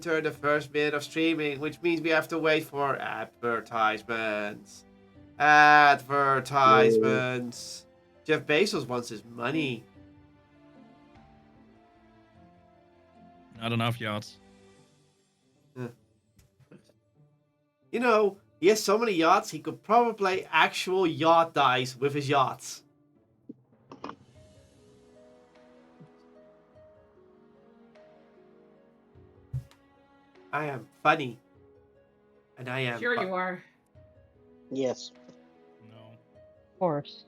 enter the first minute of streaming, which means we have to wait for advertisements. Advertisements. Jeff Bezos wants his money. Not enough yachts. You know, he has so many yachts, he could probably play actual yacht dice with his yachts. I am funny. And I am... Sure you are. Yes. No. Of course.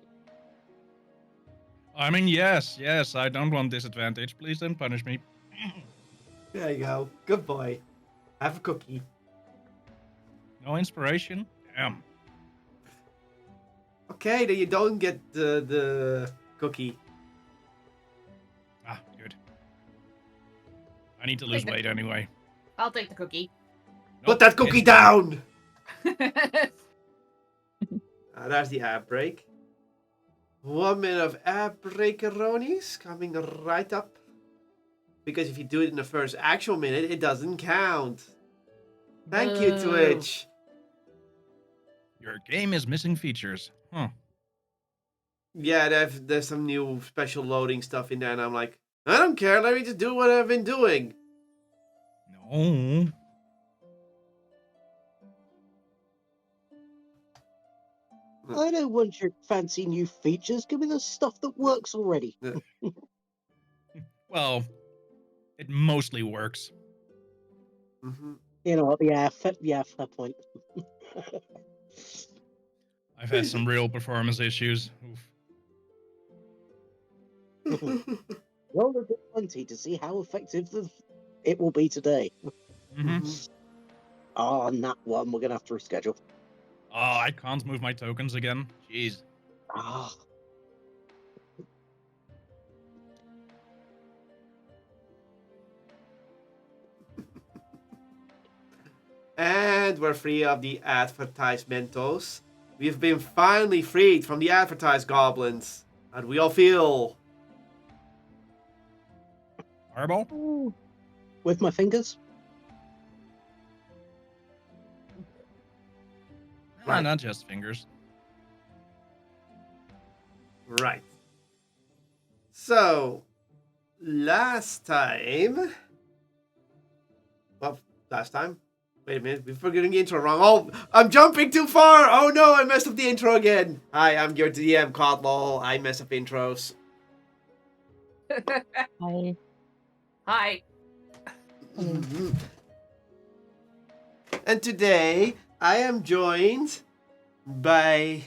I mean, yes. I don't want disadvantage. Please don't punish me. There you go. Good boy. Have a cookie. No inspiration? Damn. Okay, then you don't get the cookie. Ah, good. I need to lose weight anyway. I'll take the cookie. Put that cookie it's- down! There's the ad break. 1 minute of ad breakeronis coming right up. Because if you do it in the first actual minute, it doesn't count. Thank you, Boo. Twitch. Your game is missing features. Huh. Yeah, there's some new special loading stuff in there, and I'm like, I don't care, let me just do what I've been doing. No. I don't want your fancy new features. Give me the stuff that works already. Well, it mostly works. Mm-hmm. You know what? Yeah, fair point. I've had some real performance issues. Oof. Roll a d20 to see how effective it will be today. Mm-hmm. Oh, on that one, we're gonna have to reschedule. Oh, I can't move my tokens again. Jeez. Ah, And we're free of the advertisementos. We've been finally freed from the advertised goblins. And we all feel... Fireball? Ooh. with my fingers. Ah, not just fingers. Right. So, last time... Well, last time? Wait a minute, we're getting the intro wrong. Oh, I'm jumping too far! Oh no, I messed up the intro again! Hi, I'm your DM Kotlol. I mess up intros. I Hi. And today, I am joined by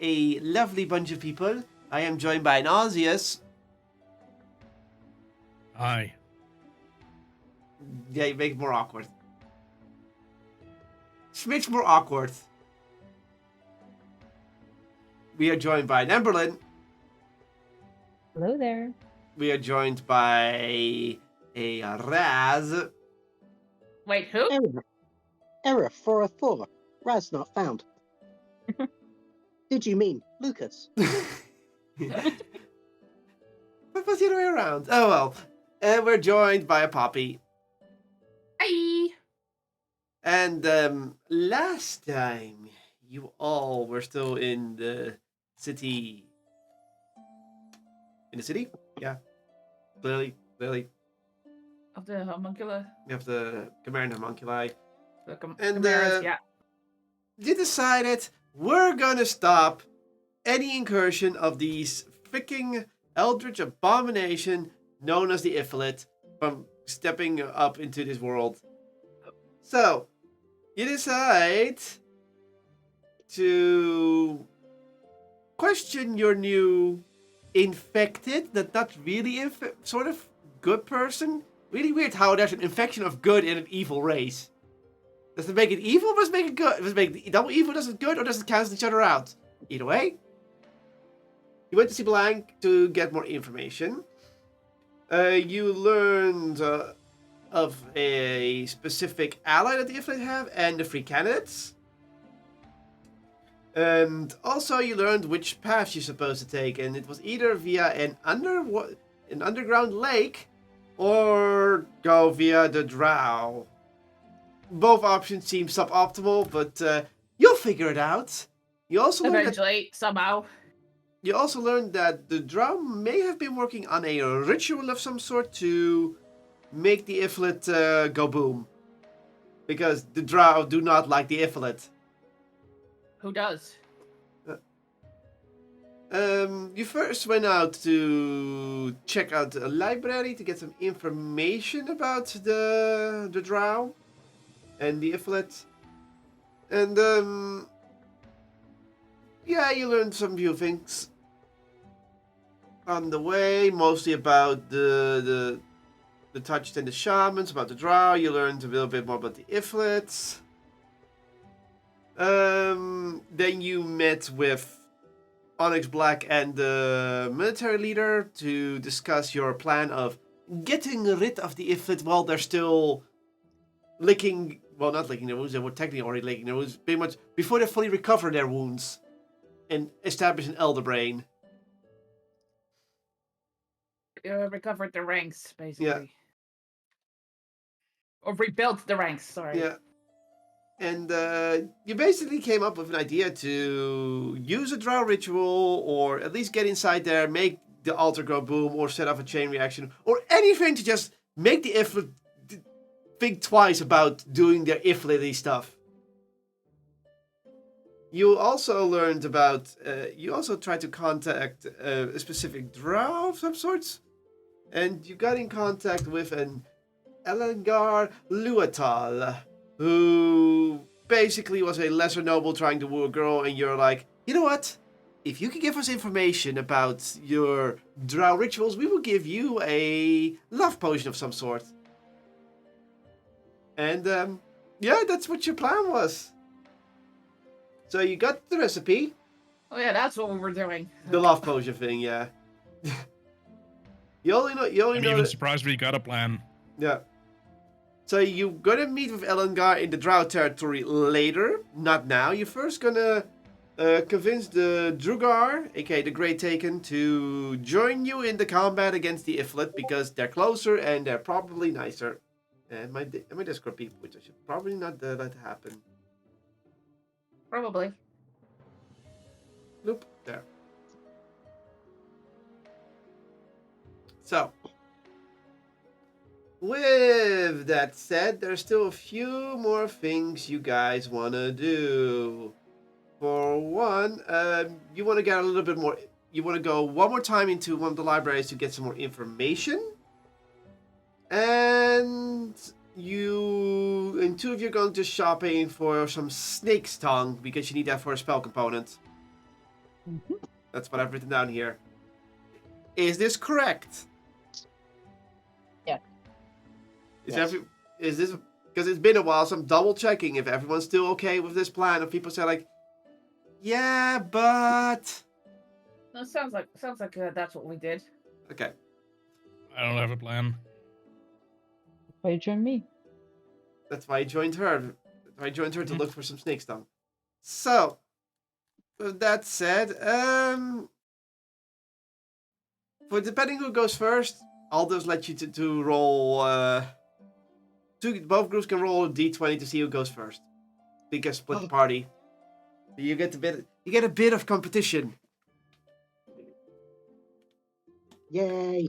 a lovely bunch of people. I am joined by Nauseous. Hi. Yeah, you make it more awkward. Smidge more awkward. We are joined by Nemberlin. hello there. We are joined by a Raz. Wait, who? Error 404. Raz not found. Did you mean Lucas? What was the other way around? Oh well. And we're joined by a Poppy. Hi. And last time, you all were still in the city. In the city? Yeah. Clearly. Of the homuncula. We have the Chimera homunculi. The And, chimeras, yeah. You decided we're gonna stop any incursion of these freaking eldritch abomination known as the Ifrit from stepping up into this world. So, you decide to question your new infected, but not really sort of good person. Really weird how there's an infection of good in an evil race. Does it make it evil or does it make it good? Does it make double evil, does it good, or does it cancel each other out? Either way. You went to see Blank to get more information. You learned of a specific ally that the Ifrit have and the free candidates. And also you learned which path you're supposed to take, and it was either via an underground lake or go via the drow both options seem suboptimal, but you'll figure it out. You also learned that Eventually, somehow. You also learned that the drow may have been working on a ritual of some sort to make the Iflit go boom. Because the drow do not like the Iflit. Who does? You first went out to check out a library to get some information about the drow and the Iflit. And yeah, you learned some few things on the way, mostly about the touched and the shamans, about the drow. You learned a little bit more about the Iflits. Then you met with Onyx Black and the military leader to discuss your plan of getting rid of the Iflit while they're still licking, well, not licking their wounds, they were technically already licking their wounds, pretty much before they fully recover their wounds and establish an Elder Brain. Recovered the ranks, basically. Yeah. Or rebuilt the ranks, sorry. Yeah. And you basically came up with an idea to use a drow ritual, or at least get inside there, make the altar go boom, or set off a chain reaction, or anything to just make the Iflit think twice about doing their Iflit-y stuff. You also learned about, you also tried to contact a specific drow of some sorts, and you got in contact with an Elengar Luatal, who basically was a lesser noble trying to woo a girl, and you're like, you know what? If you can give us information about your drow rituals, we will give you a love potion of some sort. And, yeah, that's what your plan was. So you got the recipe. Oh yeah, that's what we were doing. The love potion thing, yeah. you only I'm know even that, surprised we got a plan. yeah. So you're gonna meet with Elengar in the Drow territory later, not now. You're first gonna convince the Drugar, aka the Great Taken, to join you in the combat against the Iflit because they're closer and they're probably nicer. And my Discord people, which I should probably not let happen. Probably. Nope, there. So, with that said, there's still a few more things you guys want to do. For one, you want to get a little bit more, you want to go one more time into one of the libraries to get some more information. And two of you are going to shopping for some snake's tongue because you need that for a spell component. Mm-hmm. That's what I've written down here. Is this correct? Yeah. Is this because it's been a while, so I'm double checking if everyone's still okay with this plan. If people say like, yeah, but No, sounds like that's what we did. okay. I don't have a plan. Why you join me? That's why I joined her. I joined her to look for some snake's tongue. So, with that said, for depending who goes first, I'll just let you to roll. Both groups can roll a d20 to see who goes first. We can split the party. You get a bit of competition. Yay!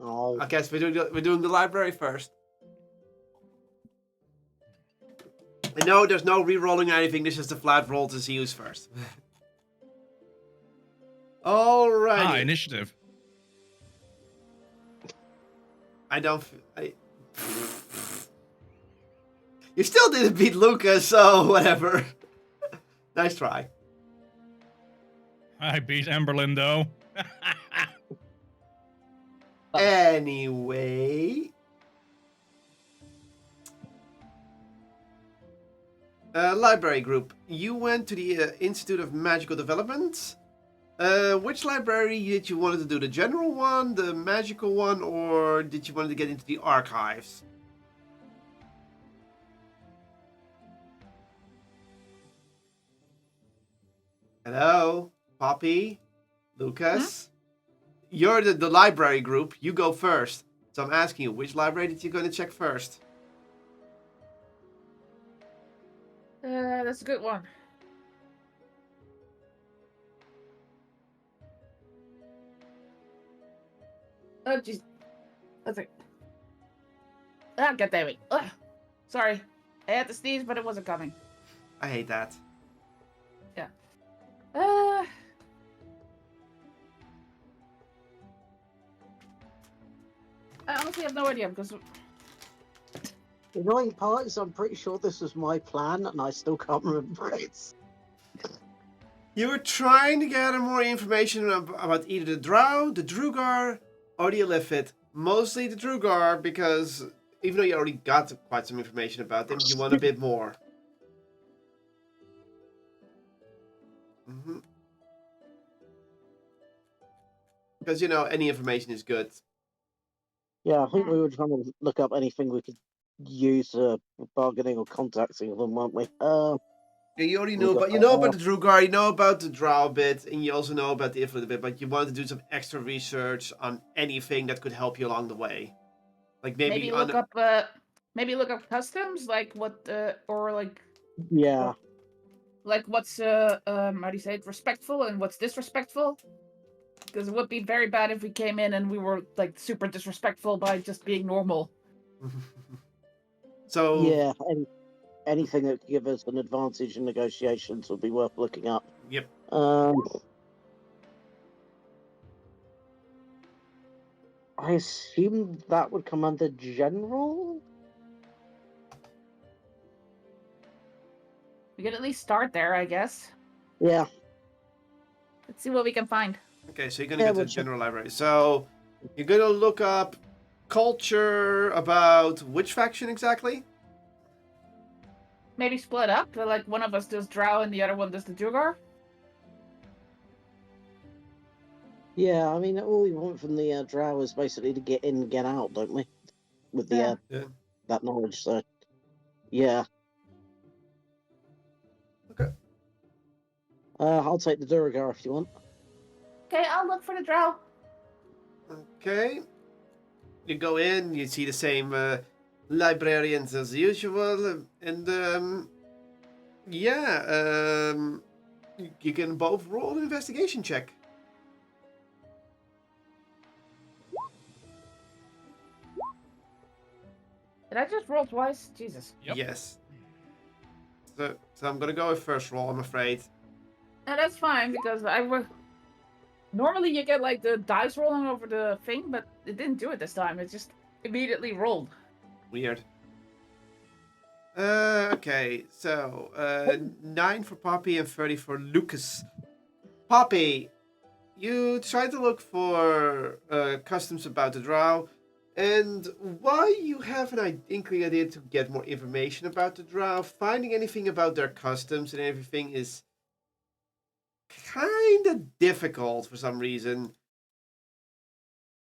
Oh, Okay, so we're doing the library first. I know there's no re-rolling or anything. This is the flat roll to see who's first. Alright. Initiative. You still didn't beat Lucas, so whatever. Nice try. I beat Emberlyn, though. Anyway. Library group. You went to the Institute of Magical Development. Which library did you want to do? The general one, the magical one, or did you want to get into the archives? Hello, Poppy, Lucas. You're the library group. You go first. So I'm asking you, which library did you going to check first? That's a good one. Oh, jeez. That's it. Ah, God damn it. Ugh. Sorry. I had to sneeze, but it wasn't coming. I hate that. Uh, I honestly have no idea because The annoying part is I'm pretty sure this was my plan and I still can't remember it. You were trying to gather more information about either the Drow, the Drugar, or the Illithid. Mostly the Drugar, because even though you already got quite some information about them, you want a bit more. Because, you know, any information is good. Yeah, I think we were trying to look up anything we could use bargaining or contacting them, weren't we? Yeah, you already We know got about, you know about the Drugar, you know about the Drow a bit, and you also know about the Illithid a bit, but you wanted to do some extra research on anything that could help you along the way. Like maybe on maybe look up customs, like what or Yeah. like what's how do you say it, respectful and what's disrespectful. Because it would be very bad if we came in and we were like super disrespectful by just being normal. So Yeah, anything that could give us an advantage in negotiations would be worth looking up. Yep. I assume that would come under general? We could at least start there, I guess. Yeah. Let's see what we can find. Okay, so you're gonna Yeah, go to the we'll check. general library. So you're gonna look up culture about which faction exactly? Maybe split up. Like one of us does Drow and the other one does the Dugar. Yeah, I mean, all we want from the Drow is basically to get in and get out, don't we? With the Yeah. that knowledge, so yeah. Okay. I'll take the Duragar if you want. Okay, I'll look for the Drow. Okay. You go in, you see the same librarians as usual, and yeah, you can both roll an investigation check. Did I just roll twice? Jesus. Yep. Yes. So I'm gonna go with first roll, I'm afraid. No, that's fine because normally you get like the dice rolling over the thing, but it didn't do it this time. It just immediately rolled. Weird. Okay, so 9 for Poppy and 30 for Lucas. Poppy, you try to look for customs about the Drow, and while you have an inkling idea to get more information about the Drow, finding anything about their customs and everything is kind of difficult for some reason.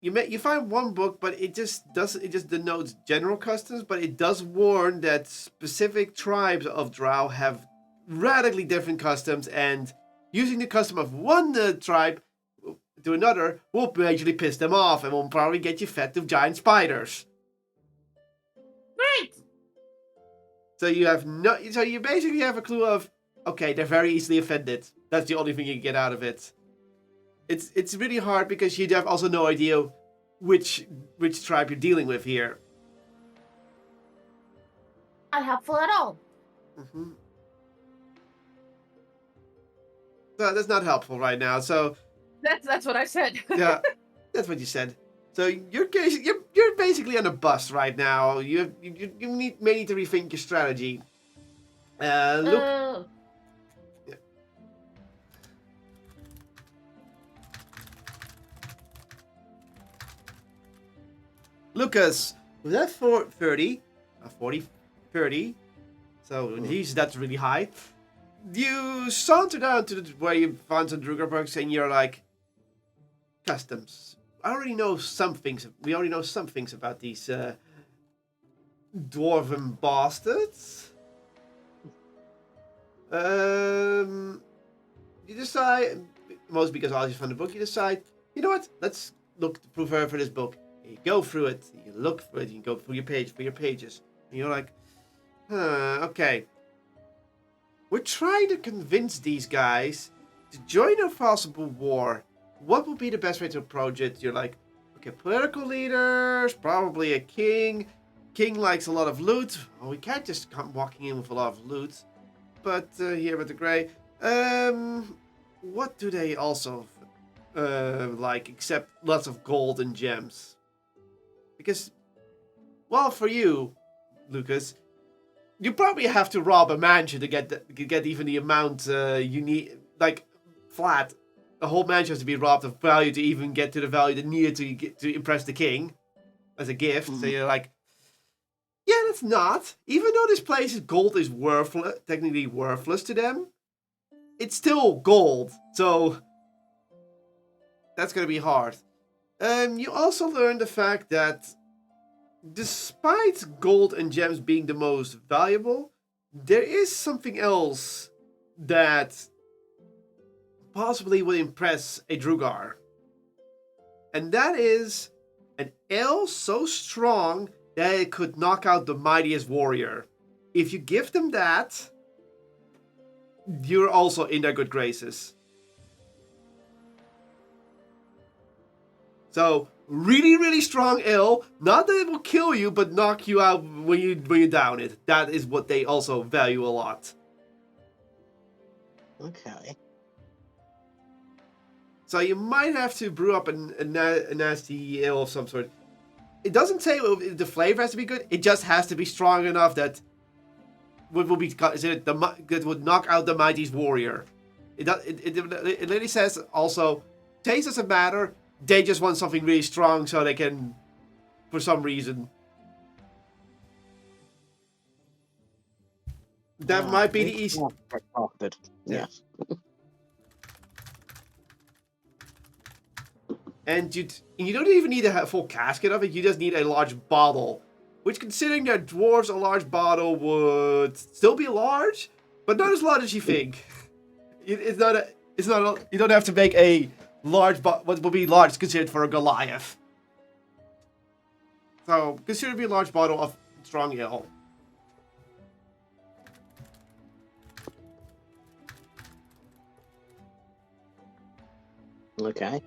You find one book, but it just denotes general customs, but it does warn that specific tribes of Drow have radically different customs, and using the custom of one tribe to another will majorly piss them off and will probably get you fed to giant spiders. Great! So you basically have a clue of, okay, they're very easily offended. That's the only thing you can get out of it. It's really hard because you have also no idea which tribe you're dealing with here. Not helpful at all. Mm-hmm. So that's not helpful right now. So That's what I said. yeah, that's what you said. So you're basically on a bus right now. You may need to rethink your strategy. Look. Yeah. Lucas, was that 30? 40, 30. So that's really high. You saunter down to where you found some Drugar books, and you're like, customs. We already know some things about these dwarven bastards. You decide, mostly because I just found the book, you decide, you know what? Let's look for this book. You go through it, you look for it, you go through your pages, and you're like, okay. we're trying to convince these guys to join a possible war. What would be the best way to approach it? You're like, okay, political leaders, probably a king. King likes a lot of loot. Well, we can't just come walking in with a lot of loot. But here with the Grey, what do they also like except lots of gold and gems? Because, well, for you, Lucas, you probably have to rob a mansion to get even the amount you need. Like flat, the whole mansion has to be robbed of value to even get to the value that needed to impress the king as a gift. So you're like, yeah, that's not. Even though this place's gold is worthless, technically worthless to them, it's still gold. So that's gonna be hard. You also learn the fact that despite gold and gems being the most valuable, there is something else that possibly would impress a Drugar. And that is an ale so strong that it could knock out the mightiest warrior. If you give them that, you're also in their good graces. So, really, really strong ale. Not that it will kill you, but knock you out when you down it. That is what they also value a lot. Okay. So you might have to brew up a nasty ale of some sort. It doesn't say the flavor has to be good. It just has to be strong enough that will be considered that would knock out the mightiest warrior. It literally says also, taste doesn't matter. They just want something really strong so they can, for some reason. That might be the easy. Yes. And you don't even need a full casket of it. You just need a large bottle. Which, considering they're dwarves, a large bottle would still be large, but not as large as you think. It's not. You don't have to make a large what would be large considered for a Goliath. So consider it to be a large bottle of strong ale. Okay.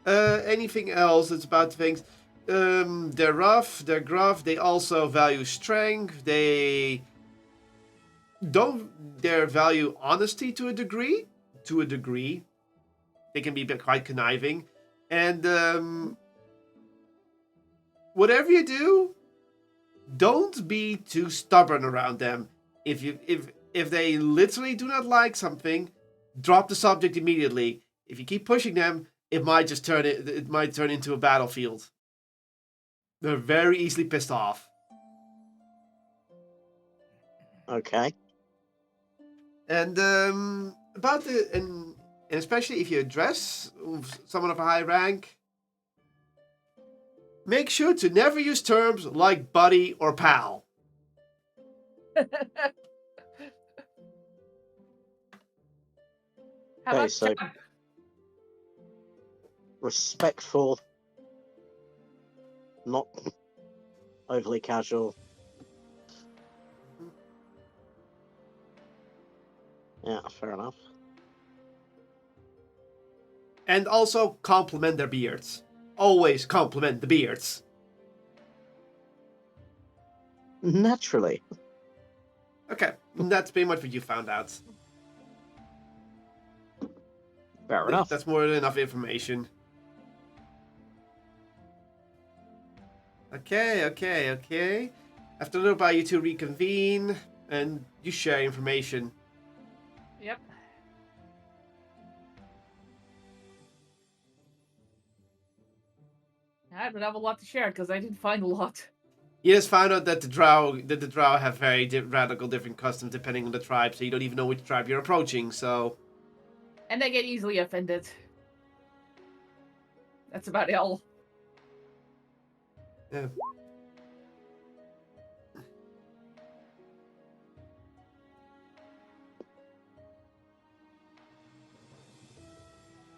Anything else that's about things? They're rough, they're gruff, they also value strength, they value honesty to a degree. They can be quite conniving. And whatever you do, don't be too stubborn around them. If they literally do not like something, drop the subject immediately. If you keep pushing them, it might just turn into a battlefield. They're very easily pissed off. Okay. And and especially if you address someone of a high rank, make sure to never use terms like buddy or pal. How Okay, about so respectful, not overly casual. Yeah, fair enough. And also compliment their beards. Always compliment the beards. Naturally. Okay, that's pretty much what you found out. Fair enough. That's more than enough information. Okay. After a little while, you two reconvene and you share information. Yep. I don't have a lot to share because I didn't find a lot. You just found out that the Drow have very radical different customs depending on the tribe, so you don't even know which tribe you're approaching. So, And they get easily offended. That's about all. yeah.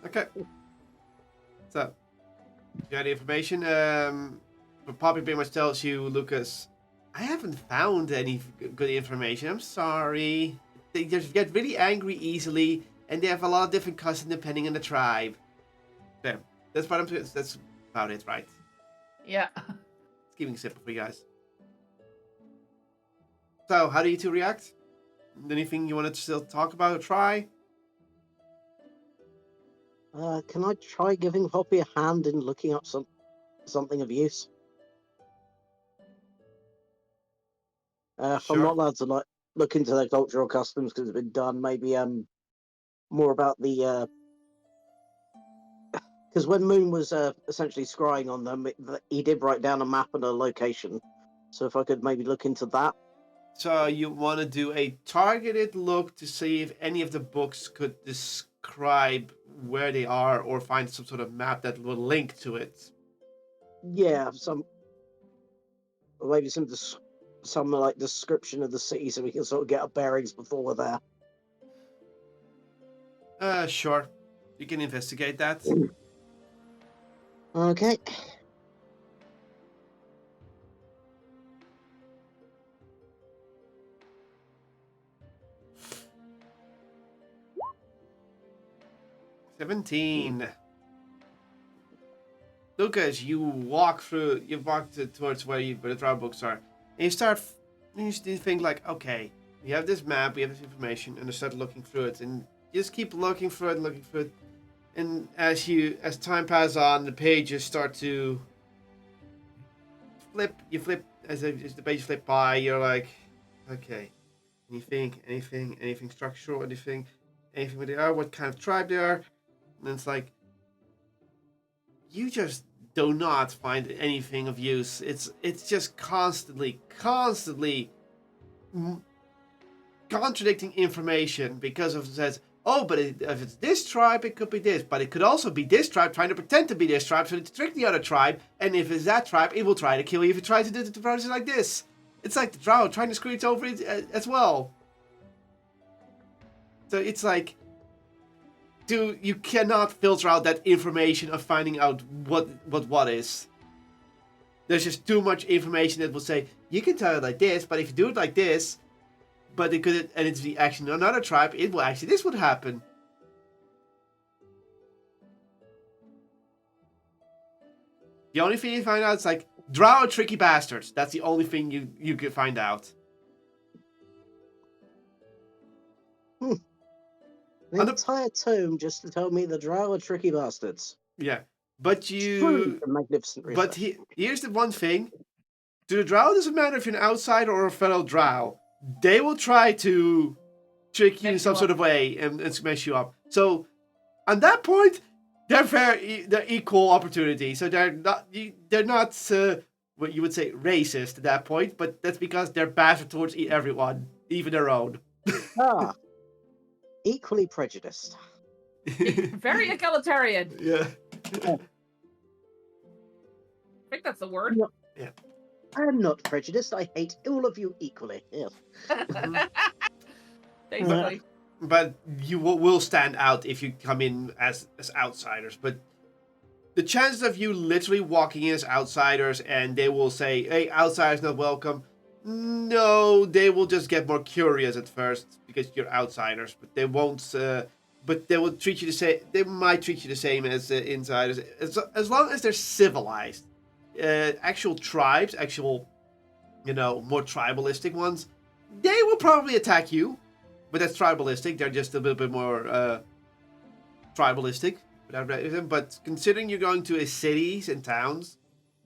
Okay. So, you got the information. But Poppy pretty much tells you, Lucas, I haven't found any good information. I'm sorry. They just get really angry easily, and they have a lot of different customs depending on the tribe. There. That's what I'm. That's about it, right? Yeah. It's keeping it simple for you guys. So, how do you two react? Anything you want to still talk about or try? Can I try giving Poppy a hand in looking up something of use? If I'm Sure. not allowed to like look into their cultural customs because it's been done, maybe more about the because when Moon was essentially scrying on them, he did write down a map and a location. So if I could maybe look into that. So you want to do a targeted look to see if any of the books could describe where they are or find some sort of map that will link to it. Yeah, maybe some like description of the city so we can sort of get our bearings before we're there. Sure. You can investigate that. Okay. $17. Lucas, you walk towards where the trial books are, and you think like, okay, we have this map, we have this information, and you start looking through it, and you just keep looking through it, and as time passes on, the pages start to flip. You flip as the pages flip by. You're like, okay, anything structural, anything where they are, what kind of tribe they are, and it's like, you just do not find anything of use. It's just constantly contradicting information because of it says, oh, but if it's this tribe, it could be this, but it could also be this tribe trying to pretend to be this tribe so to trick the other tribe, and if it's that tribe, it will try to kill you if you try to do the process like this. It's like the drow trying to screw it over it as well. So it's like, dude, you cannot filter out that information of finding out what is. There's just too much information that will say, you can tell it like this, but if you do it like this, but it could, and it's the action of another tribe, it will actually, this would happen. The only thing you find out is like, drow are tricky bastards. That's the only thing you could find out. An entire tome just to tell me the drow are tricky bastards. Yeah, but Truly a magnificent research. Here's the one thing. To the drow, it doesn't matter if you're an outsider or a fellow drow. They will try to trick you in some sort of way and smash you up. So, at that point, they're equal opportunity. So they're not what you would say racist at that point, but that's because they're bastard towards everyone, even their own. Equally prejudiced. Very egalitarian. Yeah. I think that's the word. Yeah. I'm not prejudiced. I hate all of you equally. Yes. Basically. But you will stand out if you come in as outsiders. But the chances of you literally walking in as outsiders and they will say, hey, outsiders not welcome. No, they will just get more curious at first because you're outsiders. But they won't. But they will treat you the same. They might treat you the same as insiders, as long as they're civilized. Actual tribes, more tribalistic ones, they will probably attack you. But that's tribalistic. They're just a little bit more tribalistic. But considering you're going to cities and towns,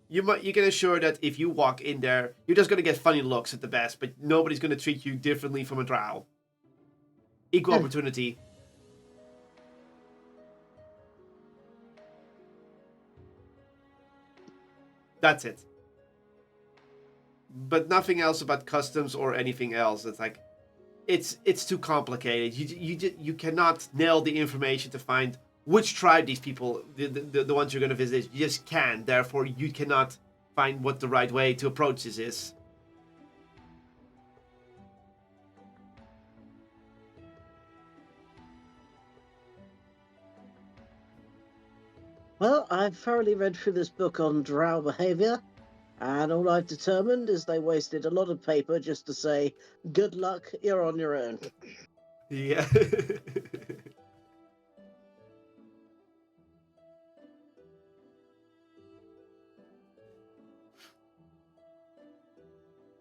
you can assure that if you walk in there, you're just going to get funny looks at the best. But nobody's going to treat you differently from a drow. Equal opportunity. That's it. But nothing else about customs or anything else. It's like, it's too complicated. You cannot nail the information to find which tribe these people, the ones you're going to visit. You just can't. Therefore, you cannot find what the right way to approach this is. Well, I've thoroughly read through this book on drow behavior, And all I've determined is they wasted a lot of paper just to say, good luck, you're on your own. Yeah.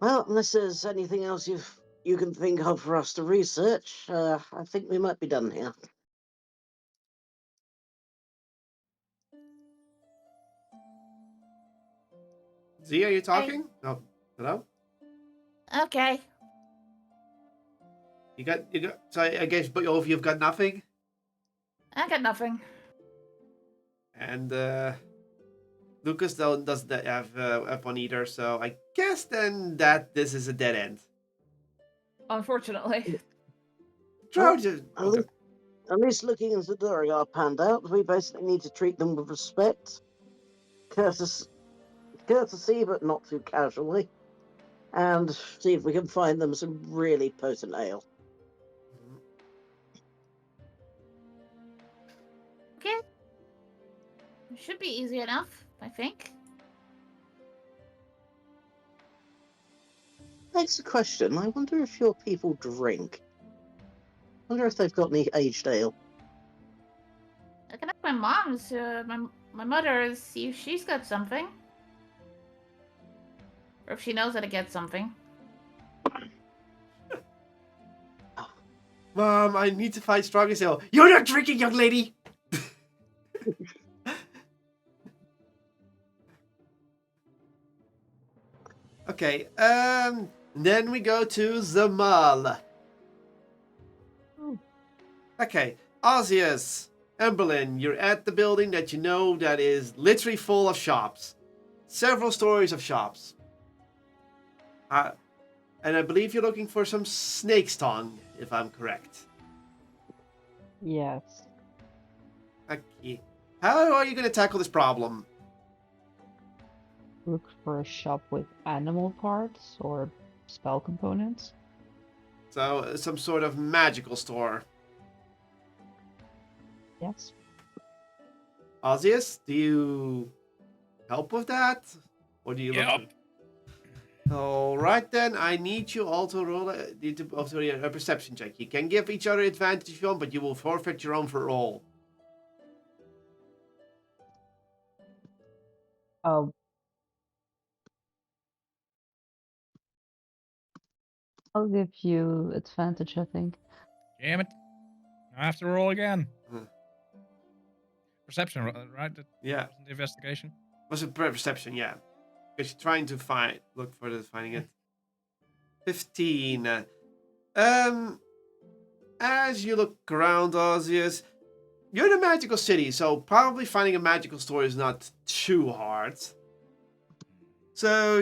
Well, unless there's anything else you can think of for us to research, I think we might be done here. Z, are you talking? Oh, hello? Okay. You got, so I guess, but all of you have got nothing? I got nothing. And, Lucas doesn't have one either, so I guess then that this is a dead end. Unfortunately. Try Well, to... At least looking as the Doriar panned out, we basically need to treat them with respect, courtesy, but not too casually, and see if we can find them some really potent ale. Okay. It should be easy enough, I think. Next question, I wonder if your people drink. I wonder if they've got any aged ale. I can ask my mom's, my mother, see if she's got something. Or if she knows how to get something. Mom, I need to find strongest ale. You're not drinking, young lady! Okay, then we go to the mall. Okay, Osius, Emberlin, you're at the building that you know that is literally full of shops. Several stories of shops. And I believe you're looking for some snake's tongue, if I'm correct. Yes. Okay. How are you going to tackle this problem? Look for a shop with animal parts or spell components. So, some sort of magical store. Yes. Osius, do you help with that? Or do you Yep. look... Alright then, I need you all to roll a perception check. You can give each other advantage if you want, but you will forfeit your own for roll. Oh. I'll give you advantage, I think. Damn it. I have to roll again. Huh. Perception, right? That Yeah. wasn't investigation. Was it perception? Yeah. Because you're trying to look for finding it. 15. As you look around, Osius, you're in a magical city, so probably finding a magical store is not too hard. So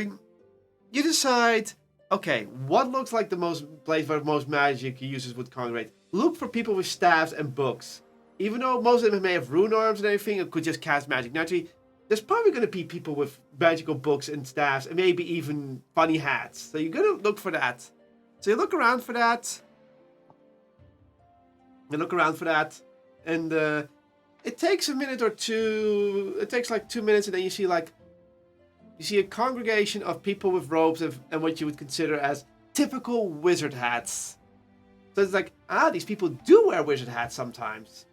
you decide, okay, what looks like the most place where most magic users would congregate? Look for people with staffs and books. Even though most of them may have rune arms and everything, it could just cast magic naturally. There's probably going to be people with magical books and staffs, and maybe even funny hats. So you're going to look for that. So you look around for that. And it takes a minute or two. It takes like 2 minutes, and then you see a congregation of people with robes and what you would consider as typical wizard hats. So it's like, these people do wear wizard hats sometimes.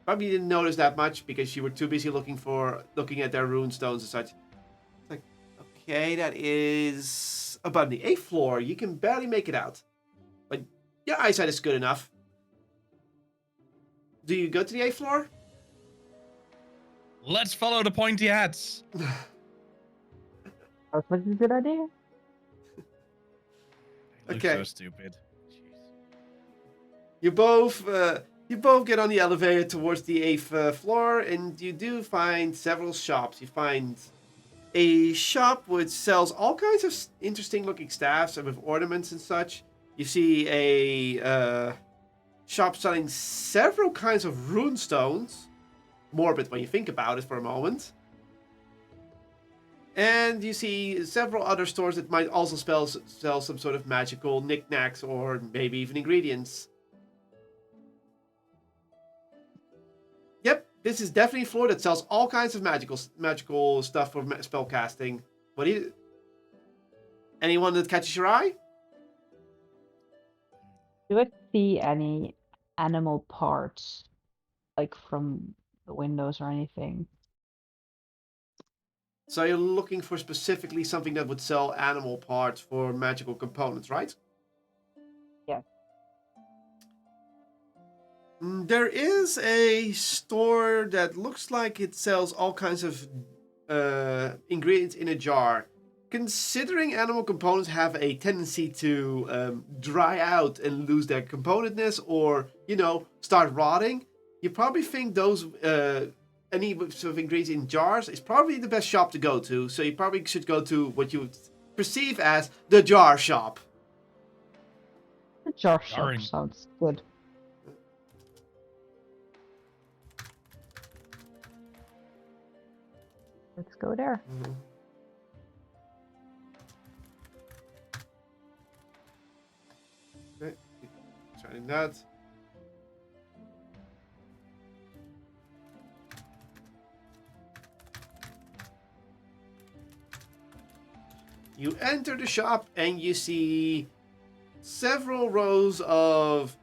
Probably didn't notice that much because you were too busy looking at their rune stones and such. It's like, okay, that is about the 8th floor. You can barely make it out. But your eyesight is good enough. Do you go to the 8th floor? Let's follow the pointy hats. That's a good idea. They look Okay. so stupid. Jeez. You both get on the elevator towards the 8th floor, and you do find several shops. You find a shop which sells all kinds of interesting looking staffs and with ornaments and such. You see a shop selling several kinds of rune stones. Morbid when you think about it for a moment. And you see several other stores that might also sell some sort of magical knickknacks or maybe even ingredients. Yep, this is definitely a floor that sells all kinds of magical stuff for spellcasting. What do you? Anyone that catches your eye? Do I see any animal parts, like from the windows or anything? So you're looking for specifically something that would sell animal parts for magical components, right? Yeah. There is a store that looks like it sells all kinds of ingredients in a jar. Considering animal components have a tendency to dry out and lose their componentness, or start rotting, you probably think those any sort of ingredients in jars is probably the best shop to go to. So you probably should go to what you would perceive as the jar shop. The jar shop Jarring. sounds good. Let's go there. Mm-hmm. Okay, trying that. You enter the shop and you see several rows of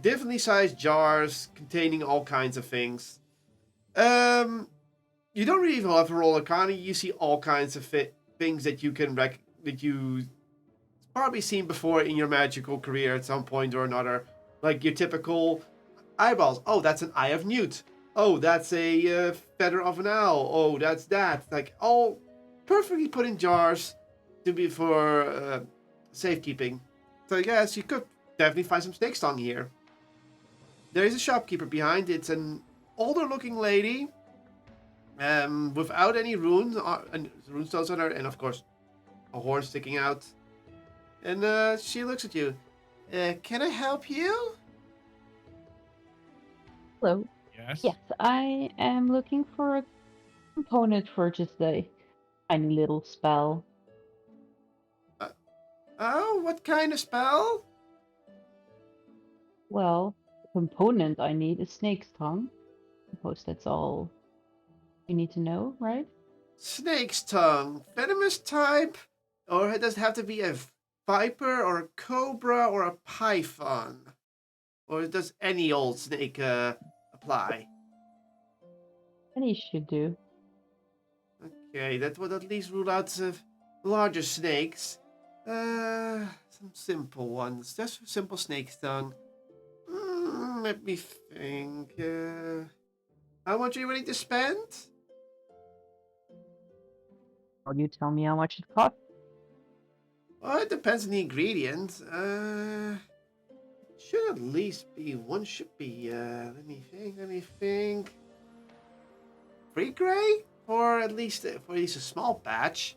differently sized jars containing all kinds of things. You don't really even have to roll Arcana. You see all kinds of things that you can that you probably seen before in your magical career at some point or another. Like your typical eyeballs. Oh, that's an eye of Newt. Oh, that's a feather of an owl. Oh, that's that. Like all perfectly put in jars to be for safekeeping. So yes, you could definitely find some snake stung here. There is a shopkeeper behind. It's an older looking lady. Without any runes, runestones on her, and of course, a horn sticking out. And she looks at you. Can I help you? Hello. Yes. Yes, I am looking for a component for just a tiny little spell. Oh, what kind of spell? Well, the component I need is snake's tongue. I suppose that's all you need to know, right? Snake's tongue. Venomous type? Or does it have to be a viper or a cobra or a python? Or does any old snake apply? Any should do. Okay, that would at least rule out larger snakes. Some simple ones. Just for simple snake's tongue. Let me think. How much are you willing to spend? Will you tell me how much it costs? Well, it depends on the ingredient. Should at least be one. Should be. Let me think. Let me think. 3 gray for at least a small batch.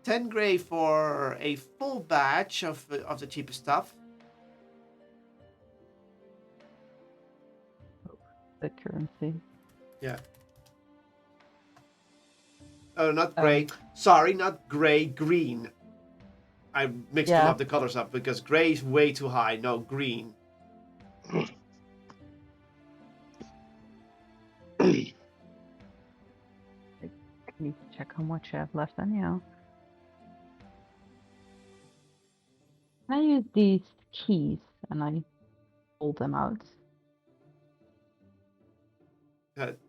10 gray for a full batch of the cheapest stuff. The currency. Yeah. Oh, not gray. Sorry, not gray. Green. I mixed them Yeah. up, the colors up, because gray is way too high. No, green. I need to check how much I have left anyhow. Can I use these keys and I hold them out?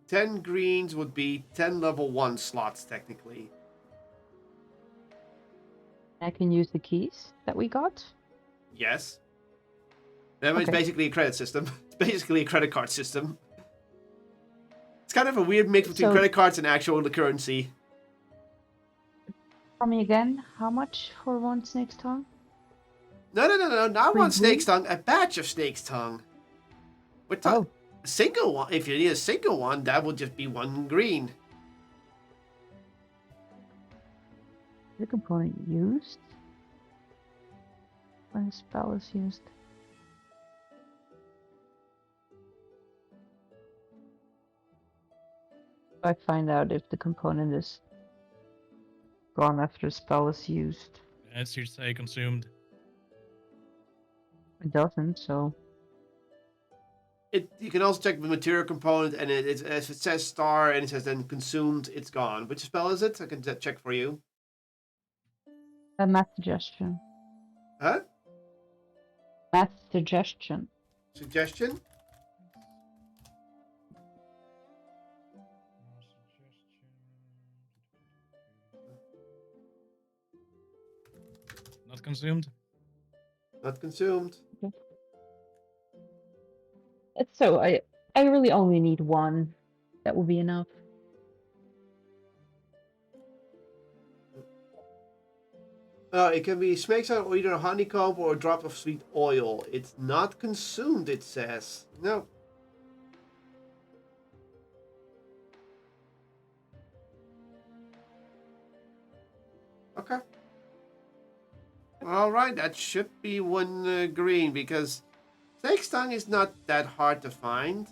10 greens would be 10 level 1 slots, technically. I can use the keys that we got? Yes. That means Okay. basically a credit system. It's basically a credit card system. It's kind of a weird mix between So- credit cards and actual currency. Tell me again, how much for one snake's tongue? No, not Free one snake's green? tongue, a batch of snake's tongue. We're talking a single one. If you need a single one, that would just be 1 green. The component used? When a spell is used. I find out if the component is gone after a spell is used. As you say, consumed. It doesn't, so You can also check the material component, and if it says star and it says then consumed, it's gone. Which spell is it? I can check for you. A math suggestion. Huh? Math suggestion. Suggestion? Not consumed. Not consumed. It's so I really only need one. That will be enough. It can be snakes or either a honeycomb or a drop of sweet oil. It's not consumed, it says. No. Okay. Alright, that should be one green, because snake's tongue is not that hard to find.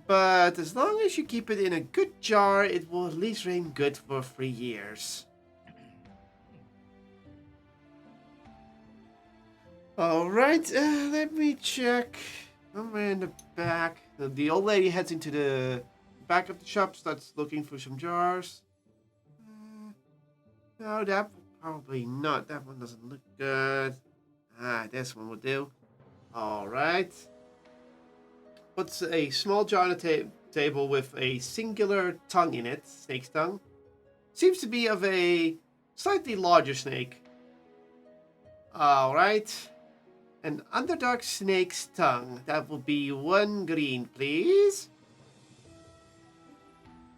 But as long as you keep it in a good jar, it will at least rain good for 3 years. Alright, let me check. Somewhere in the back. The old lady heads into the back of the shop, starts looking for some jars. No, that probably not. That one doesn't look good. This one will do. Alright. Puts a small jar on the table with a singular tongue in it. Snake's tongue. Seems to be of a slightly larger snake. Alright. An underdark snake's tongue. That will be 1 green, please.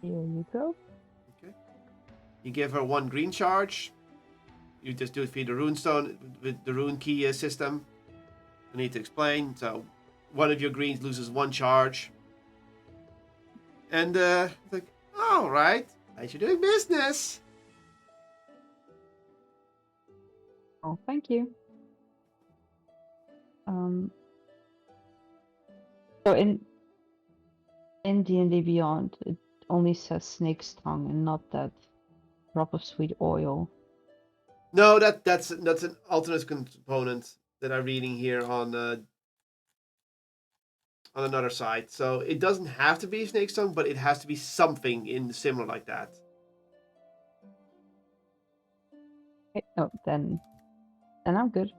Here you go. Okay. You give her 1 green charge. You just do it via the rune stone with the rune key system. I need to explain. So, one of your greens loses 1 charge. And like, all right, nice you're doing business. Oh, thank you. So in D&D Beyond, it only says snake's tongue and not that drop of sweet oil. No, that's an alternate component that I'm reading here on another site. So it doesn't have to be snake's tongue, but it has to be something in similar like that. Okay, oh, then I'm good.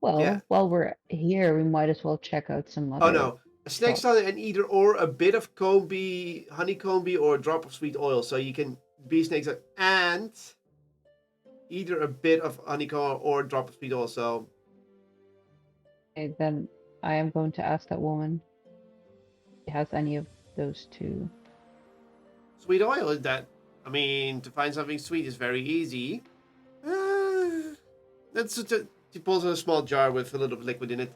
Well, Yeah. while we're here, we might as well check out some other. Oh no, a snake's tongue and either or a bit of honeycomb or a drop of sweet oil. So you can be snake's tongue and either a bit of honeycomb or a drop of sweet oil. So Okay, then I am going to ask that woman if she has any of those two. sweet oil is that. I mean, to find something sweet is very easy. She pulls out a small jar with a little liquid in it.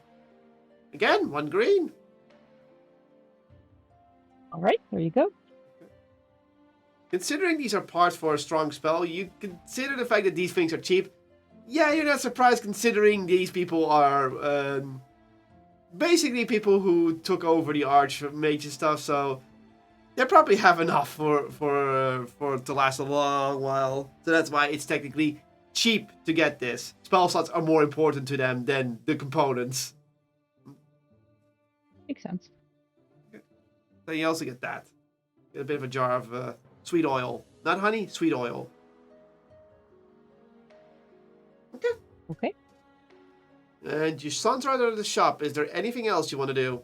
Again, 1 green. All right, there you go. Considering these are parts for a strong spell, you consider the fact that these things are cheap. Yeah, you're not surprised considering these people are basically people who took over the Archmage and stuff, so they probably have enough for to last a long while. So that's why it's technically cheap to get this. Spell slots are more important to them than the components. Makes sense. So you also get that. Get a bit of a jar of sweet oil. Not honey, sweet oil. Okay. Okay. And your son's right out of the shop. Is there anything else you want to do?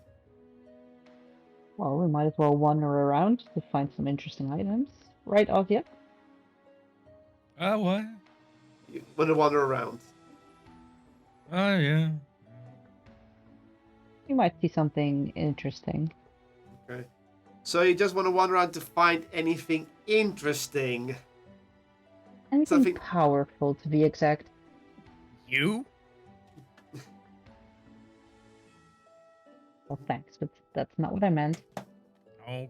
Well, we might as well wander around to find some interesting items. Right, Ovia? What? You want to wander around? Oh, yeah. You might see something interesting. Okay. So you just want to wander around to find anything interesting. Anything Something- powerful, to be exact. You? Well, thanks, but that's not what I meant. Okay.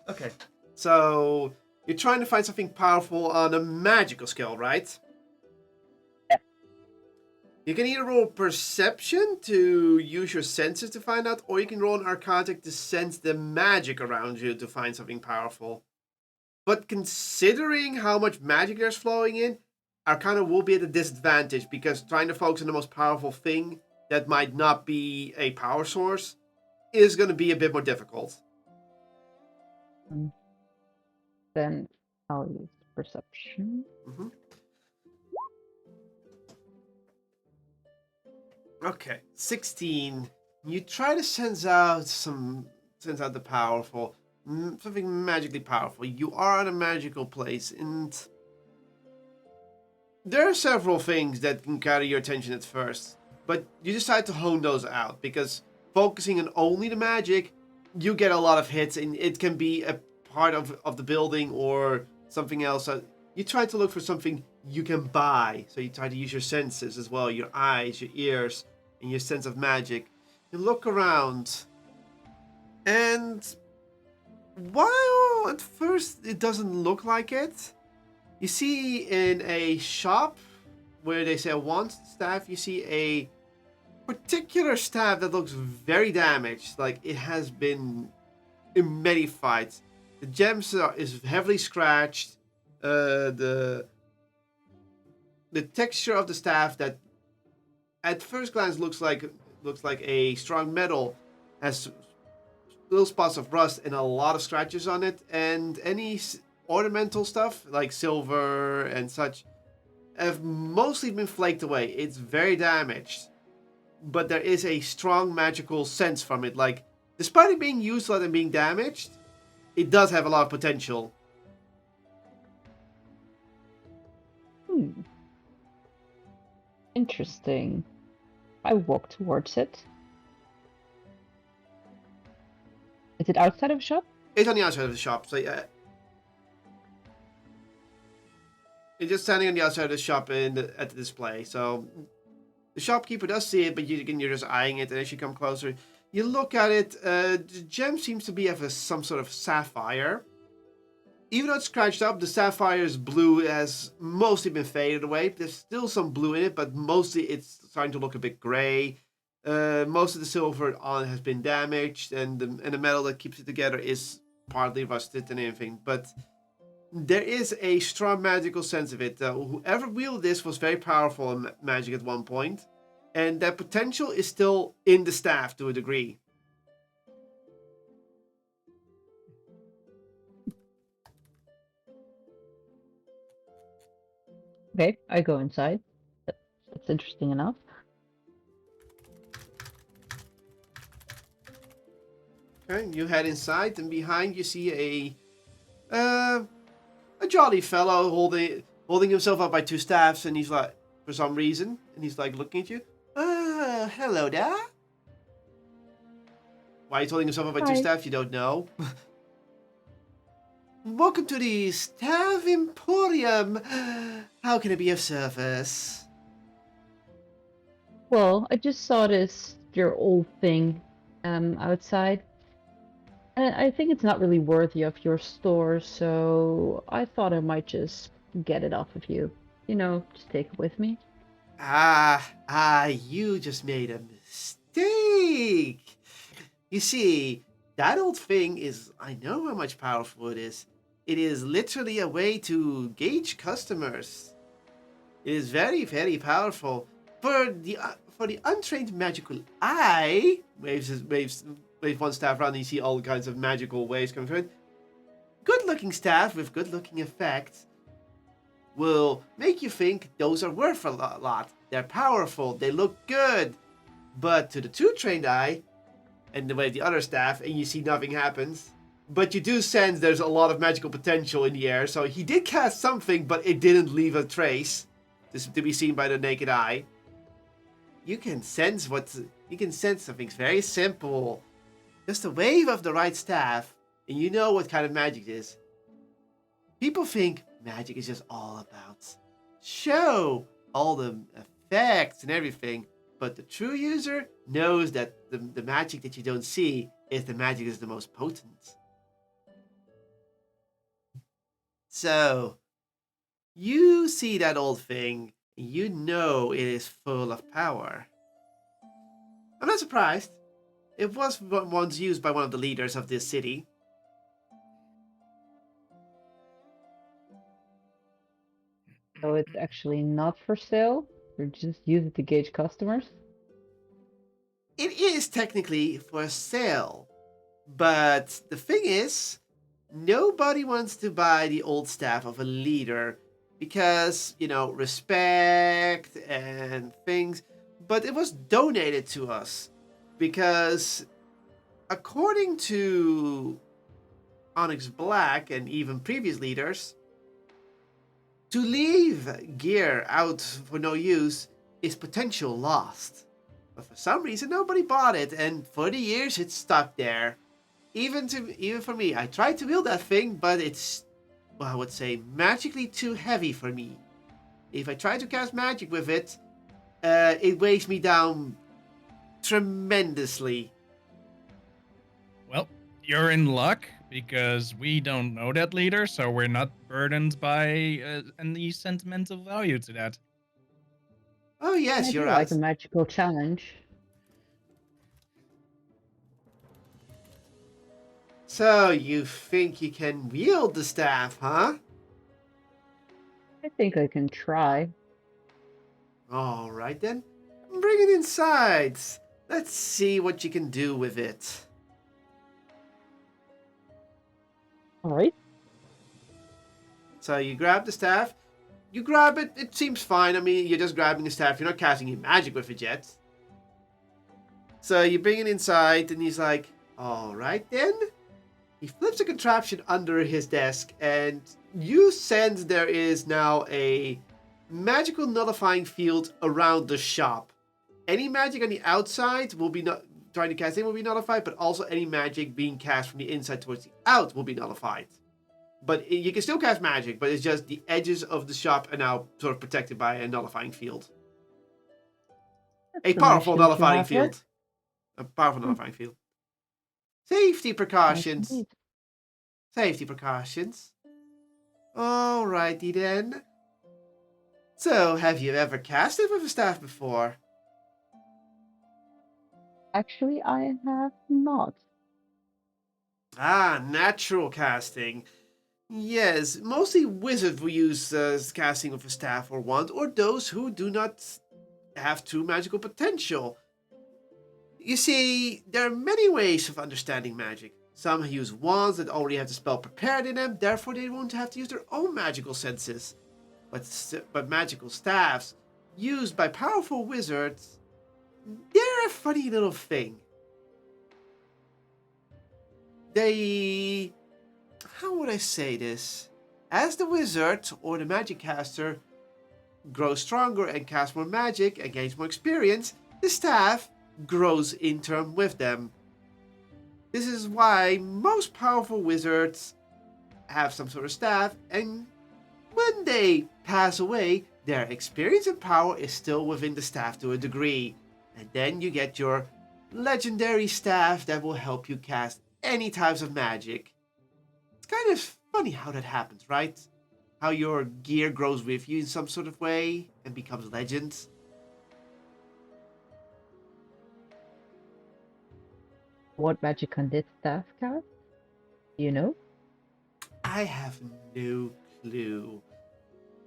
Okay. So you're trying to find something powerful on a magical skill, right? Yeah. You can either roll perception to use your senses to find out, or you can roll an arcana to sense the magic around you to find something powerful. But considering how much magic there's flowing in, arcana will be at a disadvantage, because trying to focus on the most powerful thing that might not be a power source is going to be a bit more difficult. Then I'll use perception. Mm-hmm. Okay, 16. You try to sense out the powerful, something magically powerful. You are in a magical place, and there are several things that can carry your attention at first, but you decide to hone those out because focusing on only the magic, you get a lot of hits, and it can be a part of the building or something else. You try to look for something you can buy, so you try to use your senses as well, your eyes, your ears, and your sense of magic. You look around, and while at first it doesn't look like it, you see in a shop where they sell wand staff, you see a particular staff that looks very damaged, like it has been in many fights. The gems is heavily scratched. The texture of the staff that at first glance looks like a strong metal has little spots of rust and a lot of scratches on it, and any ornamental stuff like silver and such have mostly been flaked away. It's very damaged, but there is a strong magical sense from it. Like, despite it being useless and being damaged, it does have a lot of potential. Interesting. I walk towards it. Is it outside of the shop? It's on the outside of the shop, so yeah. It's just standing on the outside of the shop at the display. So the shopkeeper does see it, but you're just eyeing it. And as you come closer, you look at it. The gem seems to be of some sort of sapphire. Even though it's scratched up, the sapphire's blue has mostly been faded away. There's still some blue in it, but mostly it's starting to look a bit gray. Most of the silver on it has been damaged, and the metal that keeps it together is partly rusted and everything. But there is a strong magical sense of it. Whoever wielded this was very powerful in magic at one point, and that potential is still in the staff to a degree. Okay, I go inside. That's interesting enough. Okay, you head inside, and behind you see a jolly fellow holding himself up by two staffs, and he's like, for some reason, and he's like looking at you. Hello there. Why he's holding himself up by two Hi. staffs, you don't know. Welcome to the Staff Emporium. How can I be of service? Well, I just saw your old thing outside. And I think it's not really worthy of your store, so I thought I might just get it off of you. You know, just take it with me. You just made a mistake. You see, that old thing is, I know how much powerful it is. It is literally a way to gauge customers. It is very, very powerful. For the untrained magical eye, waves one staff around and you see all kinds of magical waves coming through it. Good-looking staff with good-looking effects will make you think those are worth a lot. They're powerful, they look good. But to the too trained eye, and the way the other staff, and you see nothing happens. But you do sense there's a lot of magical potential in the air. So he did cast something, but it didn't leave a trace to be seen by the naked eye. You can sense something very simple. Just a wave of the right staff, and you know what kind of magic it is. People think magic is just all about show, all the effects and everything. But the true user knows that the magic that you don't see is the magic that's the most potent. So, you see that old thing, you know it is full of power. I'm not surprised. It was once used by one of the leaders of this city. So it's actually not for sale? Or just use it to gauge customers? It is technically for sale. But the thing is, nobody wants to buy the old staff of a leader because, respect and things. But it was donated to us because, according to Onyx Black and even previous leaders, to leave gear out for no use is potential lost. But for some reason, nobody bought it, and for the years, it's stuck there. Even for me, I tried to build that thing, but it's, well, I would say, magically too heavy for me. If I try to cast magic with it, it weighs me down tremendously. Well, you're in luck because we don't know that leader, so we're not burdened by any sentimental value to that. Oh yes, I you're do like right. a magical challenge. So you think you can wield the staff, huh? I think I can try. All right then, bring it inside. Let's see what you can do with it. Alright. So you grab the staff. You grab it. It seems fine. I mean, you're just grabbing the staff. You're not casting any magic with it yet. So you bring it inside, and he's like, all right then. He flips a contraption under his desk, and you sense there is now a magical nullifying field around the shop. Any magic on the outside will be not trying to cast in will be nullified, but also any magic being cast from the inside towards the out will be nullified. But you can still cast magic, but it's just the edges of the shop are now sort of protected by a nullifying field. A That's powerful nice to nullifying have there. field. A powerful nullifying field. Safety Nice precautions. indeed. Safety precautions. Alrighty then. So, have you ever casted with a staff before? Actually, I have not. Ah, natural casting. Yes, mostly wizards will use casting with a staff or wand, or those who do not have true magical potential. You see, there are many ways of understanding magic. Some use wands that already have the spell prepared in them, therefore they won't have to use their own magical senses. But magical staffs, used by powerful wizards, they're a funny little thing. They... How would I say this? As the wizard or the magic caster grows stronger and casts more magic and gains more experience, the staff grows in turn with them. This is why most powerful wizards have some sort of staff, and when they pass away, their experience and power is still within the staff to a degree. And then you get your legendary staff that will help you cast any types of magic. It's kind of funny how that happens, right? How your gear grows with you in some sort of way and becomes legends. What magic can this staff cast? You know? I have no clue.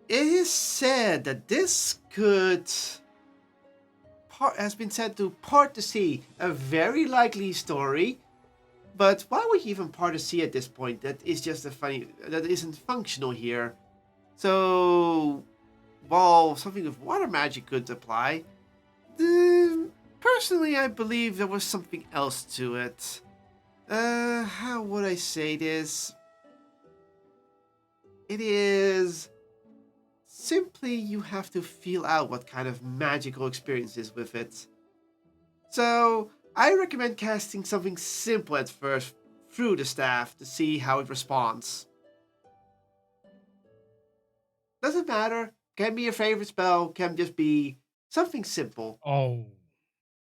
It is said that this has been said to part the sea. A very likely story. But why would you even part the sea at this point? That is just that isn't functional here. So, while something with water magic could apply, personally I believe there was something else to it. How would I say this? It is simply you have to feel out what kind of magical experience is with it. So, I recommend casting something simple at first through the staff to see how it responds. Doesn't matter. Can be your favorite spell, can just be something simple. Oh.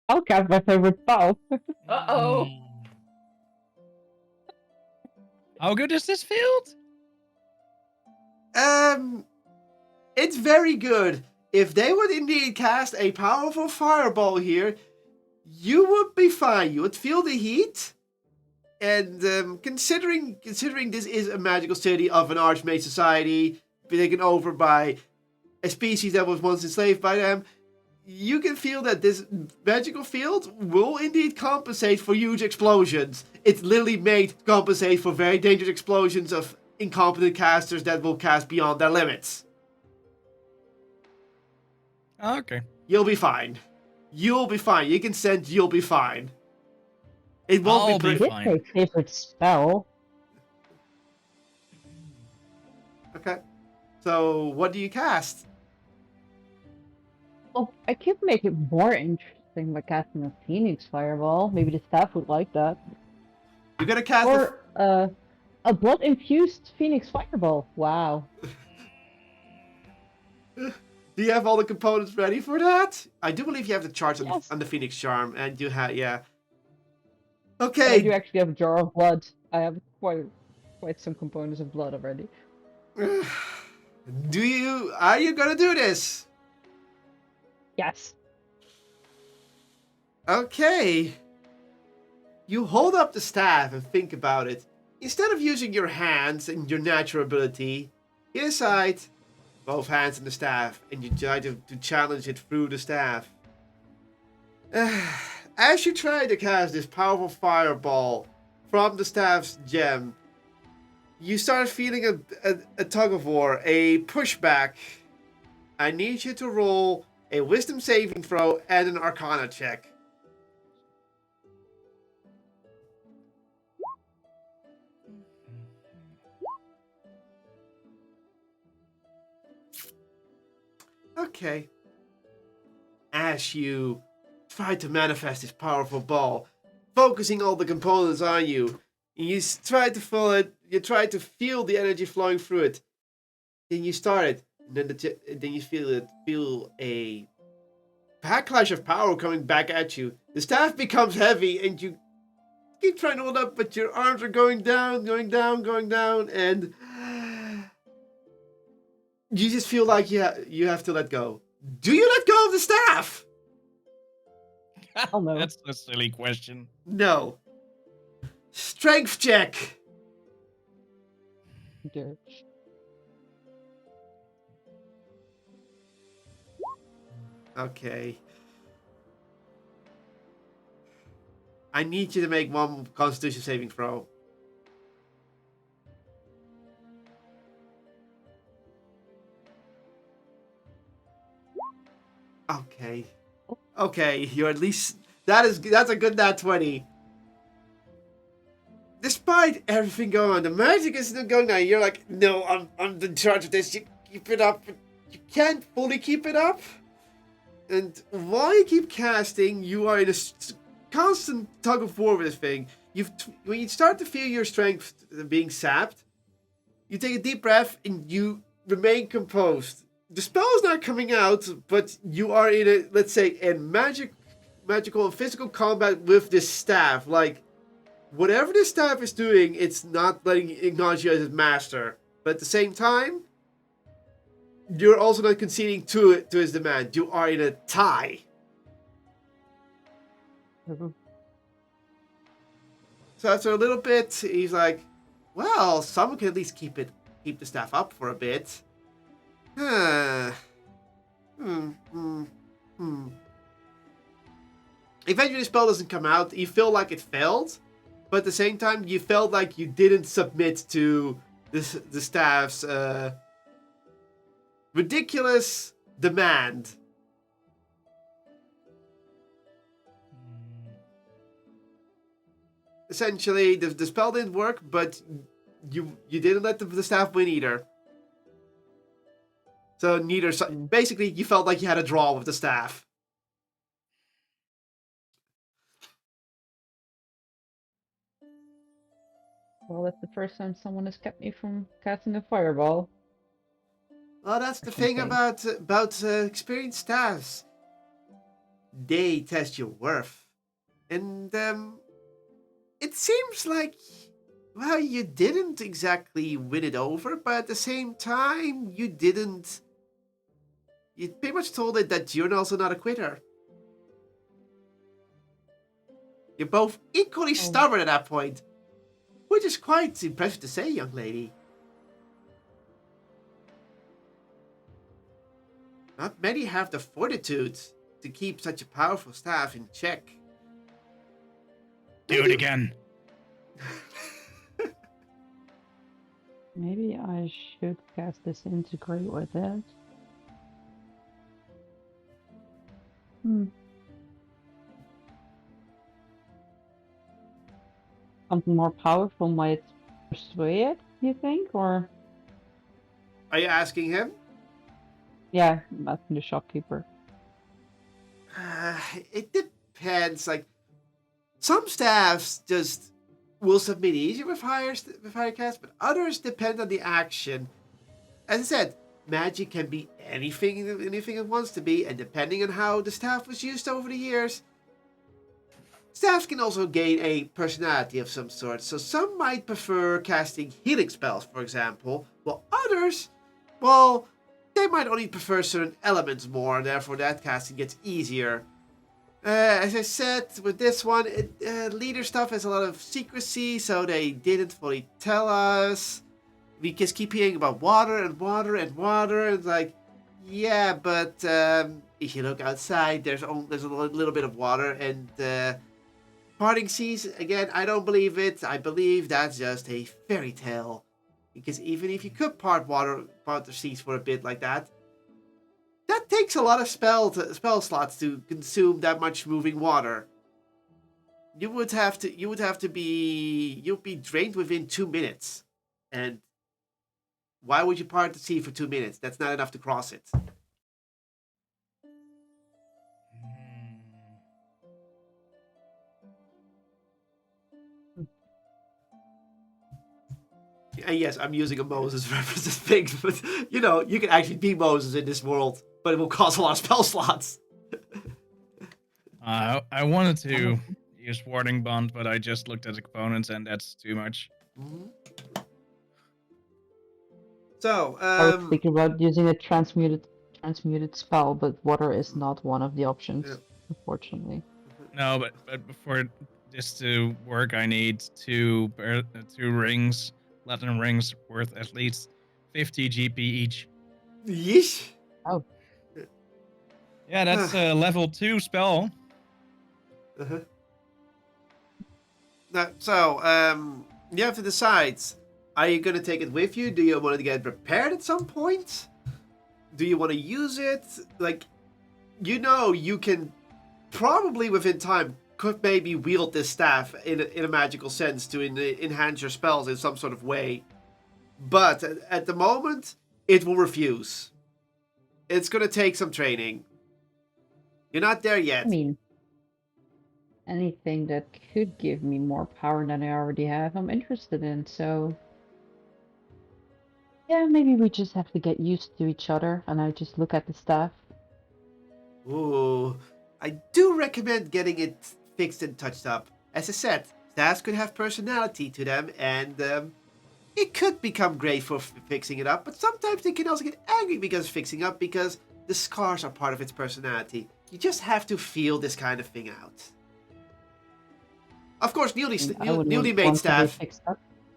I'll cast my favorite spell. Uh-oh. Mm. How good is this field? It's very good. If they would indeed cast a powerful fireball here, you would be fine. You would feel the heat. And considering this is a magical city of an archmage society taken over by a species that was once enslaved by them, you can feel that this magical field will indeed compensate for huge explosions. It's literally made to compensate for very dangerous explosions of incompetent casters that will cast beyond their limits. Okay. You'll be fine. You'll be fine. You can send you'll be fine. It won't I'll be be pretty. It's fine. my favorite spell. Okay. So, what do you cast? Well, I could make it more interesting by casting a Phoenix Fireball. Maybe the staff would like that. You're gonna cast Or a blood-infused Phoenix Fireball. Wow. Do you have all the components ready for that? I do believe you have the charge Yes. on the Phoenix Charm, and you have, yeah. I do Okay. actually have a jar of blood. I have quite some components of blood already. Are you gonna do this? Yes. Okay. You hold up the staff and think about it. Instead of using your hands and your natural ability, you decide both hands and the staff, and you try to challenge it through the staff. As you try to cast this powerful fireball from the staff's gem, you start feeling a tug of war, a pushback. I need you to roll a wisdom saving throw and an arcana check. Okay. As you try to manifest this powerful ball, focusing all the components on you, and you try to feel it, you try to feel the energy flowing through it. Then you start it, and then you feel a backlash of power coming back at you. The staff becomes heavy, and you keep trying to hold up, but your arms are going down, and you just feel like you have to let go. Do you let go of the staff? Oh no. That's a silly question. No. Strength check. Dear. Okay. I need you to make one Constitution saving throw. Okay. Okay, you're at least that's a good nat 20. Despite everything going on, the magic is still going on. You're like, no, I'm in charge of this. You keep it up. You can't fully keep it up. And while you keep casting, you are in a constant tug of war with this thing. When you start to feel your strength being sapped, you take a deep breath and you remain composed. The spell is not coming out, but you are in a, let's say, a magical and physical combat with this staff. Like, whatever this staff is doing, it's not letting you acknowledge you as its master. But at the same time, you're also not conceding to his demand. You are in a tie. Mhm. So after a little bit, he's like, well, someone can at least keep the staff up for a bit. Eventually the spell doesn't come out. You feel like it failed, but at the same time, you felt like you didn't submit to the staff's ridiculous demand. Essentially, the spell didn't work, but you didn't let the staff win either. So basically, you felt like you had a draw with the staff. Well, that's the first time someone has kept me from casting a fireball. Well, that's the Or thing something. about experienced staffs. They test your worth, and it seems like, well, you didn't exactly win it over, but at the same time, you didn't. You pretty much told it that you're also not a quitter. You're both equally stubborn at that point, which is quite impressive to say, young lady. Not many have the fortitude to keep such a powerful staff in check. Do it again. Maybe I should cast Disintegrate with it. Something more powerful might persuade, you think? Or, Are you asking him? yeah, I'm asking the shopkeeper. It depends. Like, some staffs just will submit easier with higher cast, but others depend on the action. As I said, magic can be anything it wants to be, and depending on how the staff was used over the years, staffs can also gain a personality of some sort. So some might prefer casting healing spells, for example, while others, well, they might only prefer certain elements more, and therefore that casting gets easier. As I said, with this one, leader stuff has a lot of secrecy, so they didn't fully tell us. We just keep hearing about water and water and water, and like, yeah, but if you look outside, there's a little bit of water, and parting seas, again, I don't believe it. I believe that's just a fairy tale. Because even if you could part the seas for a bit like that, that takes a lot of spell slots to consume that much moving water. You'd be drained within 2 minutes. And why would you part the sea for 2 minutes? That's not enough to cross it. And yes, I'm using a Moses reference as things, but you know, you can actually be Moses in this world, but it will cost a lot of spell slots. I wanted to use Warding Bond, but I just looked at the components and that's too much. Mm-hmm. So, I was thinking about using a transmuted spell, but water is not one of the options, unfortunately. No, but before this to work, I need two rings, Latin rings worth at least 50 GP each. yeesh. Oh. Yeah, that's a level 2 spell. Uh-huh. You have to decide. Are you going to take it with you? Do you want to get prepared at some point? Do you want to use it? Like, you know, you can probably within time could maybe wield this staff in a magical sense to enhance your spells in some sort of way. But at the moment, it will refuse. It's going to take some training. You're not there yet. I mean, anything that could give me more power than I already have, I'm interested in, so... Yeah, maybe we just have to get used to each other, and I just look at the staff. Ooh, I do recommend getting it fixed and touched up. As I said, staffs could have personality to them, and it could become great for fixing it up, but sometimes they can also get angry because fixing up, because the scars are part of its personality. You just have to feel this kind of thing out. Of course, newly made staff.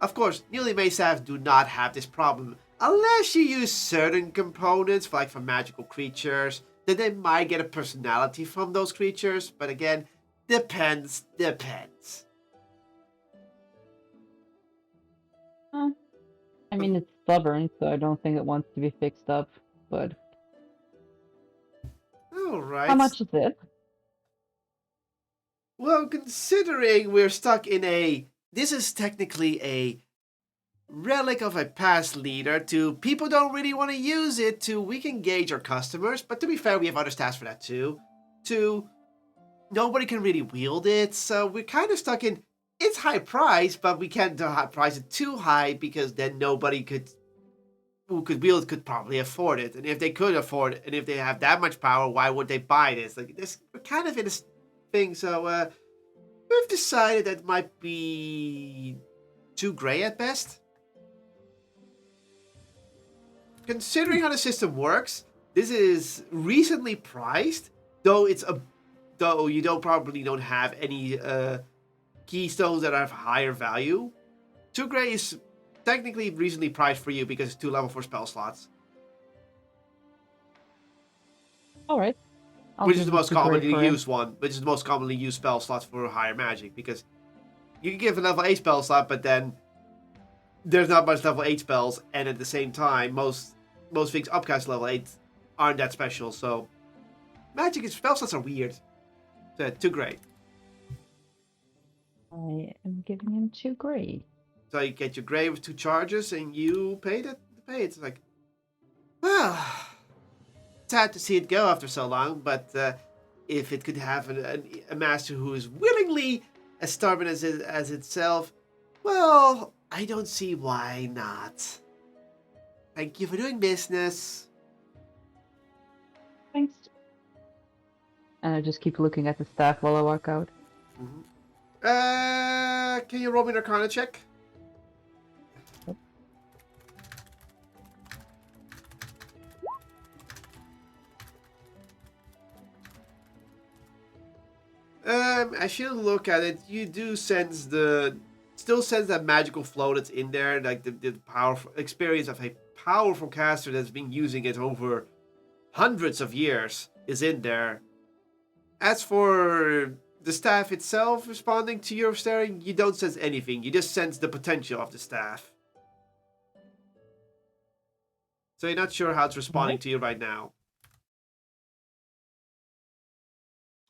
Of course, newly made staff do not have this problem. Unless you use certain components, like for magical creatures, then they might get a personality from those creatures. But again, depends. I mean, it's stubborn, so I don't think it wants to be fixed up, but... Alright. How much is it? Well, considering we're stuck in this is technically a relic of a past leader to people don't really want to use it to, we can gauge our customers, but to be fair, we have other stats for that too. Nobody can really wield it, so we're kind of stuck in, it's high price, but we can't price it too high because then nobody who could wield it could probably afford it. And if they could afford it, and if they have that much power, why would they buy this? Like this, we're kind of in this thing, so we've decided that might be too gray at best. Considering how the system works, this is recently priced, though you probably don't have any keystones that have higher value. 2 gray is technically recently priced for you because it's 2 level 4 spell slots. Alright. I'll which is give the you most 2 gray commonly for him. used one, which is the most commonly used spell slot for higher magic, because you can give a level 8 spell slot, but then there's not much level 8 spells, and at the same time, most things upcast level 8 aren't that special, so magic and spell slots are weird. So 2 gray. I am giving him 2 gray. So you get your gray with 2 charges, and you pay it. It's like, well, sad to see it go after so long, but if it could have a master who is willingly as stubborn as itself, well, I don't see why not. Thank you for doing business. Thanks. And I just keep looking at the staff while I walk out. Mm-hmm. Can you roll me an Arcana check? As you look at it, you do sense still sense that magical flow that's in there, like the powerful experience of a powerful caster that's been using it over hundreds of years is in there. As for the staff itself responding to your staring, you don't sense anything. You just sense the potential of the staff. So you're not sure how it's responding to you right now.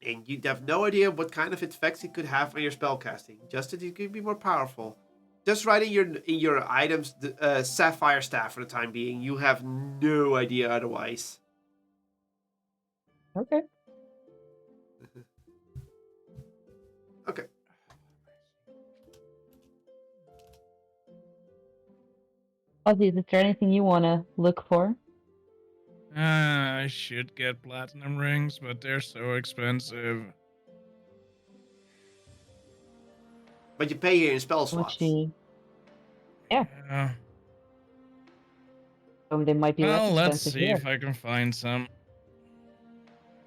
And you have no idea what kind of effects it could have on your spellcasting. Just that it could be more powerful. Just write in your items the Sapphire Staff for the time being. You have no idea otherwise. Okay. Okay. Ozzy, is there anything you want to look for? I should get platinum rings, but they're so expensive. But you pay here in spell slots. Yeah. Yeah. They might be less Well, let's expensive see here. if I can find some.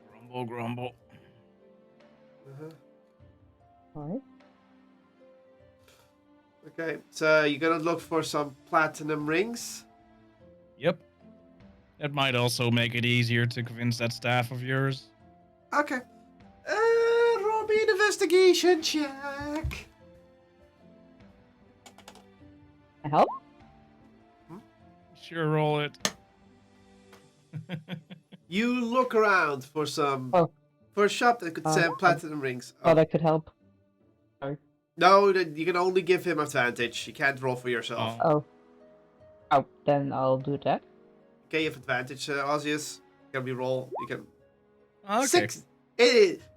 Grumble, grumble. Alright. Okay, so you're gonna look for some platinum rings. Yep. That might also make it easier to convince that staff of yours. Okay. Roll me an investigation check. I help? Sure, roll it. You look around for for a shop that could sell platinum rings. Thought I could help. Sorry. No, you can only give him advantage. You can't roll for yourself. Oh. Oh, then I'll do that. Okay, you have advantage, Osius. Can we roll? You can. Okay. 6.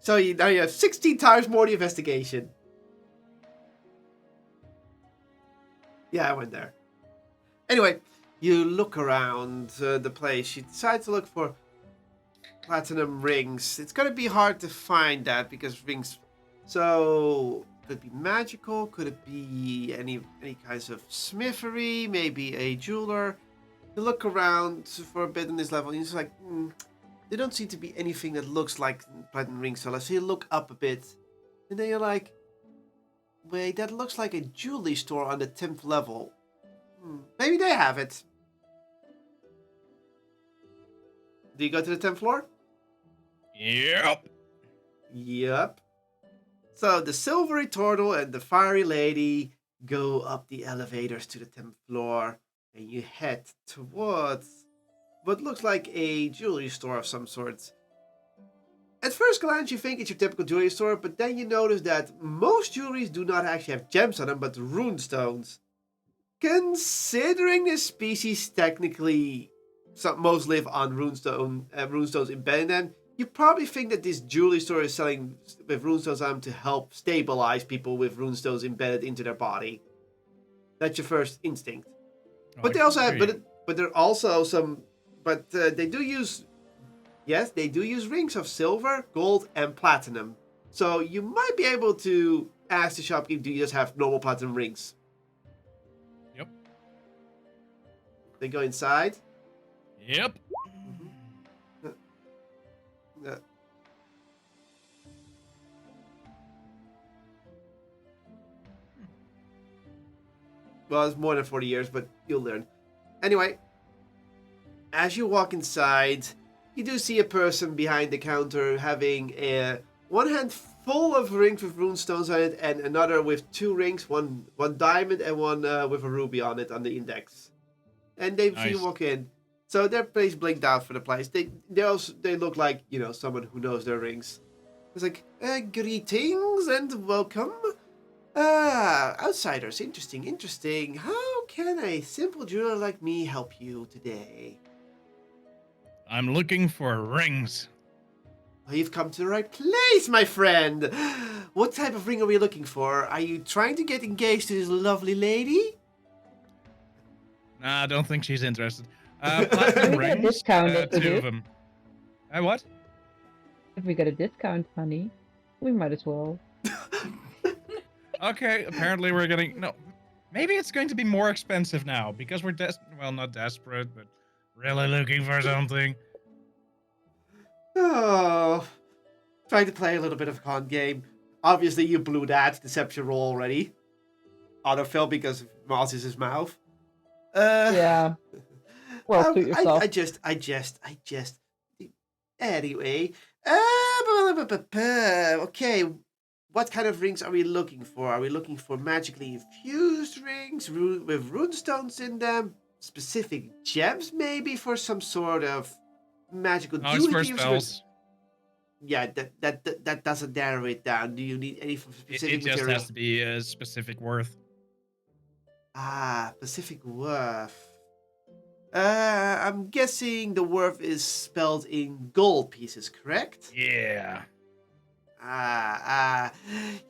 So now you have 16 times more the investigation. Yeah, I went there. Anyway, you look around the place. You decide to look for platinum rings. It's gonna be hard to find that because rings. So could it be magical? Could it be any kinds of smithery? Maybe a jeweler. You look around for a bit on this level, and you're just like, there don't seem to be anything that looks like platinum ring sellers. So you look up a bit, and then you're like, wait, that looks like a jewelry store on the 10th level. Maybe they have it. Do you go to the 10th floor? Yep. Yep. So the silvery turtle and the fiery lady go up the elevators to the 10th floor, and you head towards what looks like a jewelry store of some sort. At first glance, you think it's your typical jewelry store, but then you notice that most jewelries do not actually have gems on them, but runestones. Considering this species technically most live on runestones embedded in them, you probably think that this jewelry store is selling with runestones on them to help stabilize people with runestones embedded into their body. That's your first instinct. But they also have, but there are also some, but they do use rings of silver, gold, and platinum. So you might be able to ask the shopkeeper, do you just have normal platinum rings? Yep. They go inside. Yep. Well, it's more than 40 years, but you'll learn. Anyway, as you walk inside, you do see a person behind the counter having one hand full of rings with runestones on it, and another with 2 rings, one diamond and one with a ruby on it on the index. And they see you Nice. walk in, so their face blinked out for the place. They look like someone who knows their rings. It's like greetings and welcome. Outsiders, interesting. How can a simple jeweler like me help you today? I'm looking for rings. Well, you've come to the right place, my friend. What type of ring are we looking for? Are you trying to get engaged to this lovely lady? Nah, I don't think she's interested. We Platinum get a rings. discount if we 2 do. of them. What? If we get a discount, honey, we might as well. Okay, apparently we're getting no. Maybe it's going to be more expensive now because we're not desperate, but really looking for something. Oh, trying to play a little bit of a con game. Obviously, you blew that deception roll already. Autofill because of Maz's mouth. Yeah. Well, suit yourself. I just. Anyway, okay. What kind of rings are we looking for? Are we looking for magically infused rings with runestones in them? Specific gems, maybe for some sort of magical No, it's for duty? spells. Yeah, that doesn't narrow it down. Do you need any It specific just material? has to be a specific worth. Specific worth. I'm guessing the worth is spelled in gold pieces, correct? Yeah.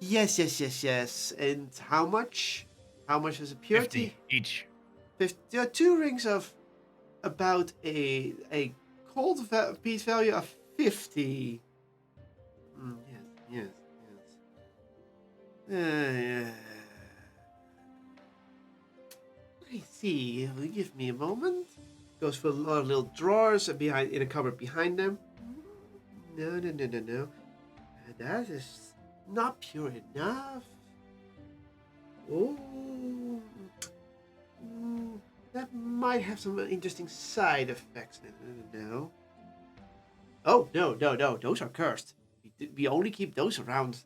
Yes. And how much? How much is it? Purity? 50 each. 50. There are 2 rings of about a gold piece value of 50. Yes. I see. Give me a moment. Goes for a lot of little drawers behind in a cupboard behind them. No. That is not pure enough. Oh, that might have some interesting side effects. No. Oh, no. Those are cursed. We only keep those around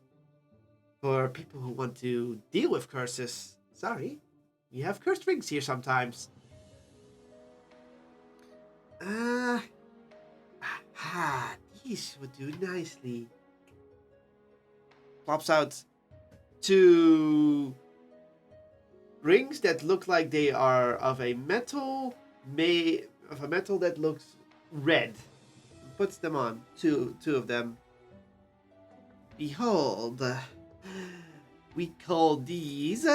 for people who want to deal with curses. Sorry. We have cursed rings here sometimes. These would do nicely. Plops out 2 rings that look like they are of a metal, that looks red. Puts them on. Two of them. Behold, we call these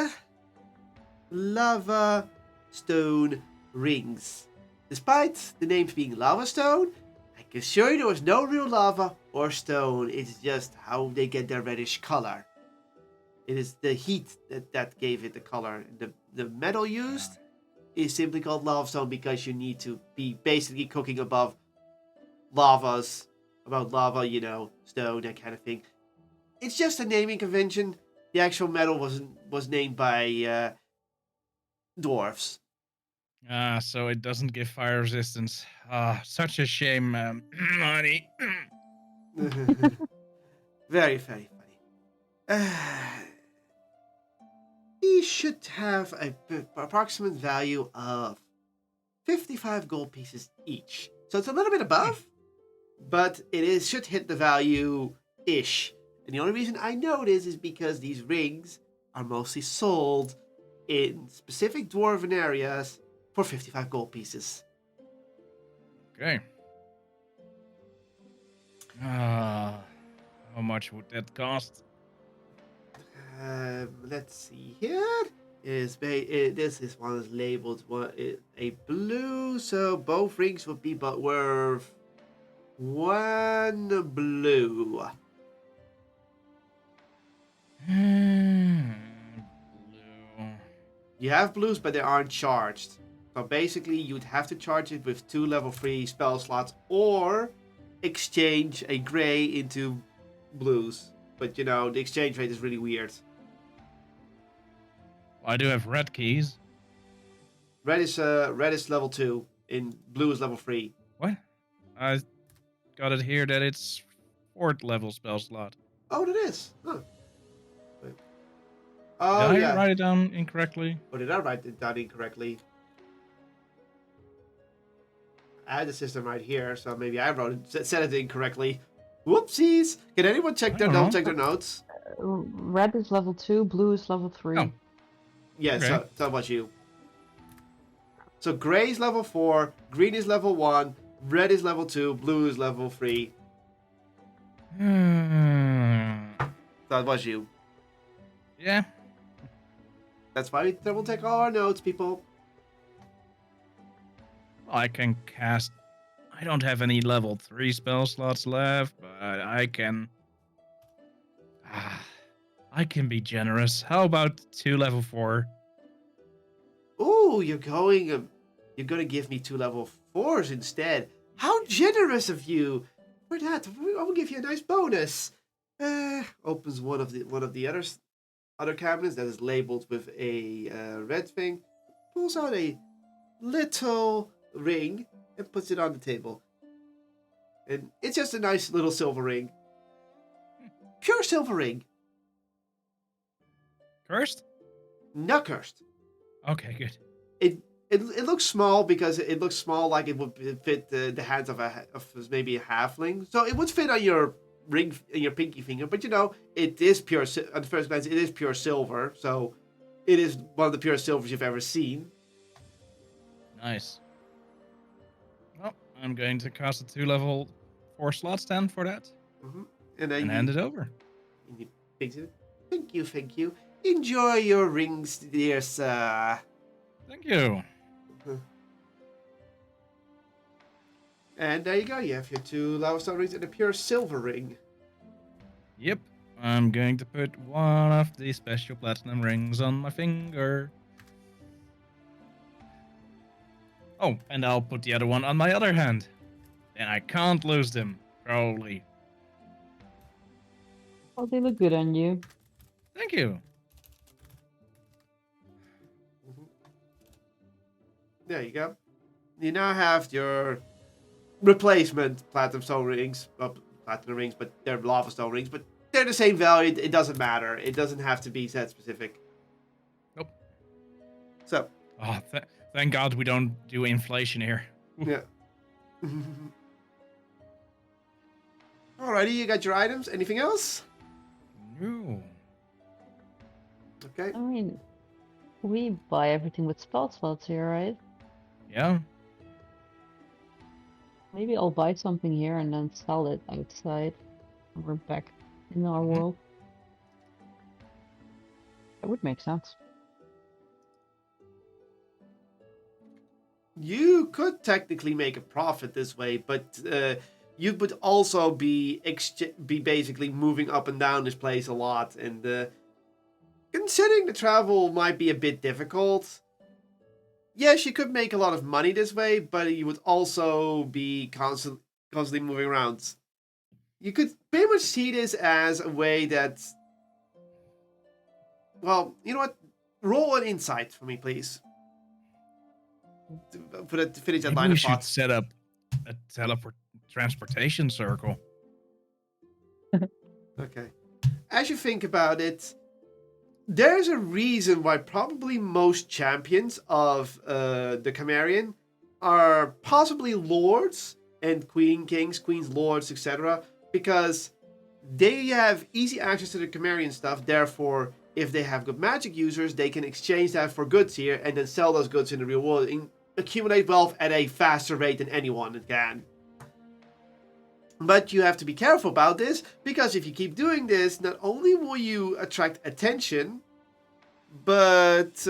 lava stone rings. Despite the names being lava stone, I can assure you there was no real lava or stone. It's just how they get their reddish color. It is the heat that gave it the color. The metal used is simply called lava stone because you need to be basically cooking above lava, stone, that kind of thing. It's just a naming convention. The actual metal was named by dwarves. So it doesn't give fire resistance. Such a shame, honey. Very, very funny. We should have an approximate value of 55 gold pieces each. So it's a little bit above, but should hit the value-ish. And the only reason I know this is because these rings are mostly sold in specific dwarven areas for 55 gold pieces. Okay. How much would that cost? Let's see here. This is one is labeled a blue, so both rings would be worth 1 blue. Blue. You have blues, but they aren't charged. So basically, you'd have to charge it with 2 level 3 spell slots, or exchange a gray into blues. But the exchange rate is really weird. I do have red keys. Red is level 2, and blue is level 3. What? got it here that it's 4th level spell slot. Oh, it is. Huh. Wait. Did Oh, I yeah. write it down incorrectly? Or did I write it down incorrectly? I had the system right here, so maybe I said it incorrectly. Whoopsies! Can anyone check I don't double know. check their notes? Red is level 2, blue is level 3. Oh. Yeah, Okay. so how about you? So gray is level 4, green is level 1, red is level 2, blue is level 3. That was you. Yeah. That's why we double check all our notes, people. I can cast. I don't have any level 3 spell slots left, but I can. I can be generous. How about 2 level 4? Ooh, you're gonna give me 2 level 4s instead. How generous of you! For that, I will give you a nice bonus. Opens one of the other cabinets that is labeled with a red thing. Pulls out a little ring and puts it on the table. And it's just a nice little silver ring. Pure silver ring. Cursed? Not cursed. Okay, good. It looks small because it looks small, like it would fit the hands of maybe a halfling. So it would fit on your ring, in your pinky finger. But it is pure. At the first glance, it is pure silver. So it is one of the pure silvers you've ever seen. Nice. Well, I'm going to cast a 2 level 4 slots then for that. Mm-hmm. And then And hand it over. And he picks it. Thank you. Enjoy your rings, dear sir. Thank you. And there you go. You have your 2 lava stone rings and a pure silver ring. Yep. I'm going to put one of the special platinum rings on my finger. Oh, and I'll put the other one on my other hand. Then I can't lose them, probably. Oh, they look good on you. Thank you. There you go. You now have your replacement platinum stone rings. Well, platinum rings, but they're lava stone rings. But they're the same value. It doesn't matter. It doesn't have to be set specific. Nope. So. Oh, thank God we don't do inflation here. Yeah. Alrighty, you got your items. Anything else? No. Okay. I mean, we buy everything with spell slots here, right? Yeah. Maybe I'll buy something here and then sell it outside. And we're back in our world. That would make sense. You could technically make a profit this way, but you would also be basically moving up and down this place a lot, and considering the travel might be a bit difficult. Yes, you could make a lot of money this way, but you would also be constantly moving around. You could pretty much see this as a way that... Well, you know what? Roll an insight for me, please. To finish that Maybe line we of should thought. set up a transportation circle. Okay. As you think about it, there's a reason why probably most champions of the Cimmerian are possibly lords and kings, queens, lords, etc. Because they have easy access to the Cimmerian stuff. Therefore, if they have good magic users, they can exchange that for goods here and then sell those goods in the real world and accumulate wealth at a faster rate than anyone can. But you have to be careful about this, because if you keep doing this, not only will you attract attention, but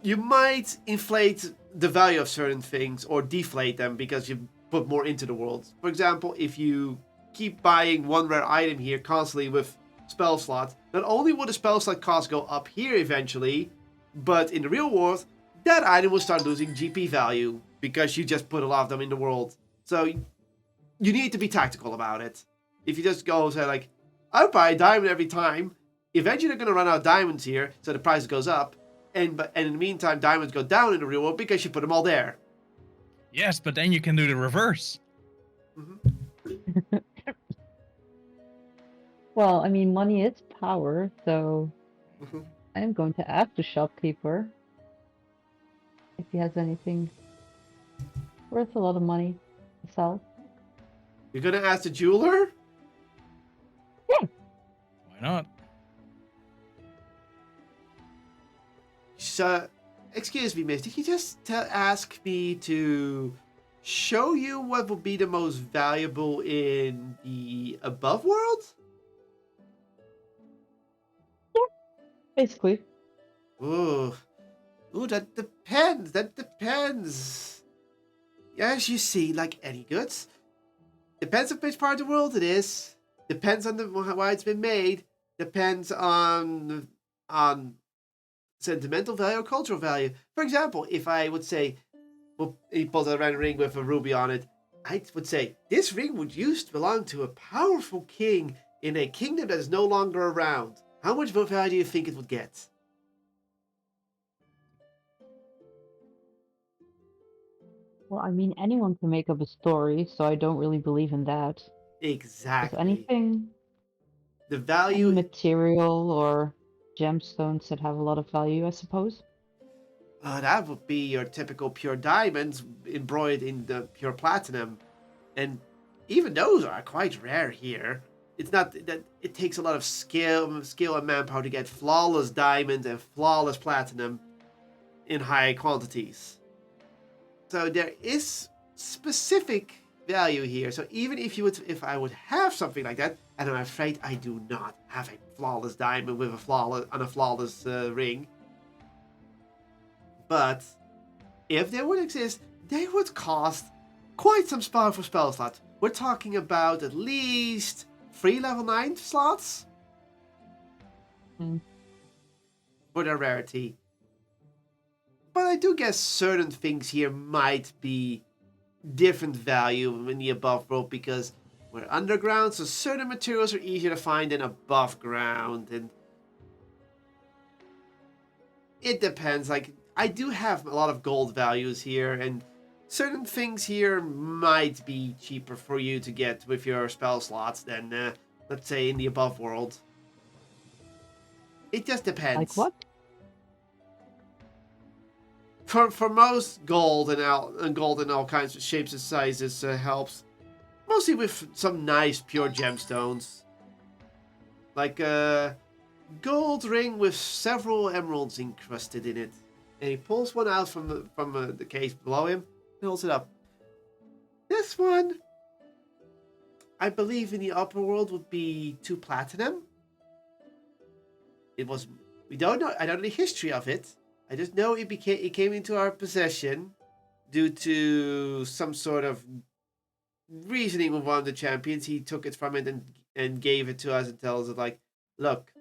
you might inflate the value of certain things or deflate them because you put more into the world. For example, if you keep buying one rare item here constantly with spell slots, not only will the spell slot cost go up here eventually, but in the real world, that item will start losing GP value because you just put a lot of them in the world. So you need to be tactical about it. If you just go say like, I buy a diamond every time, eventually they're going to run out of diamonds here, so the price goes up, and in the meantime diamonds go down in the real world because you put them all there. Yes, but then you can do the reverse. Mm-hmm. Well, I mean, money is power, so Mhm. I am going to ask the shopkeeper if he has anything worth a lot of money to sell. You're gonna ask the jeweler? Yeah. Why not? So, excuse me, miss. Did you just ask me to show you what would be the most valuable in the above world? Basically. Ooh, ooh, that depends. That depends. As you see, like any goods, depends on which part of the world it is. Depends on why it's been made. Depends on sentimental value or cultural value. For example, if I would say, well, he pulls out a random ring with a ruby on it, I would say this ring would used to belong to a powerful king in a kingdom that is no longer around. How much value do you think it would get? Well, I mean, anyone can make up a story, so I don't really believe in that. Is Exactly. The any value, material or gemstones that have a lot of value, I suppose? that would be your typical pure diamonds embroidered in the pure platinum. And even those are quite rare here. It's not that it takes a lot of skill and manpower to get flawless diamonds and flawless platinum in high quantities. So there is specific value here. So even if I would have something like that, and I'm afraid I do not have a flawless diamond with a flawless ring, but if they would exist, they would cost quite some powerful spell slots. We're talking about at least 3 level 9 slots Hmm. for their rarity. But I do guess certain things here might be different value in the above world because we're underground, so certain materials are easier to find than above ground, and it depends. Like, I do have a lot of gold values here, and certain things here might be cheaper for you to get with your spell slots than, let's say, in the above world. It just Like depends. what? For most gold and gold in all kinds of shapes and sizes helps. Mostly with some nice pure gemstones. Like a gold ring with several emeralds encrusted in it. And he pulls one out from the case below him and holds it up. This one, I believe in the upper world would be 2 platinum. It was, we don't know, I don't know the history of it. I just know it came into our possession due to some sort of reasoning with one of the champions. He took it from it and gave it to us and tells us like, look,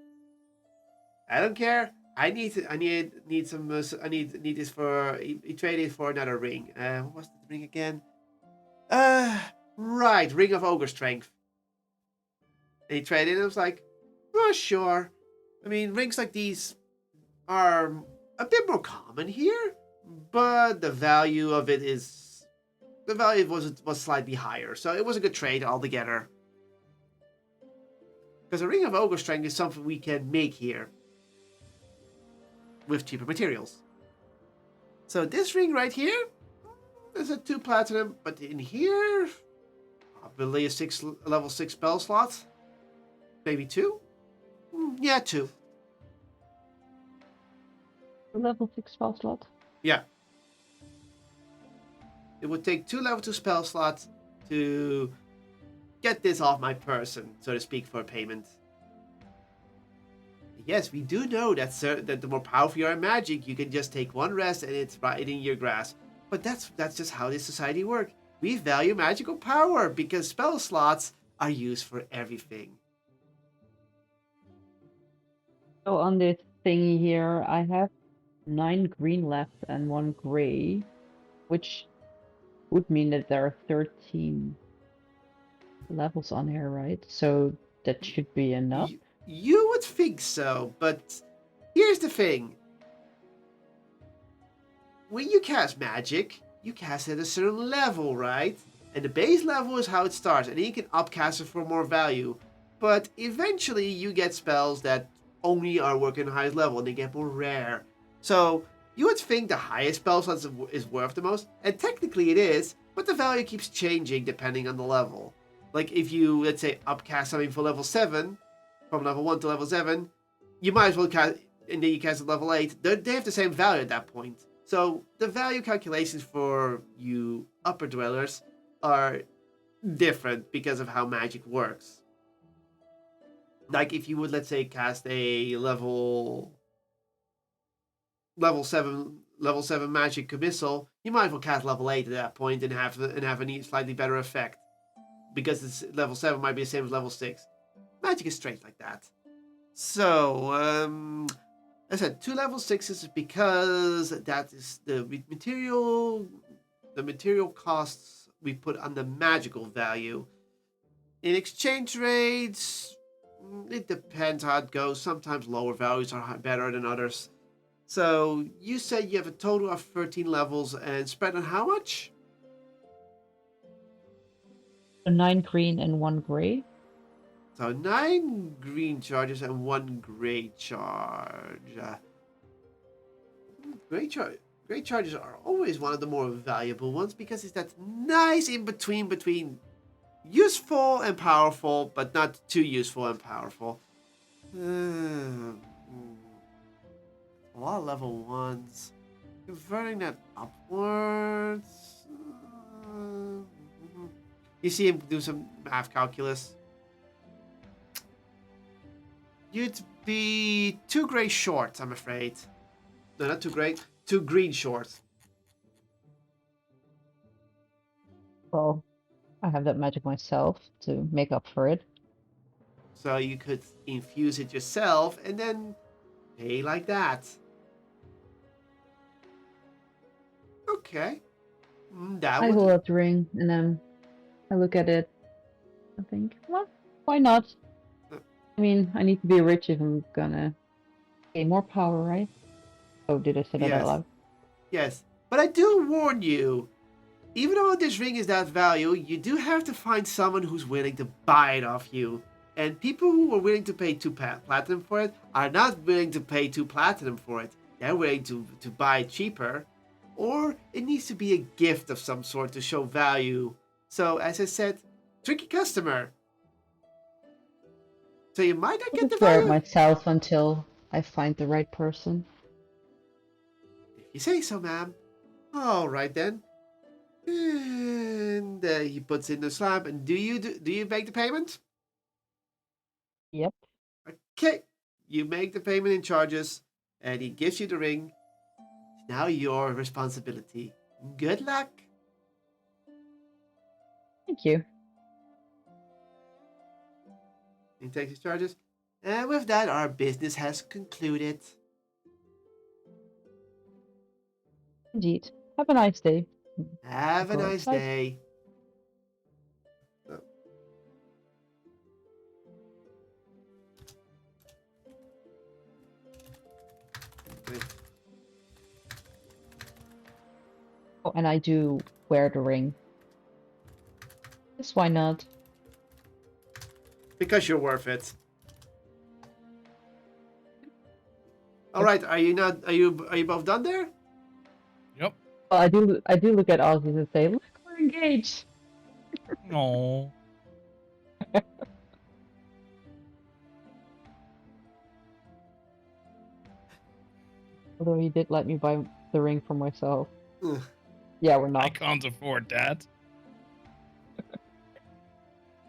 I don't care. I need some. Need this for. He traded for another ring. What was the ring again? Right, Ring of Ogre Strength. And he traded. And I was like, oh sure. I mean, rings like these are a bit more common here, but the value of it is was slightly higher, so it was a good trade altogether. Because a Ring of Ogre Strength is something we can make here with cheaper materials. So this ring right here is a 2 platinum, but in here, probably a level 6 spell slot. Maybe 2? Yeah, 2. A level 6 spell slot? Yeah. It would take 2 level 2 spell slots to get this off my person, so to speak, for payment. Yes, we do know that the more powerful you are in magic, you can just take one rest and it's right in your grasp. But that's just how this society works. We value magical power because spell slots are used for everything. So on this thingy here, I have 9 green left and 1 gray, which would mean that there are 13 levels on here, right? So that should be enough. You would think so, but here's the thing. When you cast magic, you cast it at a certain level, right? And the base level is how it starts, and then you can upcast it for more value. but eventually you get spells that only are working the highest level and they get more rare. So you would think the highest spell slot is worth the most, and technically it is, but the value keeps changing depending on the level. Like if you, let's say, upcast something for level 7, from level 1 to level 7, you might as well cast, and then you cast at level 8, they have the same value at that point. So the value calculations for you upper dwellers are different because of how magic works. Like if you would, let's say, cast a level 7 magic missile, you might as well cast level 8 at that point and have a slightly better effect. Because it's level 7 might be the same as level 6. Magic is strange like that. So, I said 2 level 6s because that is the material costs we put on the magical value. In exchange rates, it depends how it goes. Sometimes lower values are better than others. So you said you have a total of 13 levels and spread on how much? 9 green and 1 gray. So 9 green charges and 1 gray charge. Gray charges are always one of the more valuable ones because it's that nice in between useful and powerful, but not too useful and powerful. A lot of level 1s. Converting that upwards. You see him do some math calculus. You'd be 2 gray short, I'm afraid. No, not 2 gray. 2 green short. Well, I have that magic myself to make up for it. So you could infuse it yourself and then pay like that. Okay. That I would... hold up the ring and then I look at it. I think, well, why not? I mean, I need to be rich if I'm gonna gain more power, right? Oh, did I say that out loud? Yes. But I do warn you, even though this ring is that value, you do have to find someone who's willing to buy it off you. And people who are willing to pay 2 platinum for it are not willing to pay 2 platinum for it. They're willing to buy it cheaper. Or it needs to be a gift of some sort to show value. So, as I said, tricky customer. So you might not I'll get the just wear it value. myself until I find the right person. If you say so, ma'am. All right then. And he puts in the slab. And do you make the payment? Yep. Okay. You make the payment in charges, and he gives you the ring. It's now your responsibility. Good luck. Thank you. He takes his charges. And with that, our business has concluded. Indeed. Have a nice day. Have a Go nice outside. day. Oh, and I do wear the ring. Yes, why not? Because you're worth it. All right, are you both done there? Yep. Well, I do look at Ozzy and say, look, we're engaged. No. Although he did let me buy the ring for myself. Ugh. Yeah, we're I not. can't afford that.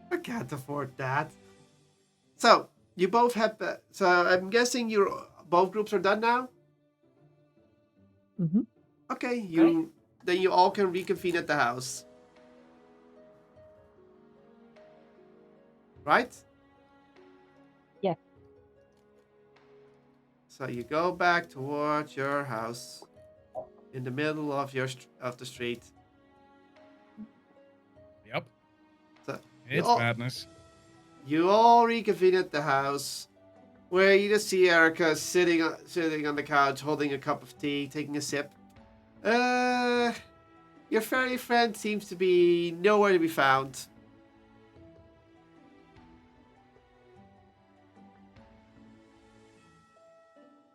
I can't afford that. So you both have. So I'm guessing both groups are done now. Mm-hmm. Okay, then you all can reconvene at the house. Right? Yeah. So you go back towards your house in the middle of the street. Yep. So It's all- madness. You all reconvene at the house, where you just see Erica sitting on the couch, holding a cup of tea, taking a sip. Your fairy friend seems to be nowhere to be found.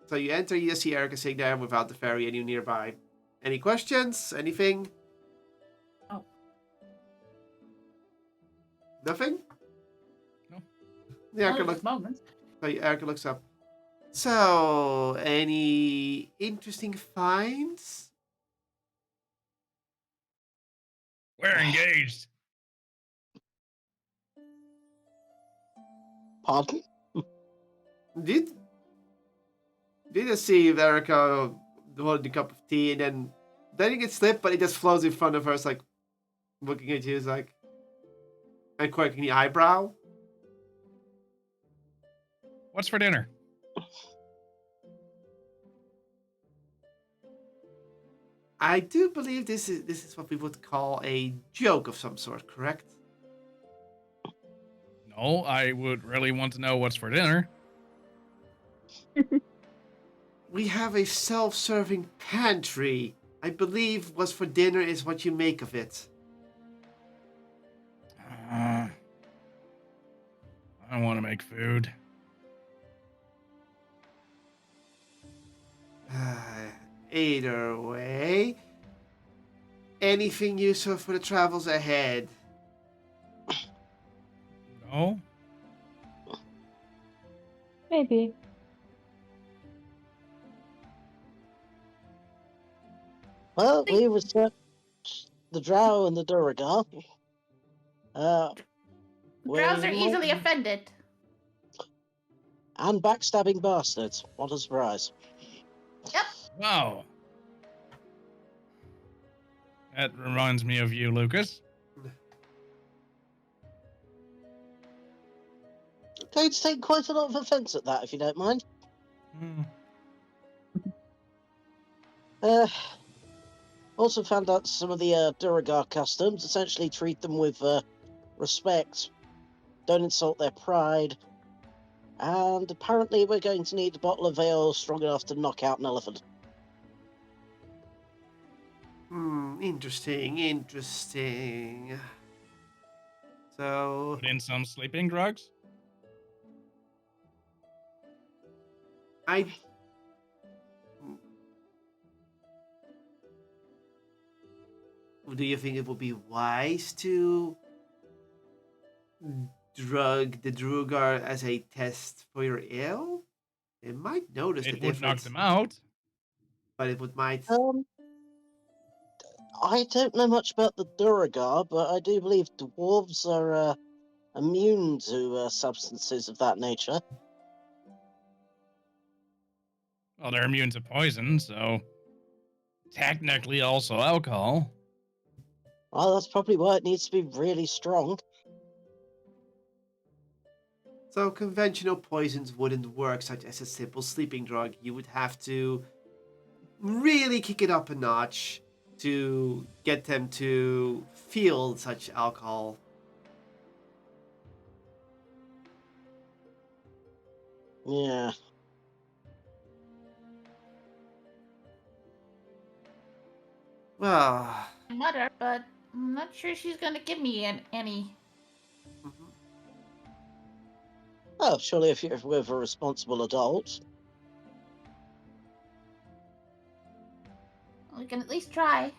So you enter, you see Erica sitting there without the ferry and you nearby. Any questions? Anything? Oh. Nothing? No. Erica, Not at this moment. Erica looks up. So, any interesting finds? We're engaged. Pardon? Did you see Erica holding a cup of tea and then letting it slip, but it just flows in front of her, it's like looking at you, it's like, and quirking the eyebrow? What's for dinner? I do believe this is what we would call a joke of some sort, correct? No, I would really want to know what's for dinner. We have a self-serving pantry. I believe what's for dinner is what you make of it. I don't want to make food. Either way, anything useful for the travels ahead? No? Maybe. Well, we researched the Drow and the Duragar. Drows are easily might- offended. And backstabbing bastards. What a surprise. Wow. That reminds me of you, Lucas. Going to take quite a lot of offence at that, if you don't mind. Hmm. Also found out some of the Duragar customs. Essentially treat them with respect. Don't insult their pride. And apparently we're going to need a bottle of ale strong enough to knock out an elephant. Interesting. So, Put in some sleeping drugs? I... Do you think it would be wise to drug the Drugar as a test for your ale? It might notice the It would knock difference, them out. but it might... I don't know much about the Duragar, but I do believe dwarves are immune to substances of that nature. Well, they're immune to poison, so technically also alcohol. Well, that's probably why it needs to be really strong. So conventional poisons wouldn't work, such as a simple sleeping drug. You would have to really kick it up a notch to get them to feel such alcohol. Yeah. Well, Mother, but I'm not sure she's gonna give me any. Oh, surely if you're with a responsible adult. We can at least try.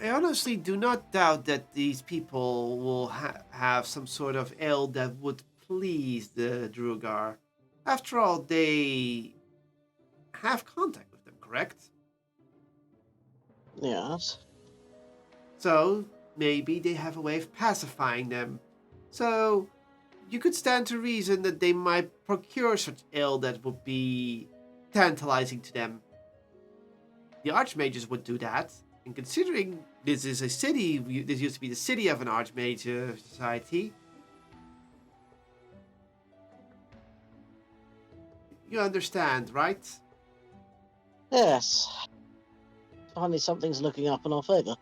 I honestly do not doubt that these people will have some sort of ale that would please the Drugar. After all, they have contact with them, correct? Yes. So maybe they have a way of pacifying them. So you could stand to reason that they might procure such ale that would be tantalizing to them. The archmages would do that. And considering this is a city, this used to be the city of an archmage society, you understand, right? Yes. Finally, something's looking up in our favour.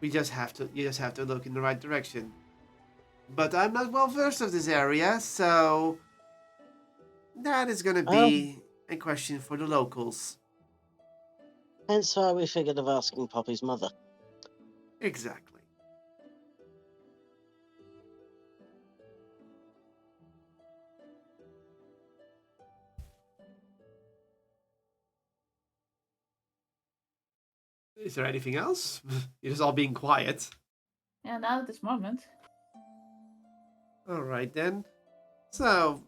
You just have to look in the right direction. But I'm not well versed of this area, so that is gonna be a question for the locals. Hence why we figured of asking Poppy's mother. Exactly. Is there anything else? You're just all being quiet. Yeah, not at this moment. All right then. So,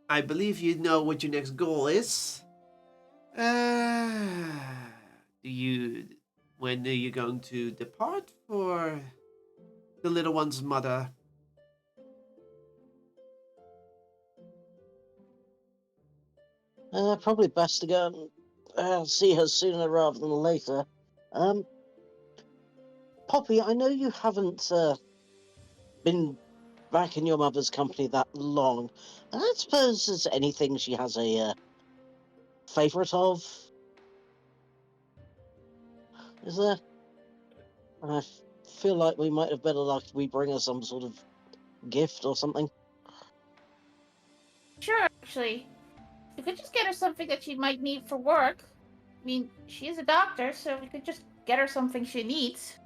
I believe you know what your next goal is. Do you? When are you going to depart for the little one's mother? Probably best to go and see her sooner rather than later. Poppy, I know you haven't been back in your mother's company that long. I don't suppose there's anything she has a favourite of? Is there? I feel like we might have better luck if we bring her some sort of gift or something. Sure, actually. We could just get her something that she might need for work. I mean, she's a doctor, so we could just get her something she needs.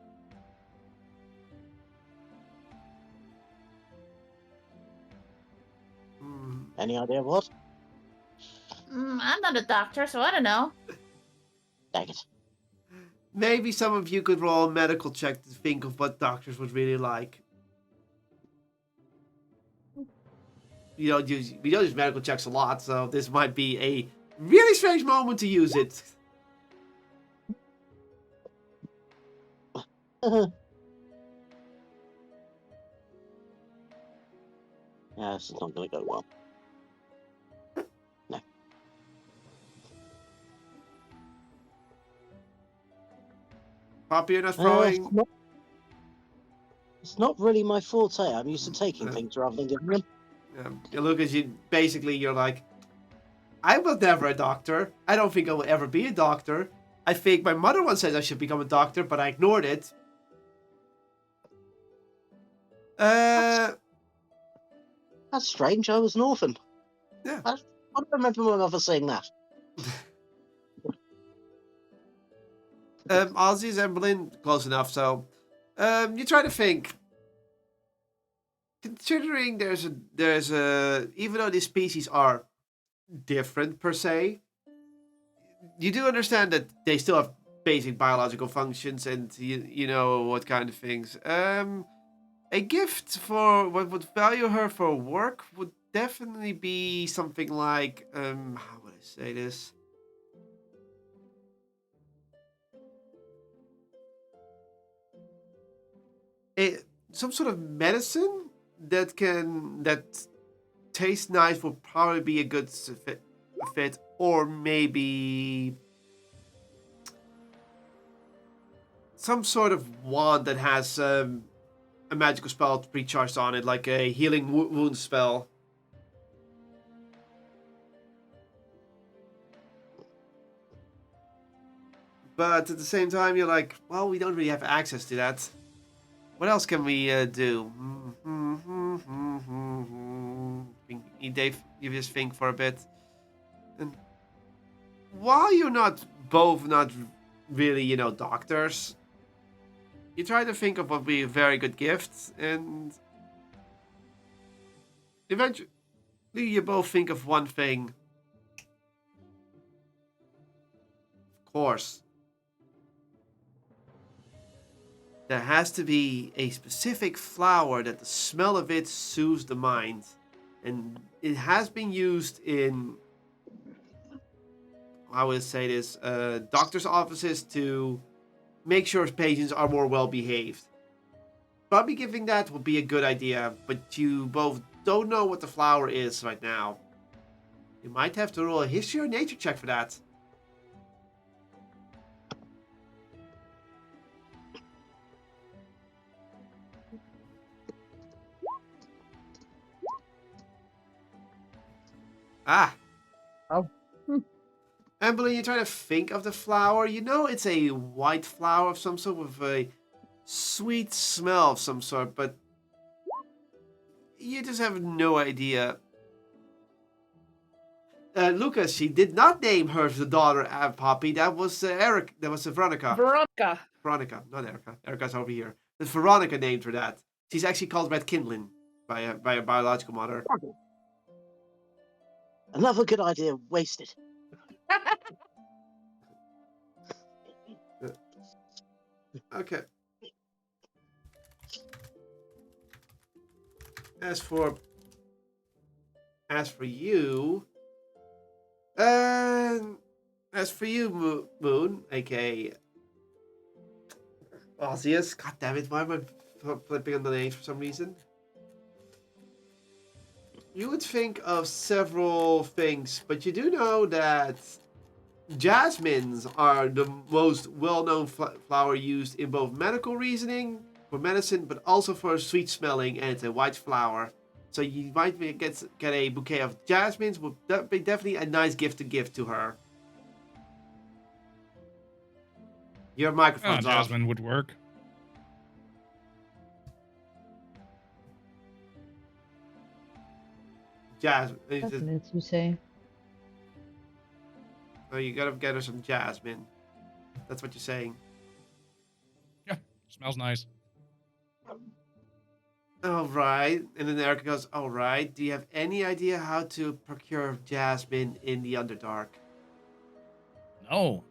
Any idea what? I'm not a doctor, so I don't know. Dang it. Maybe some of you could roll a medical check to think of what doctors would really like. We don't use medical checks a lot, so this might be a really strange moment to use it. Yeah, this is not going to go well. No. Poppy, you're not throwing. It's not really my forte. I'm used to taking things rather than giving them. Lucas, you're like, I was never a doctor. I don't think I will ever be a doctor. I think my mother once said I should become a doctor, but I ignored it. That's strange. I was an orphan. Yeah. I don't remember my mother saying that. Ozzy's and Berlin, close enough. So, you try to think. Considering there's a even though these species are different per se, you do understand that they still have basic biological functions, and you know what kind of things. A gift for what would value her for work would definitely be something like how would I say this? Some sort of medicine that tastes nice would probably be a good fit, or maybe some sort of wand that has a magical spell pre-charged on it, like a healing wound spell. But at the same time, you're like, well, we don't really have access to that. What else can we do? Dave, you just think for a bit. And while you're not really, doctors, you try to think of what would be a very good gift, and eventually you both think of one thing. Of course. There has to be a specific flower that the smell of it soothes the mind. And it has been used in, how would I say this, doctor's offices to make sure patients are more well behaved. Probably giving that would be a good idea, but you both don't know what the flower is right now. You might have to roll a history or nature check for that. Ah. Oh. Emily, you try to think of the flower. You know it's a white flower of some sort with a sweet smell of some sort, but you just have no idea. Lucas, she did not name her the daughter Poppy. That was Eric. That was Veronica. Veronica, not Erica. Erica's over here. But Veronica named her that. She's actually called Red Kindling by her biological mother. Another good idea wasted. Okay. As for you, as for you, Moon, aka Ozzius. God damn it! Why am I flipping on the names for some reason? You would think of several things, but you do know that jasmines are the most well-known flower used in both medical reasoning, for medicine, but also for sweet smelling, and it's a white flower. So you might get a bouquet of jasmines. Would be definitely a nice gift to give to her. Your microphone's off. Jasmine would work. Jasmine. Jasmines, you say? Oh, you gotta get her some jasmine. That's what you're saying. Yeah, smells nice. All right. And then Erica goes, all right. Do you have any idea how to procure jasmine in the Underdark? No.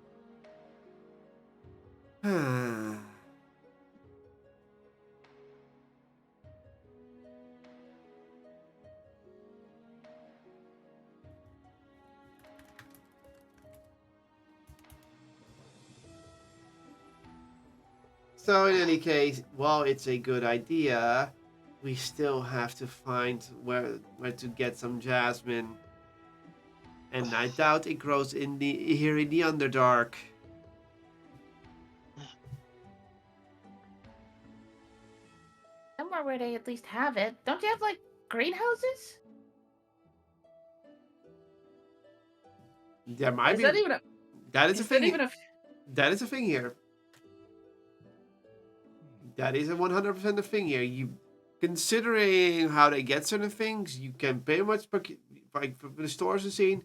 So in any case, while it's a good idea, we still have to find where to get some jasmine. And I doubt it grows here in the Underdark. Somewhere where they at least have it. Don't you have like greenhouses? There might Is be. that even a? That is a Is that thing. even a? That is a thing here. That is a 100% a thing here. You, considering how they get certain things, you can pretty much like for the stores and scene.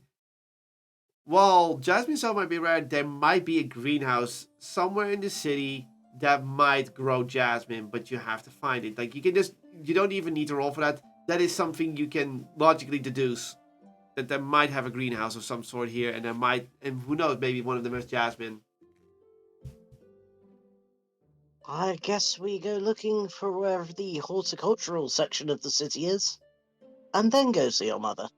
While jasmine salt might be rare, there might be a greenhouse somewhere in the city that might grow jasmine, but you have to find it. Like you don't even need to roll for that. That is something you can logically deduce that there might have a greenhouse of some sort here, and and who knows, maybe one of them has jasmine. I guess we go looking for wherever the horticultural section of the city is, and then go see your mother.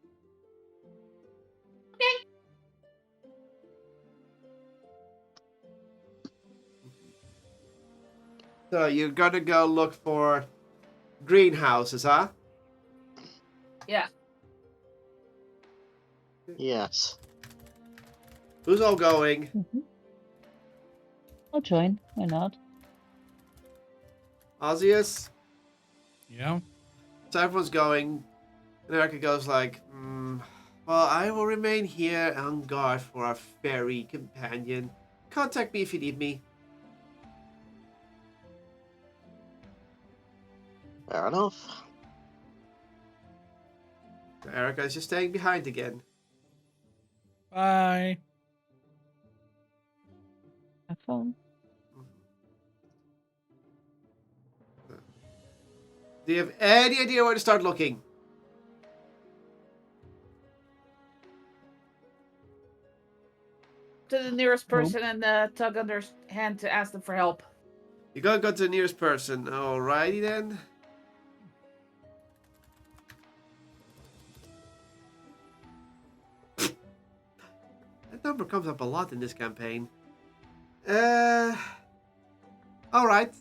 So you're gonna go look for greenhouses, huh? Yeah. Yes. Who's all going? Mm-hmm. I'll join. Why not? Ozzius? Yeah. So everyone's going. And Erica goes like, well, I will remain here on guard for our fairy companion. Contact me if you need me. Fair enough. So Erica is just staying behind again. Bye. Have fun. Do you have any idea where to start looking? To the nearest Nope. person and tug on their hand to ask them for help. You gotta go to the nearest person. Alrighty then. That number comes up a lot in this campaign. Alright.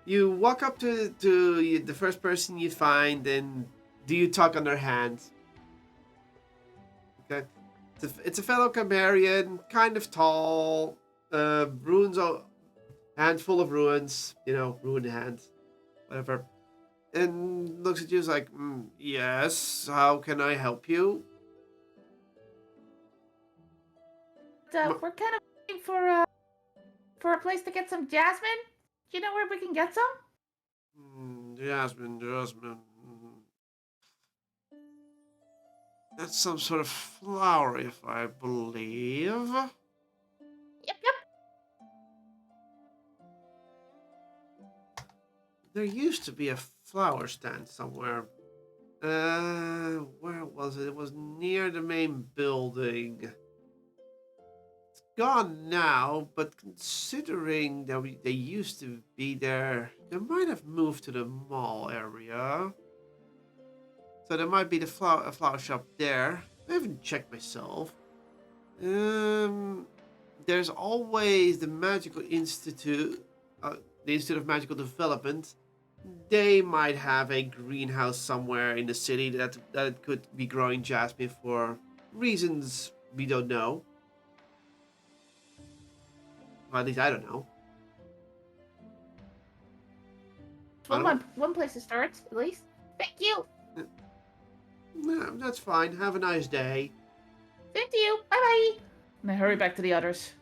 You walk up to the first person you find, and do you tug on their hand? Okay. It's a fellow Camarian, kind of tall, ruins, handful of ruins, ruined hand, whatever. And looks at you like, yes, how can I help you? We're kind of looking for a place to get some jasmine. Do you know where we can get some? Jasmine. That's some sort of flower, if I believe. Yep. There used to be a flower stand somewhere. Where was it? It was near the main building. It's gone now, but considering that they used to be there, they might have moved to the mall area. So there might be a flower shop there. I haven't checked myself. There's always the Magical Institute, the Institute of Magical Development. They might have a greenhouse somewhere in the city that could be growing jasmine for reasons we don't know. Well, at least I don't know. One place to start, at least. Thank you. No, that's fine. Have a nice day. Thank you. Bye bye. And I hurry back to the others.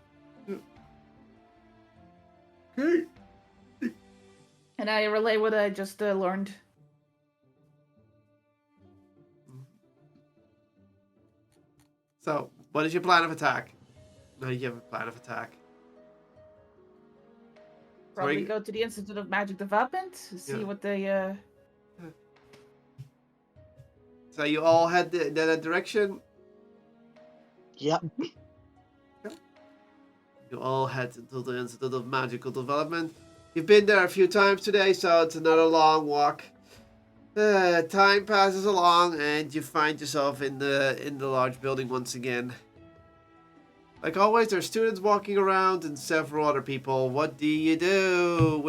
Okay. And I relay what I just learned. So, what is your plan of attack? No, you have a plan of attack. Probably go to the Institute of Magic Development to see what they. So you all head that direction. Yep. You all head to the Institute of Magical Development. You've been there a few times today, so it's another long walk. Time passes along, and you find yourself in the large building once again. Like always, there are students walking around and several other people. What do you do?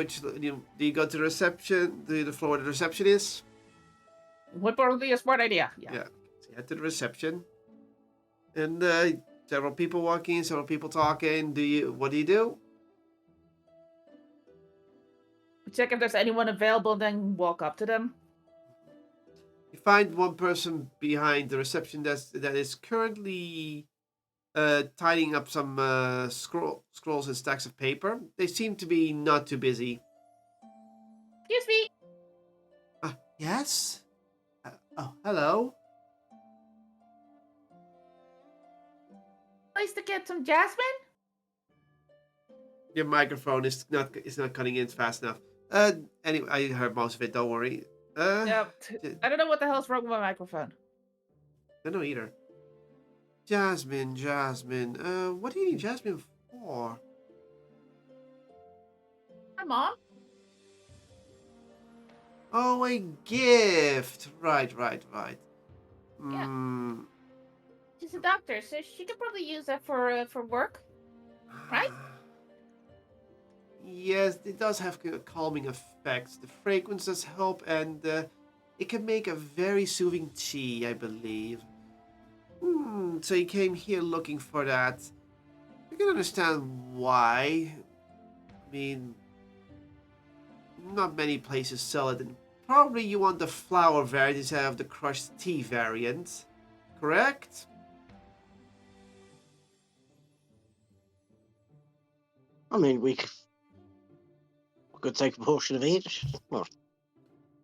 Do you go to the reception? The floor where the reception is? Would probably be a smart idea. Yeah. So you head to the reception, and several people walking, several people talking. What do you do? Check if there's anyone available, then walk up to them. You find one person behind the reception desk that is currently tidying up some scrolls and stacks of paper. They seem to be not too busy. Excuse me. Yes? Oh, hello. Place to get some jasmine? Your microphone is not cutting in fast enough. Anyway, I heard most of it. Don't worry. Yep. I don't know what the hell's wrong with my microphone. I don't know either. Jasmine. What do you need jasmine for? My mom? Oh, a gift. Right. Yeah. She's a doctor, so she could probably use that for work, right? Yes, it does have calming effects. The fragrance does help, and it can make a very soothing tea, I believe. So you came here looking for that. I can understand why. I mean, not many places sell it, and probably you want the flower variant instead of the crushed tea variant, correct? I mean, we could take a portion of each. Well,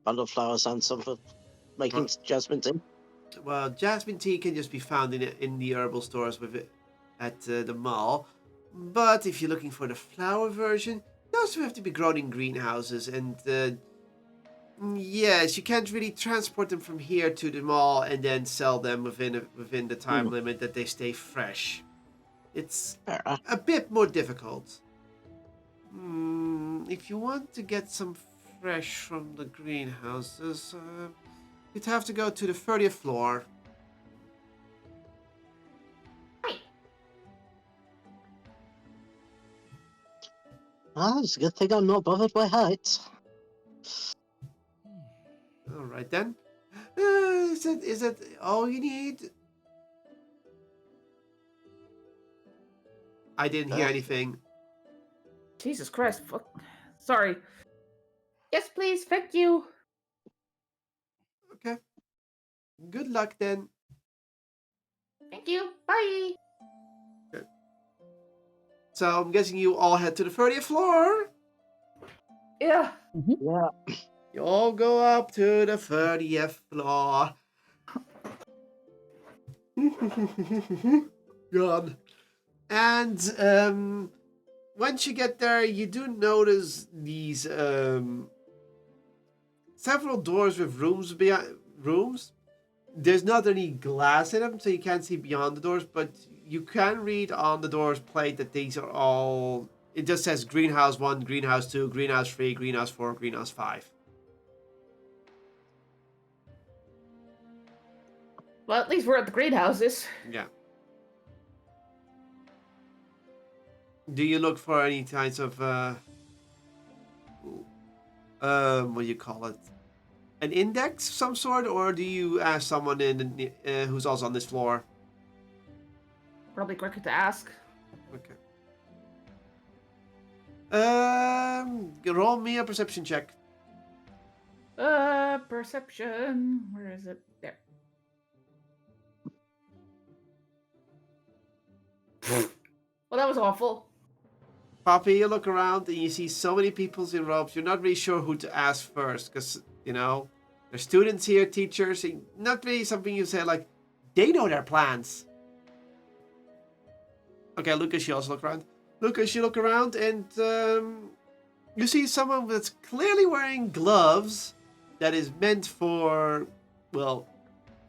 bundle of flowers and some for making jasmine tea. Well, jasmine tea can just be found in the herbal stores at the mall. But if you're looking for the flower version, they also have to be grown in greenhouses. And yes, you can't really transport them from here to the mall and then sell them within the time limit that they stay fresh. It's a bit more difficult. If you want to get some fresh from the greenhouses, you'd have to go to the 30th floor. It's a good thing I'm not bothered by height. All right then. Is that all you need? I didn't hear anything. Jesus Christ. Fuck. Sorry. Yes, please. Thank you. Okay. Good luck then. Thank you. Bye. Okay. So I'm guessing you all head to the 30th floor. Yeah. Yeah. You all go up to the 30th floor. God. And once you get there, you do notice these several doors with rooms behind rooms. There's not any glass in them, so you can't see beyond the doors, but you can read on the door's plate that these are all. It just says greenhouse 1, greenhouse 2, greenhouse 3, greenhouse 4, greenhouse 5. Well, at least we're at the greenhouses. Yeah. Do you look for any kinds of what do you call it? An index of some sort, or do you ask someone in who's also on this floor? Probably quicker to ask. Okay. Roll me a perception check. Perception. Where is it? There. Well, that was awful. Poppy, you look around and you see so many people in robes. You're not really sure who to ask first, because there's students here, teachers. And not really something you say like they know their plans. Okay, Lucas, you also look around. Lucas, you look around and you see someone that's clearly wearing gloves that is meant for, well,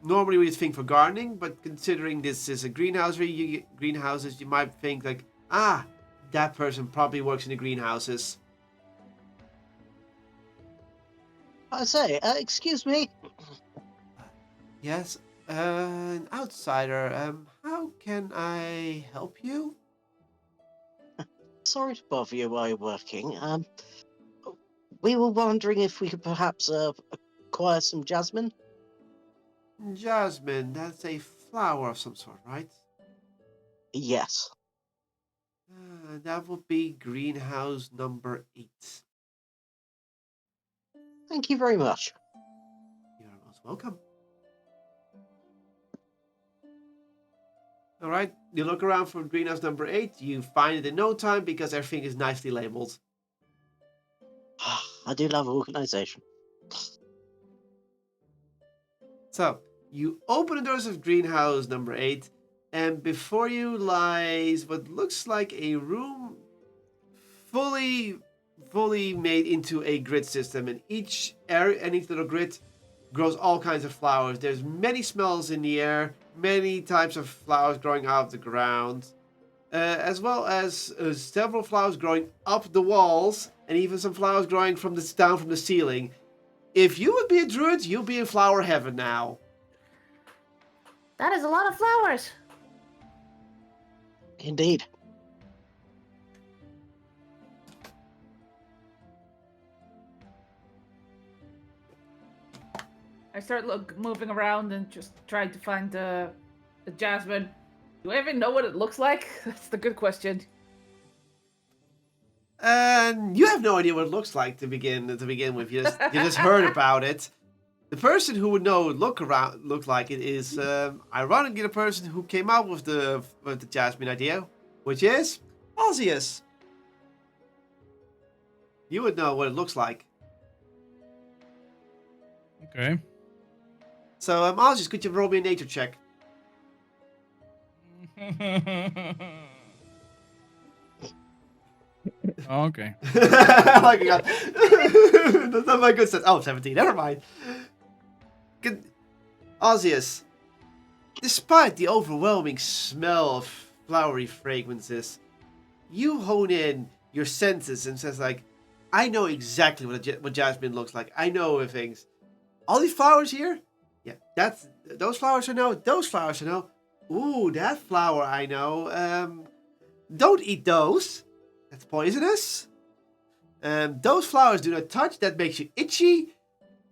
normally we think for gardening, but considering this is a greenhouse, greenhouses, you might think like, that person probably works in the greenhouses. I say, excuse me. Yes, an outsider. How can I help you? Sorry to bother you while you're working. We were wondering if we could perhaps acquire some jasmine. Jasmine, that's a flower of some sort, right? Yes. That would be greenhouse number 8. Thank you very much. You're most welcome. Alright, you look around for greenhouse number 8. You find it in no time because everything is nicely labeled. I do love organization. So, you open the doors of greenhouse number 8, and before you lies what looks like a room fully made into a grid system, and each area and each little grid grows all kinds of flowers. There's many smells in the air, many types of flowers growing out of the ground, as well as several flowers growing up the walls, and even some flowers growing down from the ceiling. If you would be a druid, you'd be in flower heaven now. That is a lot of flowers. Indeed. I start moving around and just trying to find the jasmine. Do I even know what it looks like? That's the good question. And you have no idea what it looks like to begin with. You just heard about it. The person who would know look like it is ironically the person who came up with the jasmine idea, which is Osius. You would know what it looks like. Okay. So, Osius, could you roll me a nature check? Okay. Oh my god. That's not my good sense. Oh, 17. Never mind. Osius, despite the overwhelming smell of flowery fragrances, you hone in your senses and says like, I know exactly what jasmine looks like. I know things. All these flowers here? Yeah, those flowers I know. Those flowers I know. Ooh, that flower I know. Don't eat those. That's poisonous. Those flowers do not touch. That makes you itchy.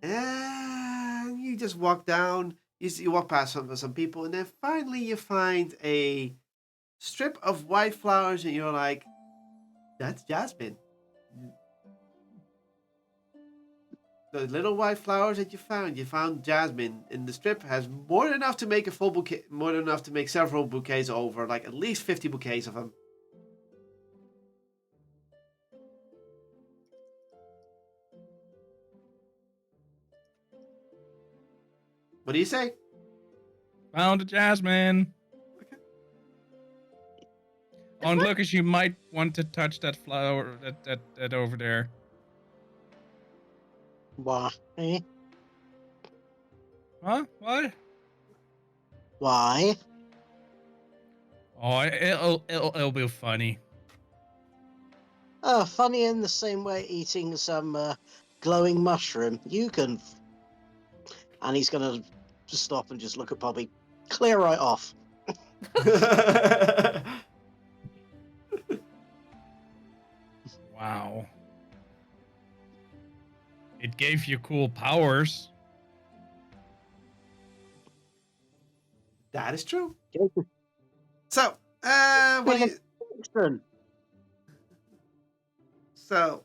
And you just walk down. You walk past some people, and then finally you find a strip of white flowers, and you're like, that's jasmine. The little white flowers that you found jasmine, and the strip has more than enough to make a full bouquet, more than enough to make several bouquets over, like at least 50 bouquets of them. What do you say? Found a jasmine. Okay. On Lucas, you might want to touch that flower that over there. Why? Huh? What? Why? Oh, it'll be funny. Funny in the same way eating some glowing mushroom. You can. And he's gonna just stop and just look at Bobby. Clear right off. Wow. It gave you cool powers. That is true. Jason, So, what do you? Jason, So,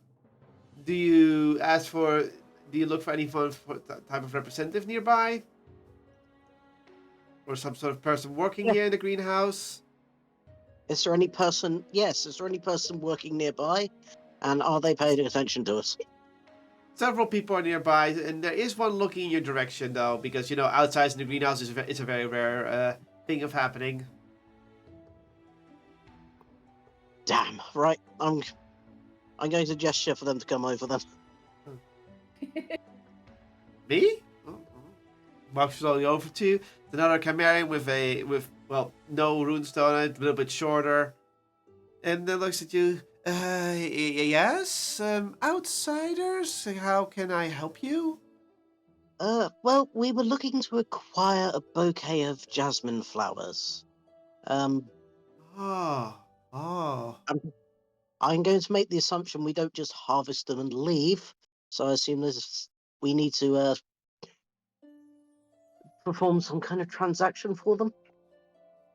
do you ask for? Do you look for any type of representative nearby, or some sort of person working Yeah. here in the greenhouse? Is there any person? Yes. Is there any person working nearby? And are they paying attention to us? Several people are nearby, and there is one looking in your direction, though, because outside in the greenhouse it's a very rare thing of happening. Damn. Right. I'm going to gesture for them to come over then. Me? Walks slowly over to you. It's another Chimerian with no runestone on it, a little bit shorter, and then looks at you. Yes, outsiders. How can I help you? Well, we were looking to acquire a bouquet of jasmine flowers. Oh. I'm going to make the assumption we don't just harvest them and leave. So I assume we need to perform some kind of transaction for them.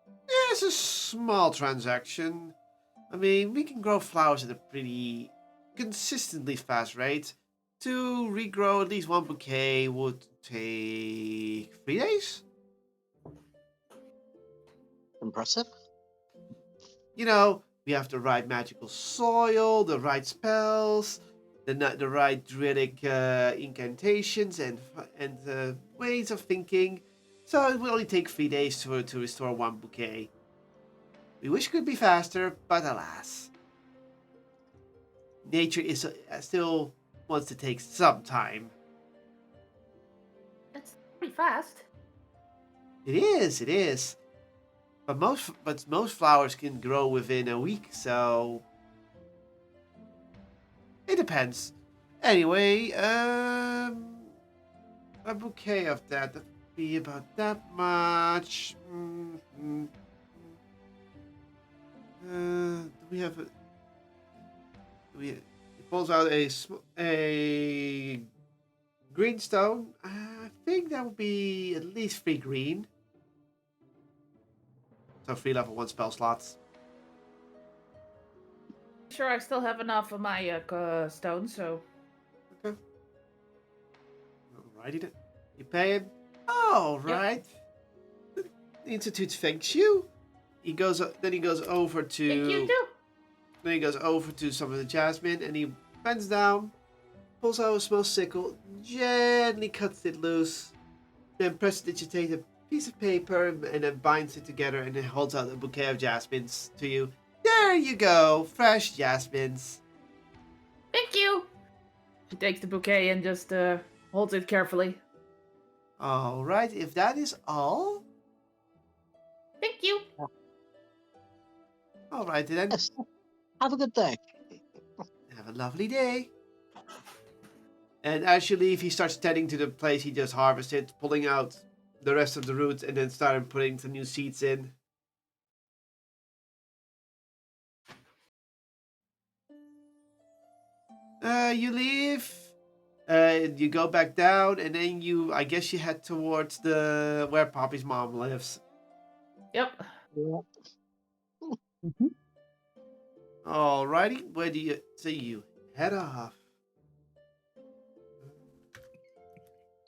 Yeah, it's a small transaction. I mean, we can grow flowers at a pretty consistently fast rate. To regrow at least one bouquet would take 3 days. Impressive. We have the right magical soil, the right spells, the right druidic incantations and ways of thinking. So it will only take 3 days to restore one bouquet. We wish it could be faster, but alas. Nature is still wants to take some time. That's pretty fast. It is. But most flowers can grow within a week, so it depends. Anyway, a bouquet of that would be about that much. Do we have a? He pulls out a green stone. I think that would be at least 3 green. So 3 level 1 spell slots. Sure, I still have enough of my stone, so. Okay. Alrighty then. You pay him. All right. The Institute thanks you. He goes over to. Thank you too. Then he goes over to some of the jasmine and he bends down, pulls out a small sickle, gently cuts it loose, then prestidigitates a piece of paper and then binds it together and then holds out a bouquet of jasmines to you. There you go, fresh jasmines. Thank you. She takes the bouquet and just holds it carefully. All right, if that is all. Thank you. All right then. Yes. Have a good day. Have a lovely day. And as you leave, he starts tending to the place he just harvested, pulling out the rest of the roots and then starting putting some new seeds in. You leave. You go back down, and then I guess you head towards where Poppy's mom lives. Yep. Yeah. Mhm. Alrighty, where do you see you head off?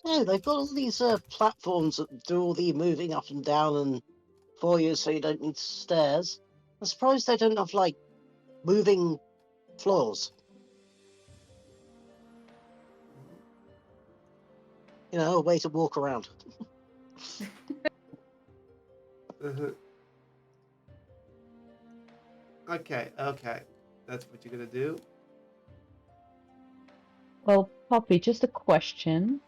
Oh, they've got all these platforms that do all the moving up and down and for you, so you don't need stairs. I'm surprised they don't have like moving floors. A way to walk around. Uh-huh. Okay. That's what you're gonna do. Well, Poppy, just a question.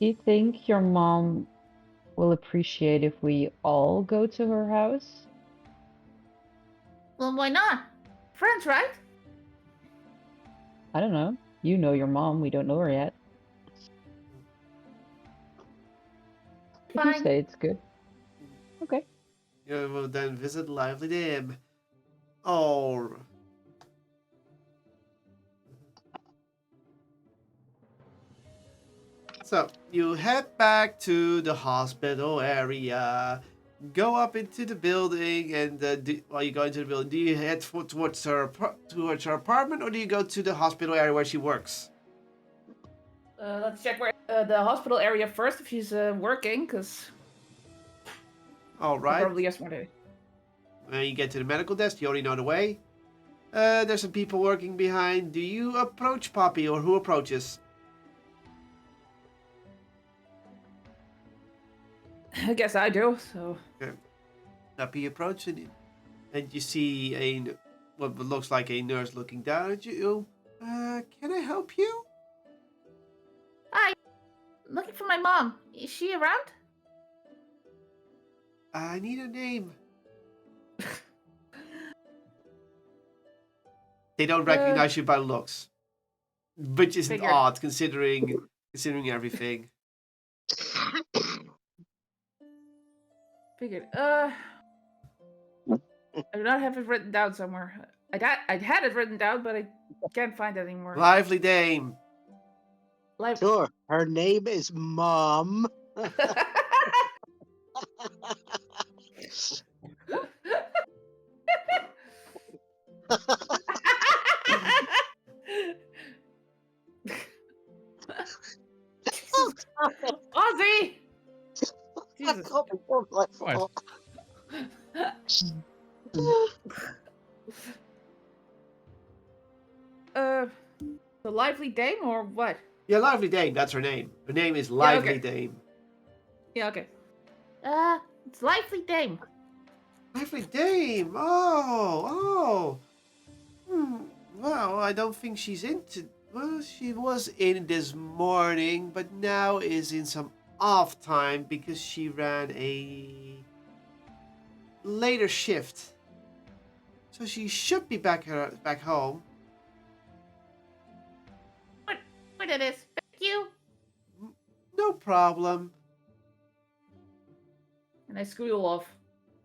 Do you think your mom will appreciate if we all go to her house? Well, why not? Friends, right? I don't know. You know your mom. We don't know her yet. If you Fine. say it's good. Okay. You will then visit Lively Dame. Oh. So, you head back to the hospital area, go up into the building, and while you go into the building, do you head towards her apartment, or do you go to the hospital area where she works? Let's check where the hospital area first if she's working, because All right. probably yes one day. When you get to the medical desk, you already know the way. There's some people working behind. Do you approach Poppy, or who approaches? I guess I do. So Poppy approaches, and you see what looks like a nurse looking down at you. Can I help you? hi, looking for my mom. Is she around? I need a name. They don't recognize you by looks, which isn't Figured. odd considering everything. Figured. I do not have it written down somewhere. I had it written down, but I can't find it anymore. Lively Dame. Like, Sure. Her name is Mom. Ozzy! Jesus. What? The lively dame or what? Yeah, Lively Dame. That's her name. Her name is Lively okay. Dame. Yeah, okay. It's lively dame. Lively Dame. Oh. Well, I don't think she's into. Well, she was in this morning, but now is in some off time because she ran a later shift. So she should be back home. What it is? Thank you. No problem. And I squeal off.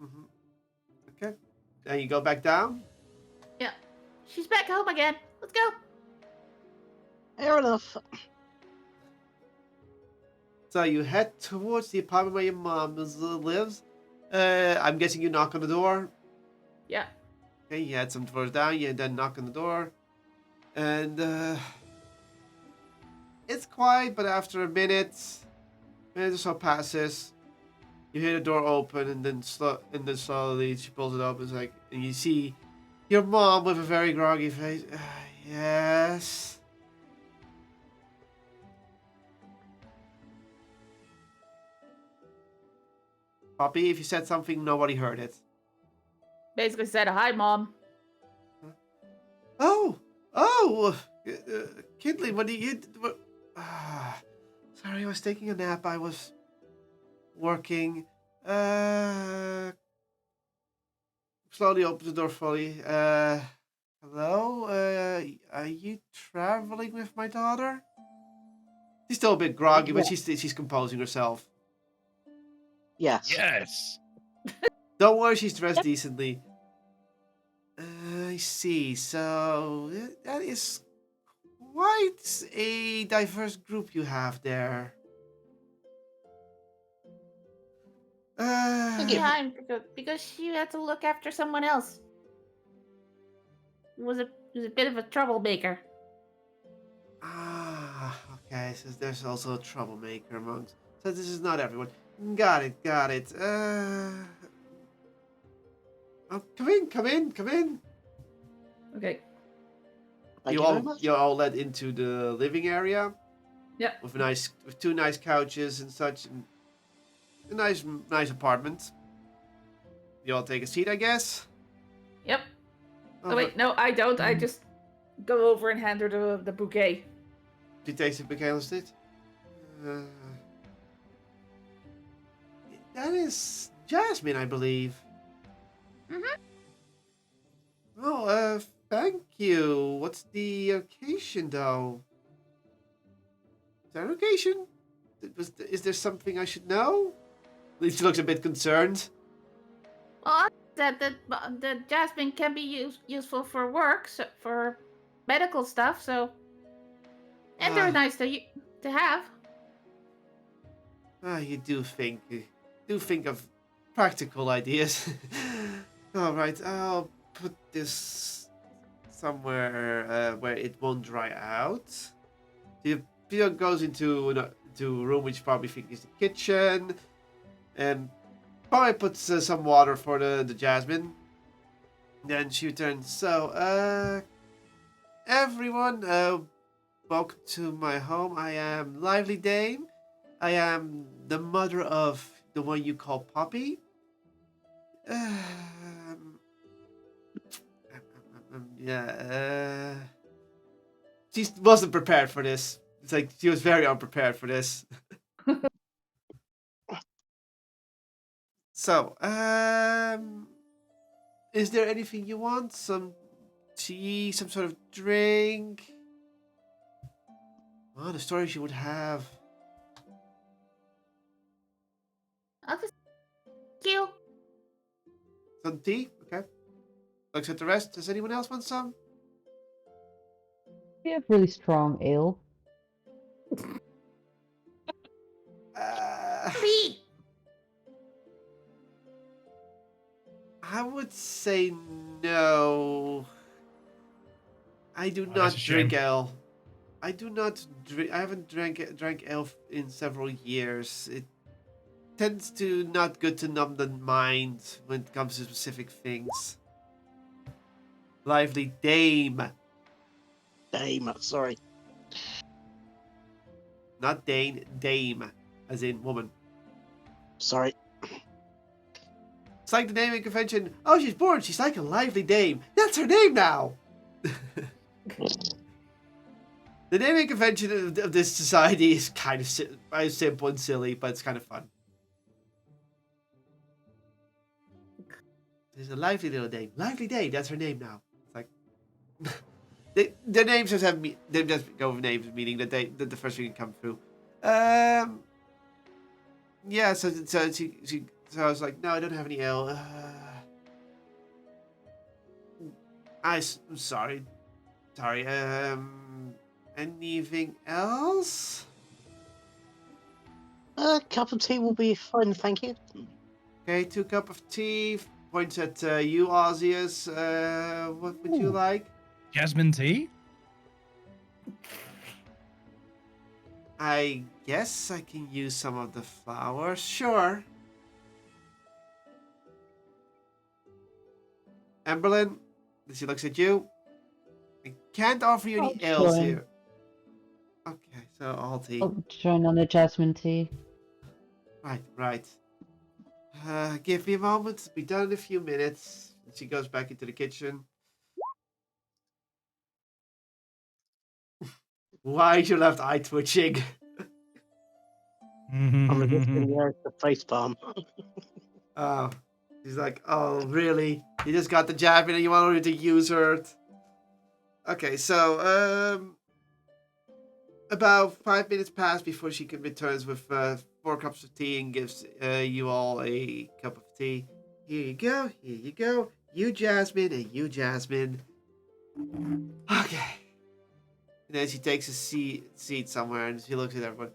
Mm-hmm. Okay. And you go back down. Yeah. She's back home again. Let's go. Fair enough. So you head towards the apartment where your mom lives. I'm guessing you knock on the door. Yeah. Okay, you head some floors down. You then knock on the door, and it's quiet. But after a minute or so passes, you hear the door open, and then slowly she pulls it open. It's like, and you see your mom with a very groggy face. Yes. Poppy, if you said something, nobody heard it. Basically said, hi, Mom. Kindly, what do you... sorry, I was taking a nap. I was working. Slowly open the door fully. Hello? Are you traveling with my daughter? She's still a bit groggy, but she's composing herself. Yes. Yes. Don't worry, she's dressed decently. I see. So that is quite a diverse group you have there. Behind because she had to look after someone else. It was a bit of a troublemaker. Okay. So there's also a troublemaker amongst. So this is not everyone. Got it. Oh, come in. Okay. You're all led into the living area. Yeah. With two nice couches and such, and a nice apartment. You all take a seat, I guess. Yep. Oh wait, no, I don't. I just go over and hand her the bouquet. She takes the bouquet on seat. That is Jasmine, I believe. Mhm. Oh, thank you. What's the occasion, though? Is there an occasion? Is there something I should know? She looks a bit concerned. Well, the jasmine can be useful for work, so, for medical stuff. So, and they're nice to have. You do think of practical ideas. All right, I'll put this somewhere where it won't dry out. Pia goes into a room which you probably think is the kitchen, and probably puts some water for the jasmine. Then she returns. So, everyone, welcome to my home. I am Lively Dame. I am the mother of the one you call Poppy. Yeah. She wasn't prepared for this. It's like she was very unprepared for this. So, is there anything you want? Some tea, some sort of drink? Oh, the stories you would have. I'll just thank you. Some tea? Okay. Looks at the rest. Does anyone else want some? We have really strong ale. Please. I would say no. I do Oh, not that's a drink shame. ale. I do not drink. I haven't drank ale in several years. It tends to not good to numb the mind when it comes to specific things. Lively Dame, Dame, sorry. not Dane. Dame, as in woman. Sorry. It's like the naming convention. Oh, she's born. She's like a lively dame. That's her name now. The naming convention of this society is kind of simple and silly, but it's kind of fun. There's a lively little dame. Lively dame. That's her name now. It's like their names just have they just go with names, meaning that the first thing can come through. Yeah. So I was like, no, I don't have any ale. I'm sorry. Sorry. Anything else? A cup of tea will be fine, thank you. Okay, 2 cup of tea. Points at you, Ozzius. What would you Ooh. like? Jasmine tea? I guess I can use some of the flowers. Sure. Emberlyn, she looks at you. I can't offer you any I'll ales join. here. Okay, so all tea. I'll join on the jasmine tea. Right. Give me a moment. Be done in a few minutes. And she goes back into the kitchen. Why is your left eye twitching? I'm resisting the face palm. Oh, he's like, oh, really? You just got the jab in and you want her to use her? Okay, so, about 5 minutes pass before she returns with 4 cups of tea and gives you all a cup of tea. Here you go. You, Jasmine, and you, Jasmine. Okay. And then she takes a seat somewhere and she looks at everyone.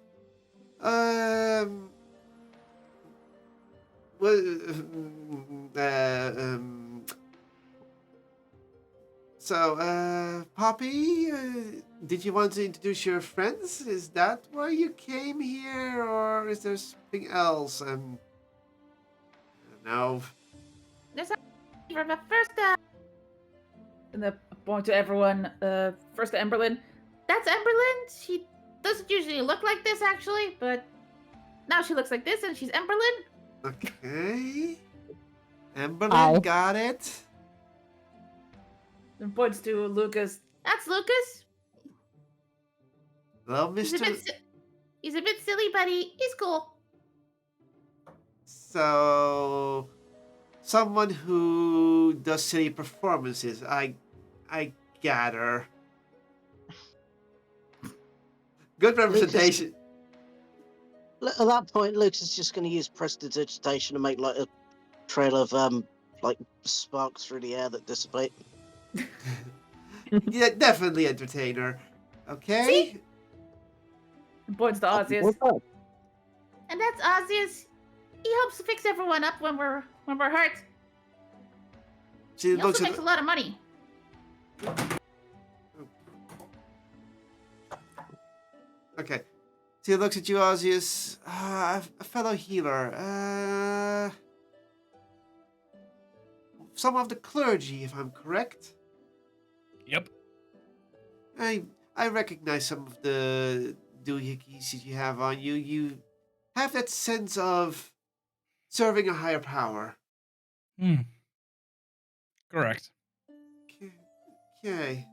So, Poppy, did you want to introduce your friends? Is that why you came here, or is there something else? I don't know. There's a but first, and I point to everyone. First to Emberlyn. That's Emberlyn. She doesn't usually look like this, actually, but now she looks like this, and she's Emberlyn. Okay. Emberlyn, Hi. got it. And points to Lucas. That's Lucas. Well, He's Mr. a bit silly, but he's cool. So someone who does silly performances. I gather. Good representation. At that point, Lucas is just going to use prestidigitation to make like a trail of like sparks through the air that dissipate. Yeah, definitely entertainer. Okay. Points to Ozzy. What's that? And that's Ozzy. He helps fix everyone up when we're hurt. She He looks also at. makes a lot of money. Okay. She looks at you, Ozzy, a fellow healer. Some of the clergy, if I'm correct. Yep. I recognize some of the doohickeys that you have on you. You have that sense of serving a higher power. Hmm. Correct. Okay.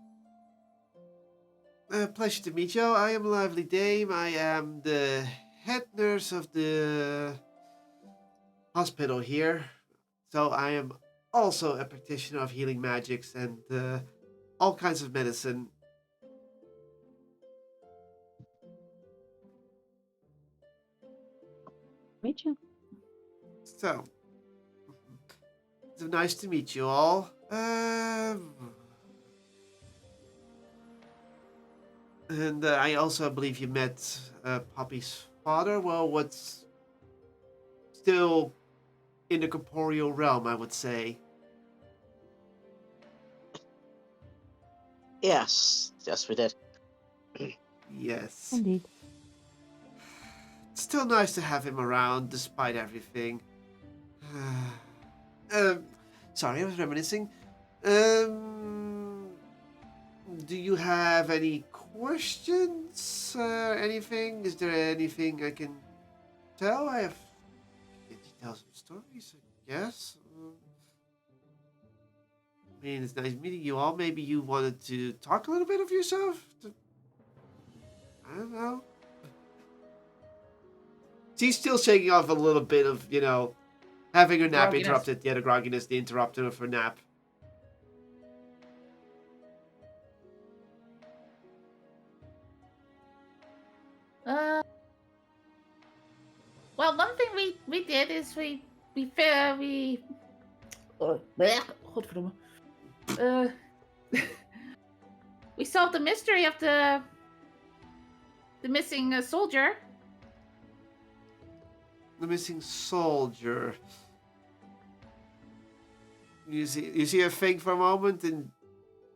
Pleasure to meet you. I am Lively Dame. I am the head nurse of the hospital here. So I am also a practitioner of healing magics and all kinds of medicine. Meet you. So, it's nice to meet you all. And I also believe you met Poppy's father. Well, what's still in the corporeal realm, I would say. Yes, we did. Yes. Indeed. It's still nice to have him around, despite everything. Sorry, I was reminiscing. Do you have any questions? Anything? Is there anything I can tell? I have. Did you tell some stories? I guess. I mean, it's nice meeting you all. Maybe you wanted to talk a little bit of yourself. I don't know. She's still shaking off a little bit of, having her nap Grogginess. interrupted. Yeah, the grogginess, the interruption of her nap. Well, one thing we did is we godverdomme. We solved the mystery of the missing soldier. The missing soldier. You see her think for a moment and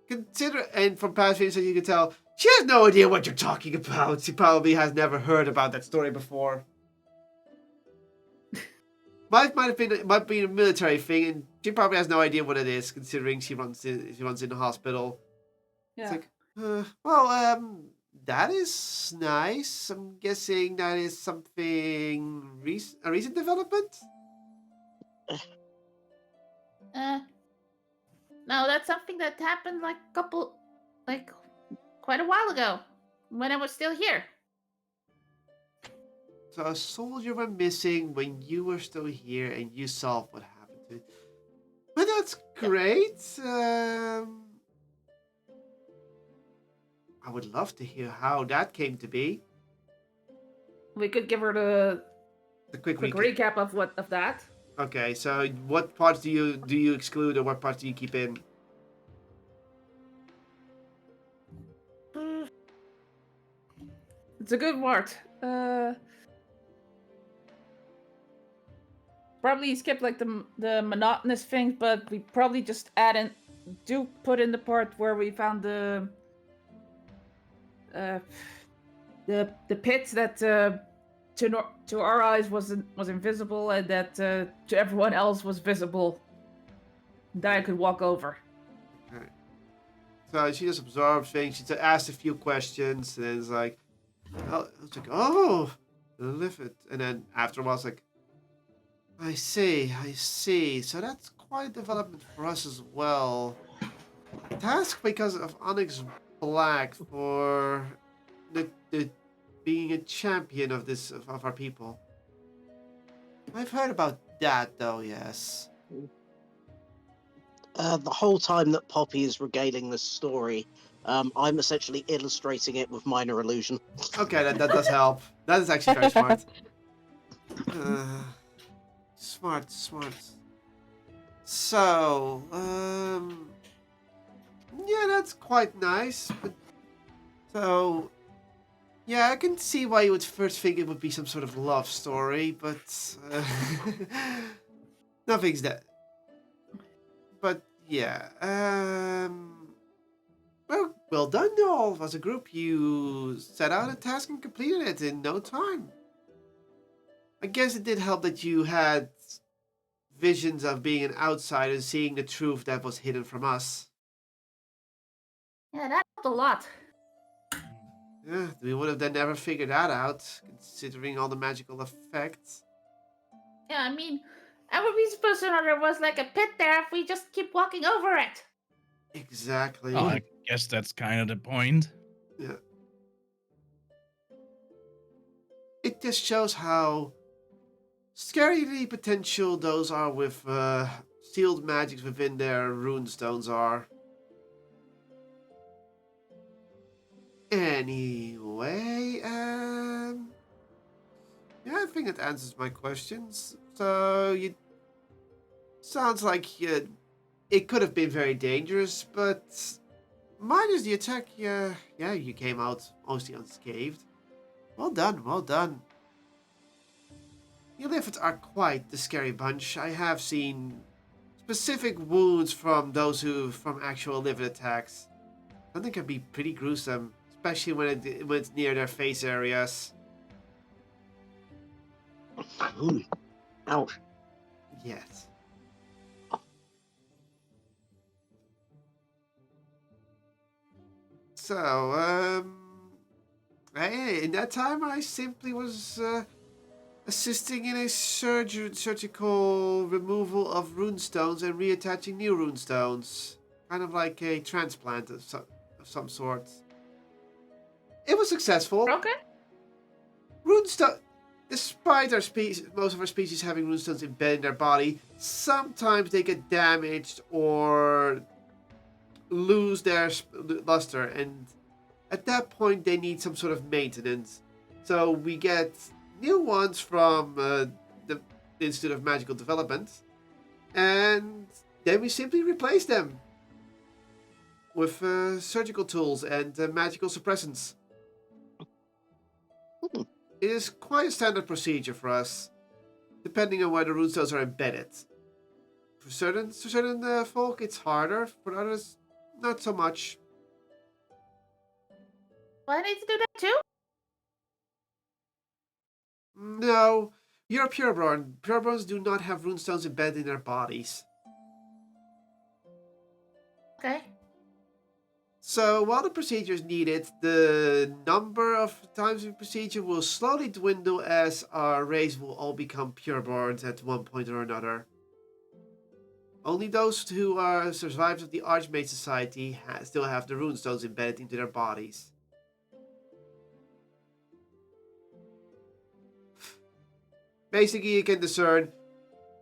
consider, and from past videos you can tell she has no idea what you're talking about. She probably has never heard about that story before. might be a military thing, and she probably has no idea what it is, considering she runs in the hospital. Yeah. It's like, that is nice. I'm guessing that is something a recent development. No, that's something that happened quite a while ago, when I was still here. So a soldier went missing when you were still here, and you solved what happened to it. But that's great. I would love to hear how that came to be. We could give her the quick quick recap of that. Okay, so what parts do you exclude, or what parts do you keep in? It's a good word. Probably skip like the monotonous things, but we probably just put in the part where we found the pits that to our eyes was invisible, and that to everyone else was visible. That I could walk over. Okay. So she just absorbed things. She asked a few questions, and then it's like, live it. And then after a while, it's like, I see. So that's quite a development for us as well. Task because of Onyx Black for the being a champion of our people. I've heard about that though, yes. The whole time that Poppy is regaling this story, I'm essentially illustrating it with minor illusion. Okay, that does help. That is actually very smart. Smart. So, yeah, that's quite nice. But so, yeah, I can see why you would first think it would be some sort of love story, but nothing's that. But yeah, well done, all as a group. You set out a task and completed it in no time. I guess it did help that you had visions of being an outsider and seeing the truth that was hidden from us. Yeah, that helped a lot. Yeah, we would have then never figured that out, considering all the magical effects. Yeah, I mean, how would we supposed to know there was like a pit there if we just keep walking over it? Exactly. Oh, I guess that's kind of the point. Yeah. It just shows how scarily potential those are with sealed magics within their runestones are. Anyway, yeah, I think that answers my questions. So you sounds like it could have been very dangerous, but minus the attack, yeah, you came out mostly unscathed. Well done, well done. You Liffits are quite the scary bunch. I have seen specific wounds from those from actual livid attacks. Something can be pretty gruesome, especially when it's near their face areas. Ouch. Yes. So, in that time I simply was assisting in a surgical removal of runestones and reattaching new runestones. Kind of like a transplant of some sort. It was successful. Okay. Runestone, despite most of our species having runestones embedded in their body, sometimes they get damaged or lose their luster, and at that point they need some sort of maintenance. So we get new ones from the Institute of Magical Development, and then we simply replace them with surgical tools and magical suppressants. It is quite a standard procedure for us, depending on where the runestones are embedded. For certain folk, it's harder. For others, not so much. Well, I need to do that too? No, you're a pureborn. Pureborns do not have runestones embedded in their bodies. Okay. So while the procedure is needed, the number of times the procedure will slowly dwindle as our race will all become pureborns at one point or another. Only those who are survivors of the Archmage Society still have the runestones embedded into their bodies. Basically, you can discern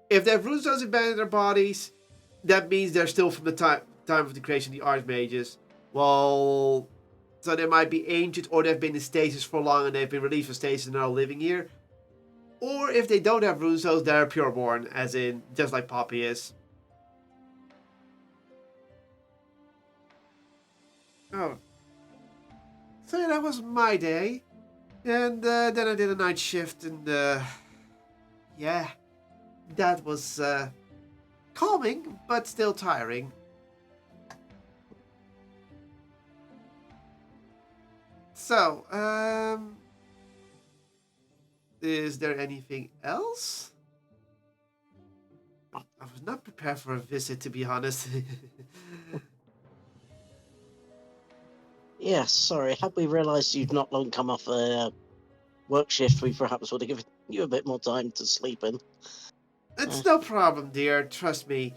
if they have runestones embedded in their bodies, that means they're still from the time of the creation of the Archmages. Well, so they might be ancient, or they've been in stasis for long and they've been released from stasis and are now living here. Or if they don't have runestones, they're pureborn, as in just like Poppy is. Oh. So yeah, that was my day. And then I did a night shift, and yeah, that was calming, but still tiring. So, is there anything else? I was not prepared for a visit, to be honest. Yes, sorry. Had we realised you'd not long come off a work shift, we perhaps would have given you a bit more time to sleep in. It's no problem, dear. Trust me.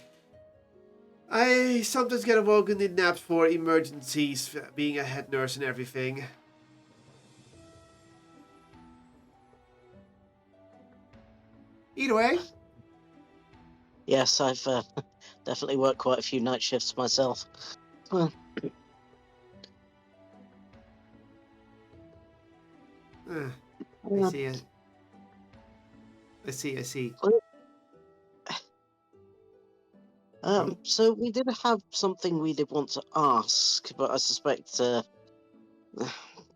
I sometimes get awoken in naps for emergencies, being a head nurse and everything. Either way, Yes, I've definitely worked quite a few night shifts myself. Well, I uh, see it. I see. So we did have something we did want to ask, but I suspect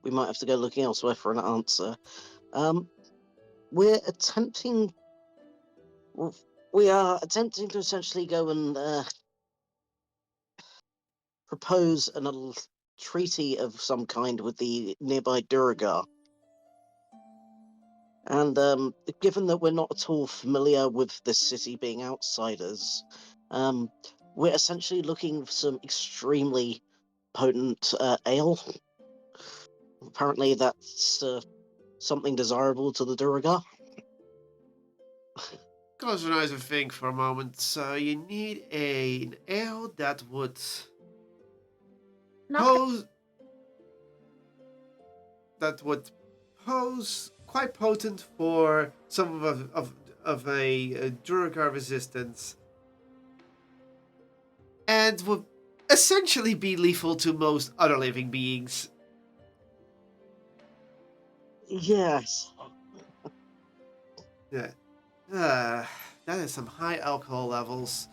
we might have to go looking elsewhere for an answer. We're attempting. w- We are attempting to essentially go and propose treaty of some kind with the nearby Durgar. And given that we're not at all familiar with this city being outsiders, we're essentially looking for some extremely potent ale. Apparently, that's something desirable to the Durgar. Close your eyes and think for a moment. So you need an ale that would Not pose quite potent for some of a Duragar resistance, and would essentially be lethal to most other living beings. Yes. Yeah. That is some high alcohol levels.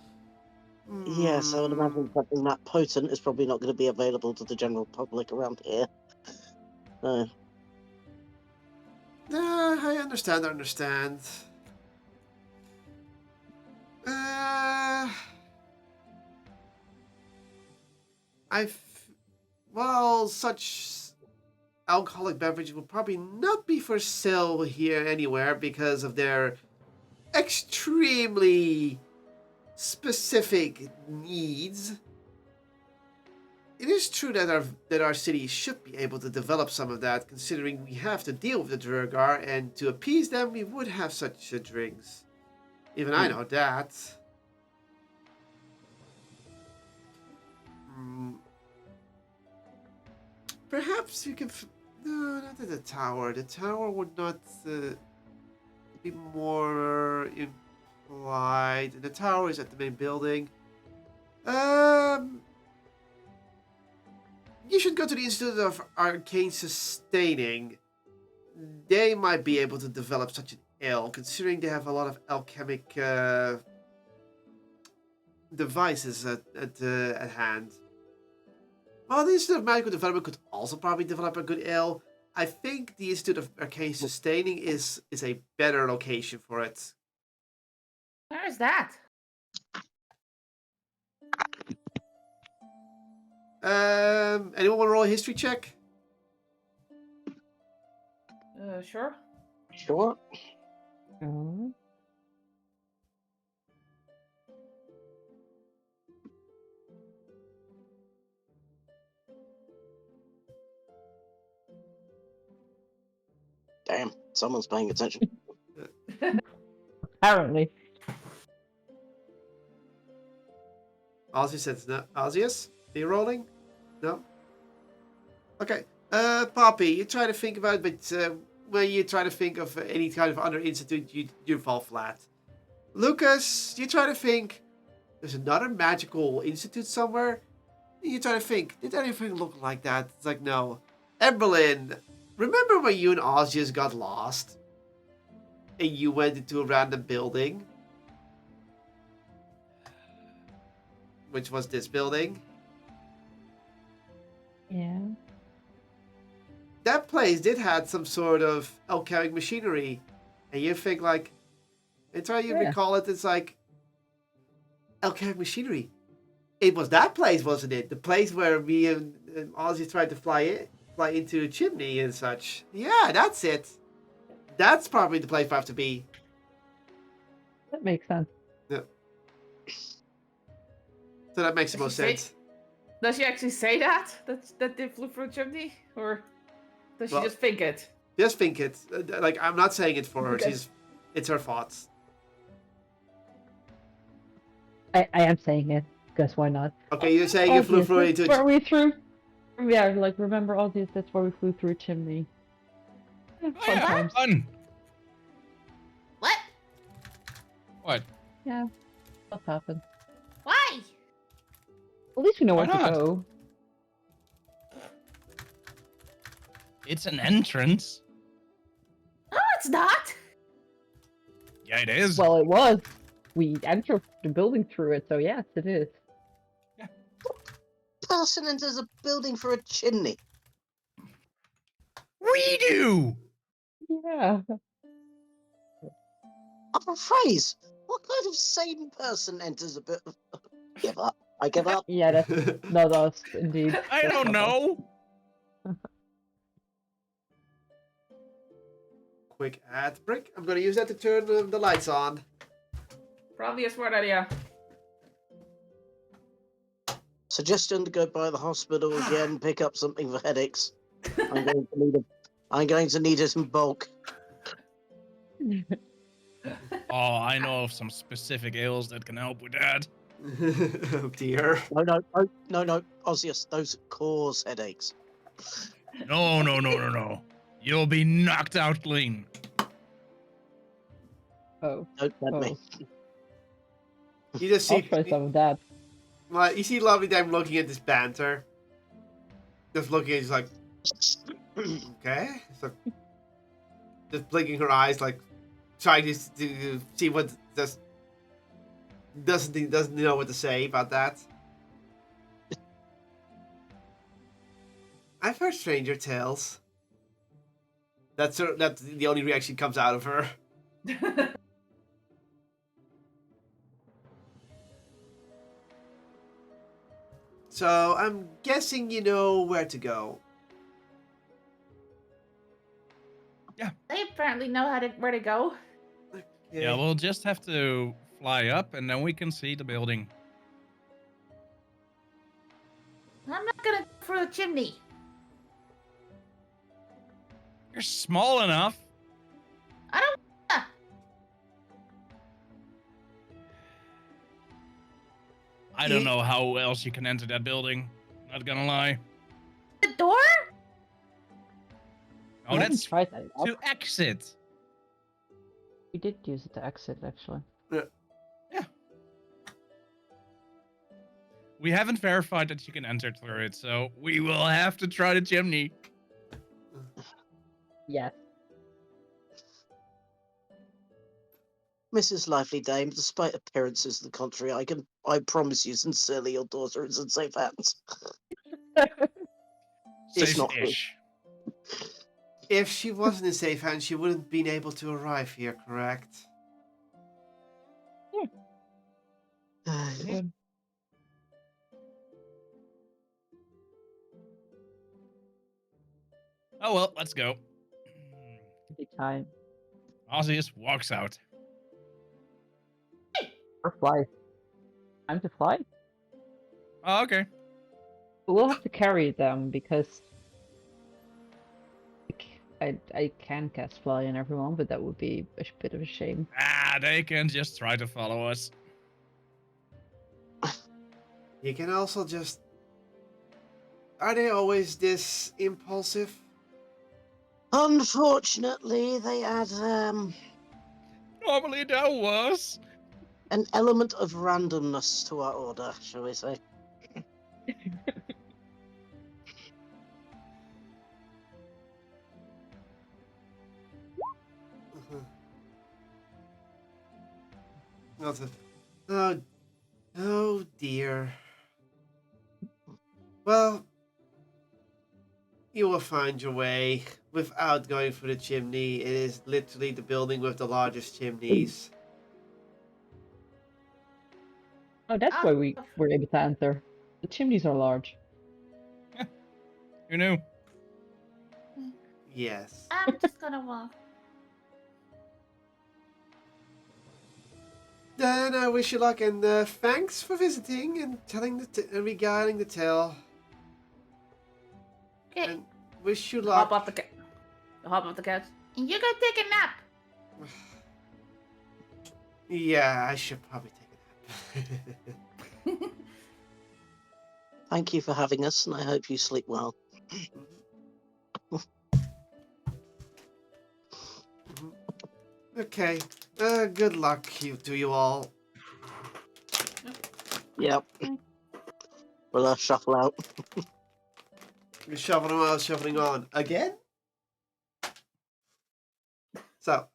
Yes, I would Hmm. imagine something that potent is probably not going to be available to the general public around here. I understand. Uh, well, such alcoholic beverages will probably not be for sale here anywhere because of their extremely specific needs. It is true that our city should be able to develop some of that, considering we have to deal with the Durgar, and to appease them, we would have such drinks. Even I know that. Hmm. Perhaps you can. No, not at the tower. The tower would not be more implied. The tower is at the main building. You should go to the Institute of Arcane Sustaining. They might be able to develop such an ale, considering they have a lot of alchemic devices at hand. Well, the Institute of Magical Development could also probably develop a good ale. I think the Institute of Arcane Sustaining is a better location for it. where is that? Anyone want to roll a history check? Sure. Sure. Oh. Damn, someone's paying attention. Apparently. Ozzy says no. Ozius, are you rolling? No? Okay. Poppy, you try to think about it, but when you try to think of any kind of other institute, you fall flat. Lucas, you try to think. There's another magical institute somewhere. You try to think. Did anything look like that? It's like, no. Emberlyn, remember when you and Ozius got lost? And you went into a random building? Which was this building? Yeah. That place did had some sort of alchemic machinery. And you think like, until you recall it, it's like, alchemic machinery. It was that place, wasn't it? The place where me and Ozzy tried to fly into a chimney and such. Yeah, that's it. That's probably the place I have to be. That makes sense. Yeah. So that makes the most sense. Does she actually say that? That they flew through a chimney? Or does she Well, just think it? Just think it. Like, I'm not saying it for her. Okay. It's her thoughts. I am saying it, because why not? Okay, you're saying you flew through That's where we threw. Yeah, like remember Obvious, that's where we flew through a chimney. Yeah, Oh, fun yeah, times. fun. What? What? Yeah. What happened? Why? At least we know Why where to not? go. It's an entrance. No, it's not. Yeah, it is. Well, it was. We entered the building through it, so yes, it is. Person enters a building for a chimney. We do. Yeah. I'm phrase. What kind of sane person enters a bit? Give up. I give up. Yeah, that's not us, indeed. I That's don't not us. know. Quick ad break. I'm gonna use that to turn the lights on. Probably a smart idea. Suggestion to go by the hospital again. Pick up something for headaches. I'm going to need it. I'm going to need it in bulk. Oh, I know of some specific ales that can help with that. Oh dear. No. Osseous, those cause headaches. No. You'll be knocked out clean. Oh, Don't tempt me. You just I'll see. try some of that. Well, you see Lovely Dame looking at this banter. Just looking at it, just like, okay. So, just blinking her eyes, like trying to see what doesn't know what to say about that. I've heard stranger tales. That's the only reaction comes out of her. So I'm guessing you know where to go. They apparently know where to go. Okay. Yeah, we'll just have to fly up and then we can see the building. I'm not gonna go through the chimney. You're small enough. I don't wanna. I don't know how else you can enter that building. Not gonna lie. The door? Oh, We haven't that's tried that. to exit. We did use it to exit, actually. We haven't verified that you can enter through it, so we will have to try the chimney. Yes. Mrs. Lively Dame, despite appearances to the contrary, I promise you sincerely your daughter is in safe hands. It's not good. Safe-ish. If she wasn't in safe hands, she wouldn't have been able to arrive here, correct? Good. Oh well, let's go. Big time. Osseous walks out. Or fly. Time to fly? Oh, okay. We'll have to carry them because I can cast fly on everyone, but that would be a bit of a shame. Ah, they can just try to follow us. You can also just... Are they always this impulsive? Unfortunately, they add Normally that was. an element of randomness to our order, shall we say. Not a... Oh dear. Well, you will find your way without going through the chimney. It is literally the building with the largest chimneys. Oh, that's why we were able to enter. The chimneys are large. Who knew? Yes. I'm just gonna walk. Then I wish you luck and thanks for visiting and telling regarding the tale. Okay. And wish you Hop luck. off the couch. And you go take a nap. Yeah, I should probably take a nap. Thank you for having us, and I hope you sleep well. Okay. Good luck to you all. Yep. Mm. We'll shuffle out. You're shuffling out, shuffling on again. So,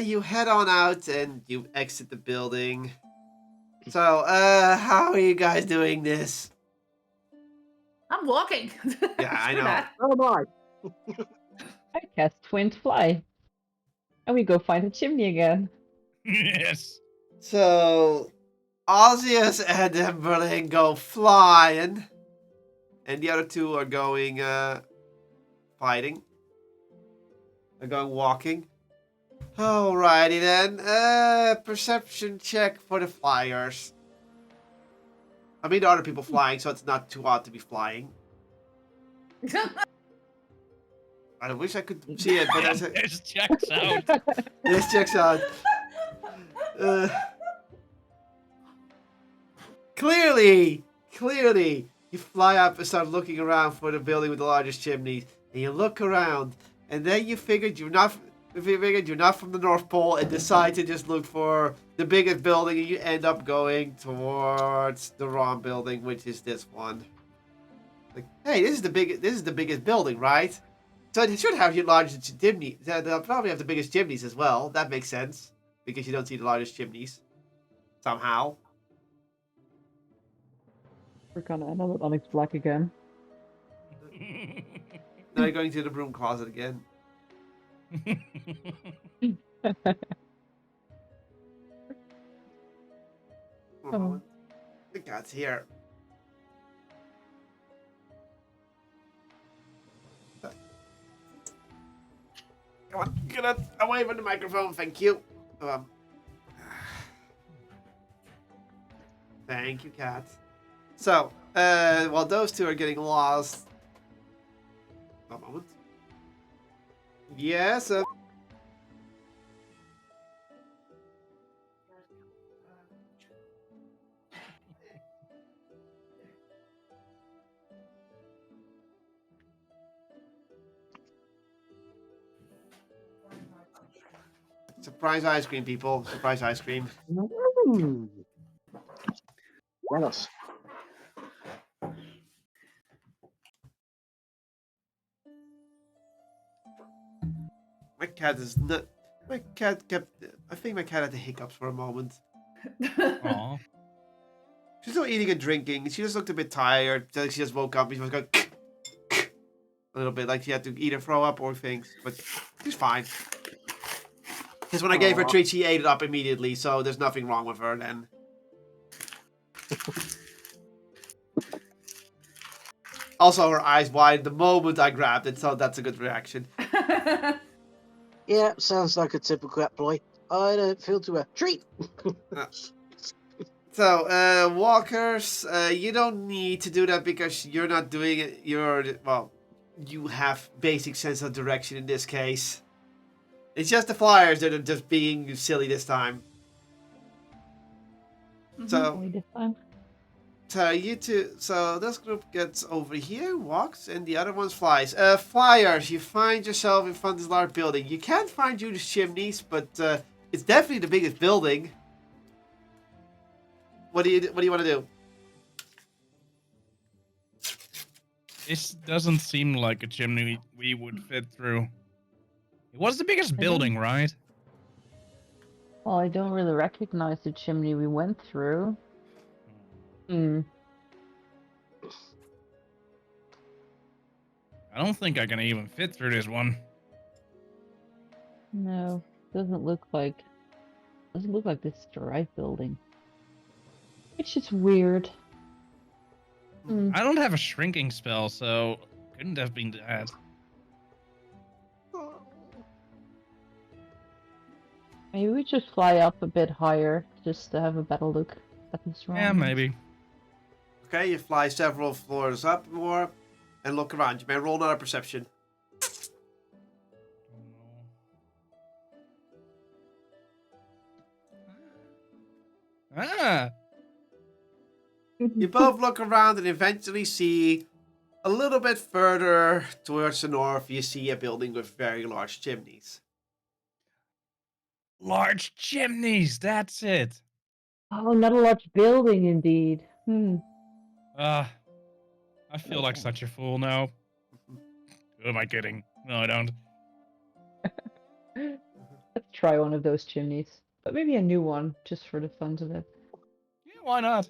you head on out and you exit the building. So, how are you guys doing this? I'm walking. Yeah, I Screw know. that. Oh my! I cast Twin Fly. And we go find the chimney again. Yes. So, Ozzius and Emberlin go flying, and the other two are going fighting. They're going walking. Alrighty then. Perception check for the flyers. I mean, the other people flying, so it's not too odd to be flying. I wish I could see it, but This checks out. this checks out. Clearly, you fly up and start looking around for the building with the largest chimneys, and you look around, and then you figured you're not from the North Pole, and decide to just look for the biggest building, and you end up going towards the wrong building, which is this one. Like, hey, this is the biggest building, right? So it should have your largest chimney. They'll probably have the biggest chimneys as well. That makes sense because you don't see the largest chimneys somehow. We're gonna end up with Onyx Black again. Now you're going to the broom closet again. One moment. The cat's here. Come on, get away from the microphone, thank you. Thank you, cat. So, while those two are getting lost. A moment. Yes, surprise ice cream, people. Surprise ice cream. Mm. Jealous. My cat is not. My cat kept. I think my cat had the hiccups for a moment. Aw. She's not eating and drinking. She just looked a bit tired. She just woke up. She was going a little bit like she had to eat or throw up or things, but she's fine. Because when I gave her Aw. treat, she ate it up immediately, so there's nothing wrong with her then. Also, her eyes wide the moment I grabbed it, so that's a good reaction. Yeah, sounds like a typical cat boy. I don't feel too a treat. So, walkers, you don't need to do that because you're not doing it. You have basic sense of direction in this case. It's just the flyers that are just being silly this time. So, Only this time. you two. So this group gets over here, walks, and the other one flies. Flyers, you find yourself in front of this large building. You can't find Judas chimneys, but it's definitely the biggest building. What do you want to do? This doesn't seem like a chimney we would fit through. It was the biggest I building, right? Well, I don't really recognize the chimney we went through. Hmm. I don't think I can even fit through this one. No, doesn't look like this is the right building. Which is weird. Hmm. I don't have a shrinking spell, so couldn't have been that. Maybe we just fly up a bit higher just to have a better look at the surroundings. Yeah, maybe. Okay, you fly several floors up more and look around. You may roll another perception. Ah, You both look around and eventually see a little bit further towards the north. You see a building with very large chimneys. large chimneys. That's it. Oh, not a large building indeed. I feel like Okay. such a fool now. Who am I kidding? No, I don't. Let's try one of those chimneys. But maybe a new one, just for the fun of it. Yeah, why not?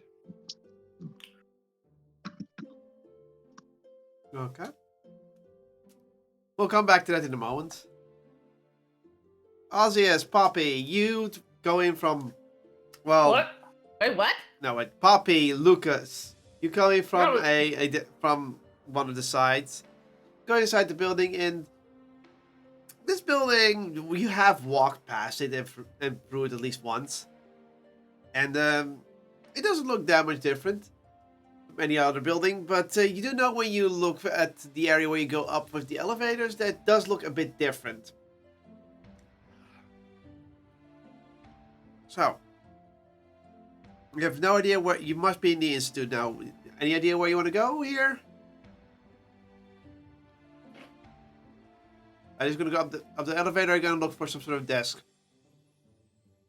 Okay. We'll come back to that in a moment. Ozzius, Poppy, you go in from, well, What? Wait, what? no, wait, Poppy, Lucas, you go in from No. from one of the sides, go inside the building, and this building, you have walked past it and through it at least once, and it doesn't look that much different from any other building, but you do know when you look at the area where you go up with the elevators, that does look a bit different. So, you have no idea where you must be in the institute now. Any idea where you want to go here? I'm just gonna go up the elevator. I'm gonna look for some sort of desk.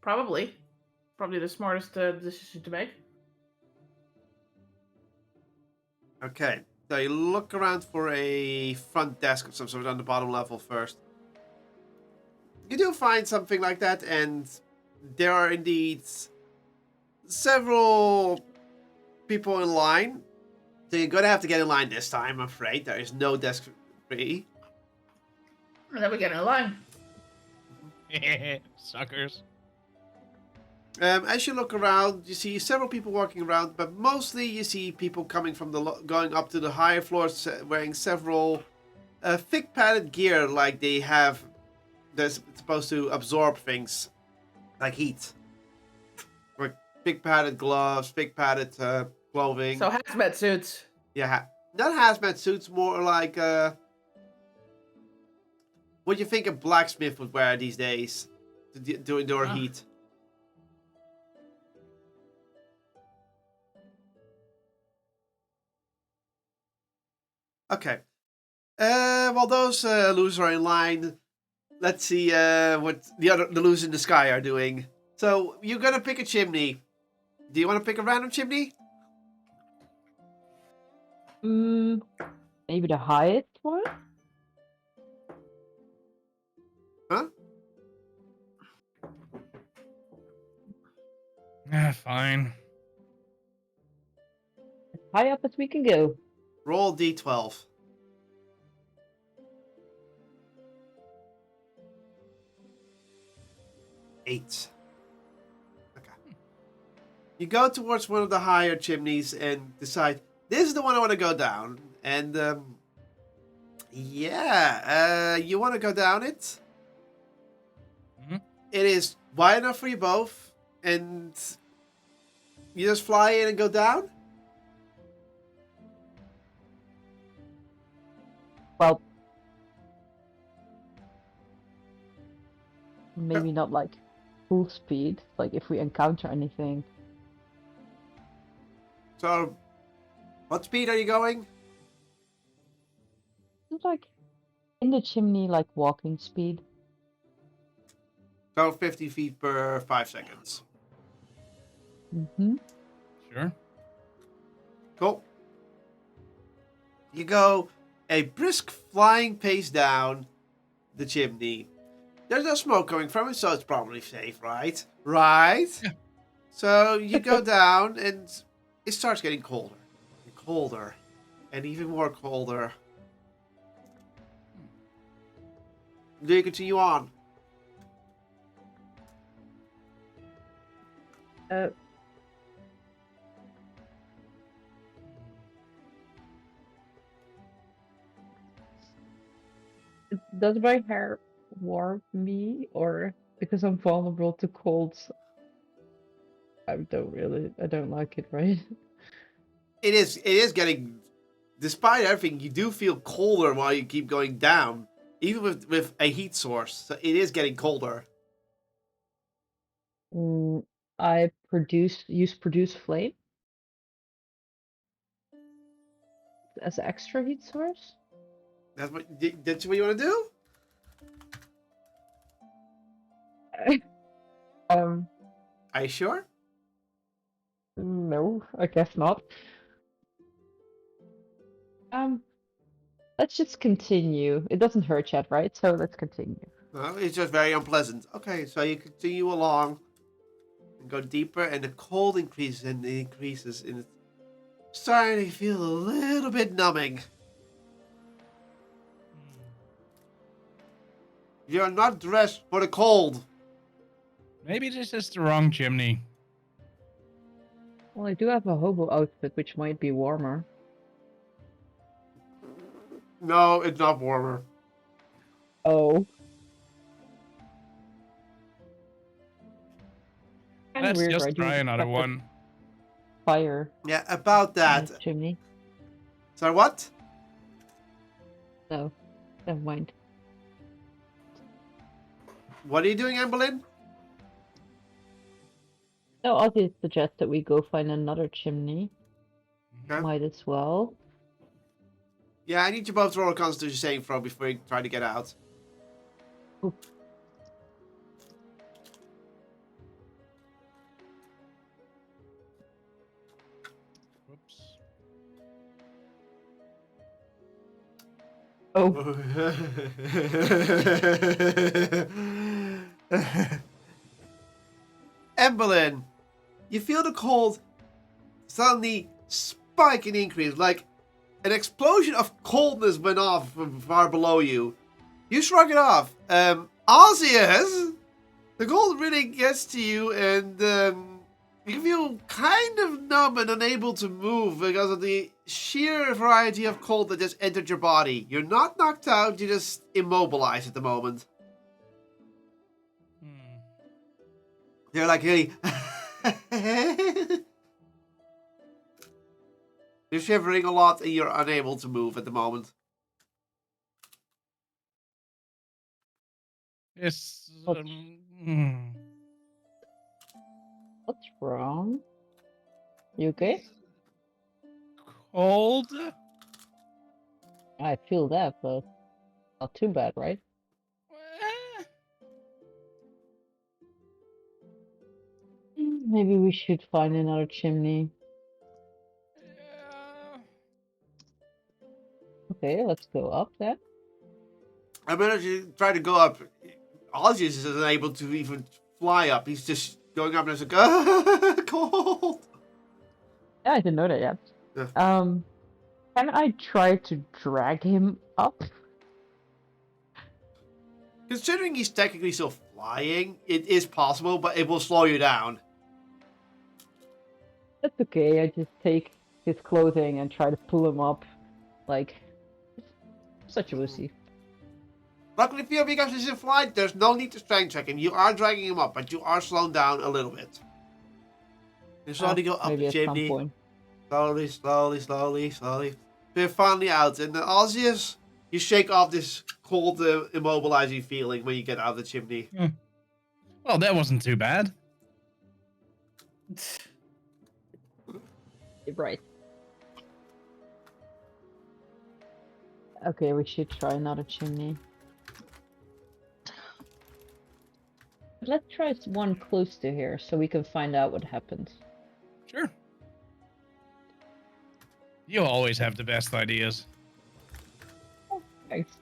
Probably. Probably the smartest decision to make. Okay, so you look around for a front desk of some sort on the bottom level first. You do find something like that, and there are indeed several people in line. So you're gonna have to get in line this time, I'm afraid. There is no desk free. And then we get in line. Suckers. As you look around, you see several people walking around, but mostly you see people coming from going up to the higher floors, wearing several thick padded gear, like they have. That's supposed to absorb things, like heat. Like big padded gloves, big padded clothing. So hazmat suits. Yeah, not hazmat suits, more like what you think a blacksmith would wear these days to endure heat. Okay. While those losers are in line, let's see what the losers in the sky are doing. So you're gonna pick a chimney. Do you want to pick a random chimney? Maybe the highest one? Huh? Fine. As high up as we can go. Roll d12. Eight. Okay. You go towards one of the higher chimneys and decide, this is the one I want to go down. And, you want to go down it? Mhm. It is wide enough for you both, and you just fly in and go down? Well, maybe not like full speed, like if we encounter anything. So, what speed are you going? It's like in the chimney, like walking speed. So 50 feet per 5 seconds. Mm-hmm. Sure. Cool. You go a brisk flying pace down the chimney. There's no smoke coming from it, so it's probably safe, right? Right? Yeah. So you go down, and it starts getting colder. And colder. And even more colder. Do you continue on? Does my hair warm me, or because I'm vulnerable to colds? I don't like it, right? It is getting, despite everything, you do feel colder while you keep going down. Even with a heat source. So it is getting colder. I use produce flame as an extra heat source. That's what you want to do? Um, Are you sure? No, I guess not. Let's just continue. It doesn't hurt yet, right? So let's continue. No, it's just very unpleasant. Okay, so you continue along and go deeper, and the cold increases and it increases, and it's starting to feel a little bit numbing. You're not dressed for the cold. Maybe this is the wrong chimney. Well, I do have a hobo outfit, which might be warmer. No, it's not warmer. Oh. Kind of Let's weird, just right? You try would another expect one. fire Yeah, about in that. this chimney. Sorry, what? No, never mind. What are you doing, Amberlynn? No, I'll just suggest that we go find another chimney. Okay. Might as well. Yeah, I need you both to roll a Constitution saving throw before you try to get out. Oop. Whoops. Oh, Emberlyn, you feel the cold suddenly spike and increase, like an explosion of coldness went off from far below you. You shrug it off. Arceus, the cold really gets to you, and you feel kind of numb and unable to move because of the sheer variety of cold that just entered your body. You're not knocked out, you're just immobilized at the moment. You're like, hey. You're shivering a lot and you're unable to move at the moment. It's what's wrong? You okay? cold. I feel that, but not too bad, right? Maybe we should find another chimney. Okay, let's go up then. I mean, as you try to go up, Ozzy is unable to even fly up. He's just going up and it's like, cold. Yeah, I didn't know that yet. Yeah. Can I try to drag him up? Considering he's technically still flying, it is possible, but it will slow you down. That's okay, I just take his clothing and try to pull him up. Like, such a wussy. Luckily for you, because he's in flight, there's no need to strength check him. You are dragging him up, but you are slowed down a little bit. You slowly go up Maybe the at some chimney. point. Slowly. So you're finally out. And Ozzy, you shake off this cold, immobilizing feeling when you get out of the chimney. Well, that wasn't too bad. You're right. Okay, we should try another chimney. Let's try one close to here so we can find out what happens. Sure. You always have the best ideas. Oh, thanks.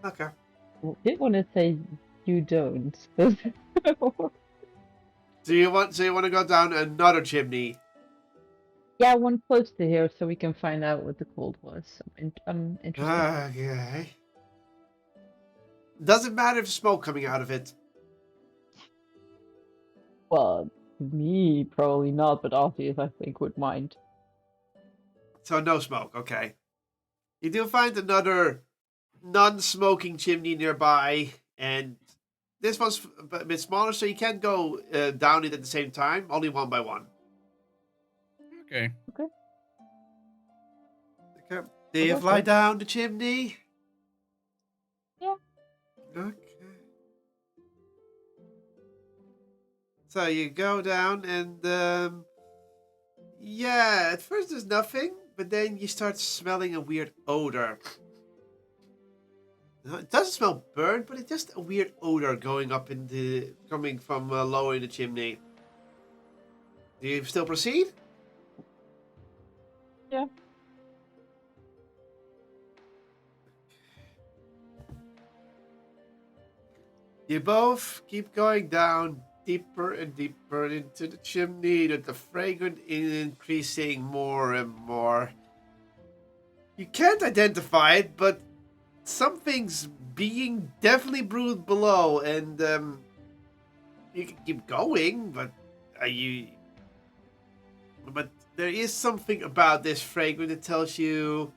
Okay. I did want to say you don't. So you want to go down another chimney? Yeah, one close to here so we can find out what the cold was. I'm interested. Okay. Doesn't matter if there's smoke coming out of it. Well, me probably not, but Arceus I think would mind. So no smoke. Okay. You do find another non-smoking chimney nearby, and this one's a bit smaller, so you can't go down it at the same time. Only one by one. Okay. Okay. Do you fly down the chimney? Yeah. Okay. So you go down and yeah, at first there's nothing, but then you start smelling a weird odor. It doesn't smell burnt, but it's just a weird odor coming from lower in the chimney. Do you still proceed? Yeah. You both keep going down deeper and deeper into the chimney, with the fragrance increasing more and more. You can't identify it, but something's being definitely brewed below, and you can keep going, but But there is something about this fragrance that tells you,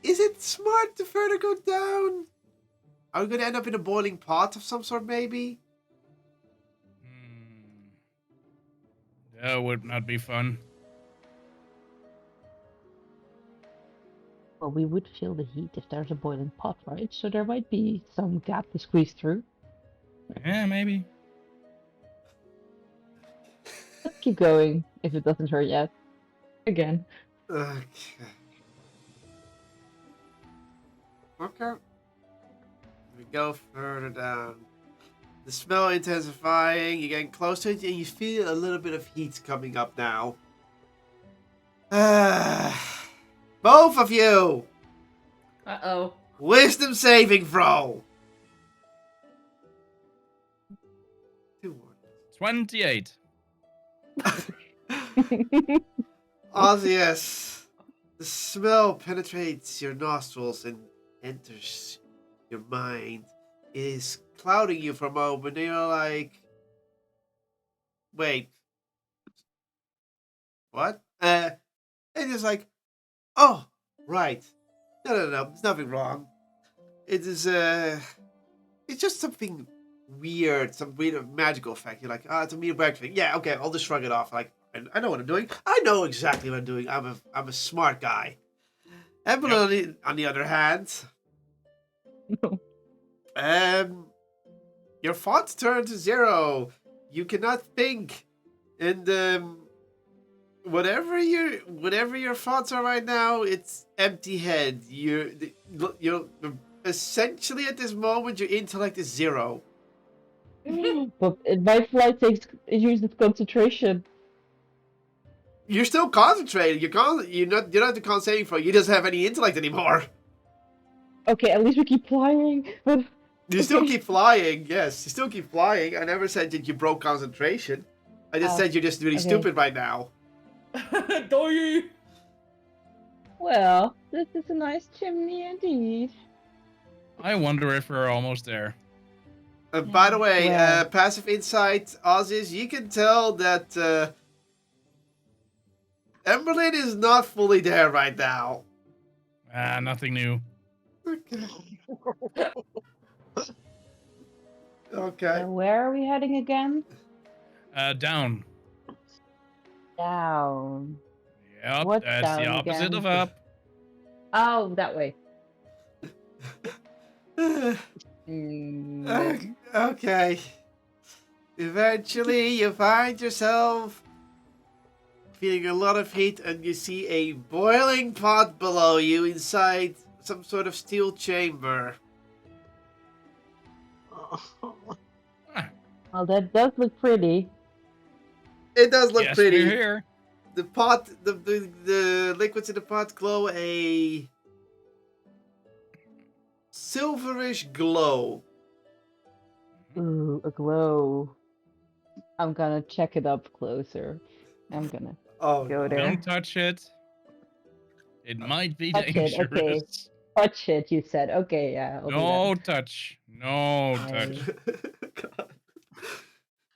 is it smart to further go down? Are we going to end up in a boiling pot of some sort, maybe? That would not be fun. Well, we would feel the heat if there's a boiling pot, right? So there might be some gap to squeeze through. Yeah, maybe. Let's keep going if it doesn't hurt yet. Again. Okay. Okay. We go further down. The smell intensifying, you're getting close to it, and you feel a little bit of heat coming up now. Both of you! Uh-oh. Wisdom saving throw! 2 more. 28. Osseous, the smell penetrates your nostrils and enters your mind. It is clouding you for a moment, and you're like, wait, what? And it's like, oh, right. No, there's nothing wrong. It is, it's just something weird, some weird magical effect. You're like, it's a weird magic thing. Yeah, okay, I'll just shrug it off. Like, I know what I'm doing. I know exactly what I'm doing. I'm a smart guy. Evelyn, on the other hand, No. your thoughts turn to 0. You cannot think, and whatever your thoughts are right now, it's empty head. You're essentially at this moment, your intellect is 0. But my flight uses concentration. You're still concentrating. You're not the concentrating for. You just have any intellect anymore. Okay, at least we keep flying. But You still keep flying. Yes, you still keep flying. I never said that you broke concentration. I just said you're just really stupid right now. Doy! well, this is a nice chimney indeed. I wonder if we're almost there. By the way, Well. passive insight, Ozzy, you can tell that Emberlyn is not fully there right now. Nothing new. Okay. Where are we heading again? Down. Down. Yep, What's that's the down opposite again? of up. Oh, that way. Okay. Eventually, you find yourself feeling a lot of heat, and you see a boiling pot below you inside some sort of steel chamber. Well, that does look pretty. It does look Yes, pretty. we're here. The pot, the liquids in the pot glow a silverish glow. Ooh, a glow. I'm gonna check it up closer. I'm gonna Oh, go no. there. Don't touch it. It might be Touch it, dangerous. okay. Touch it, you said. Okay, yeah. I'll do No touch. No that. touch. God.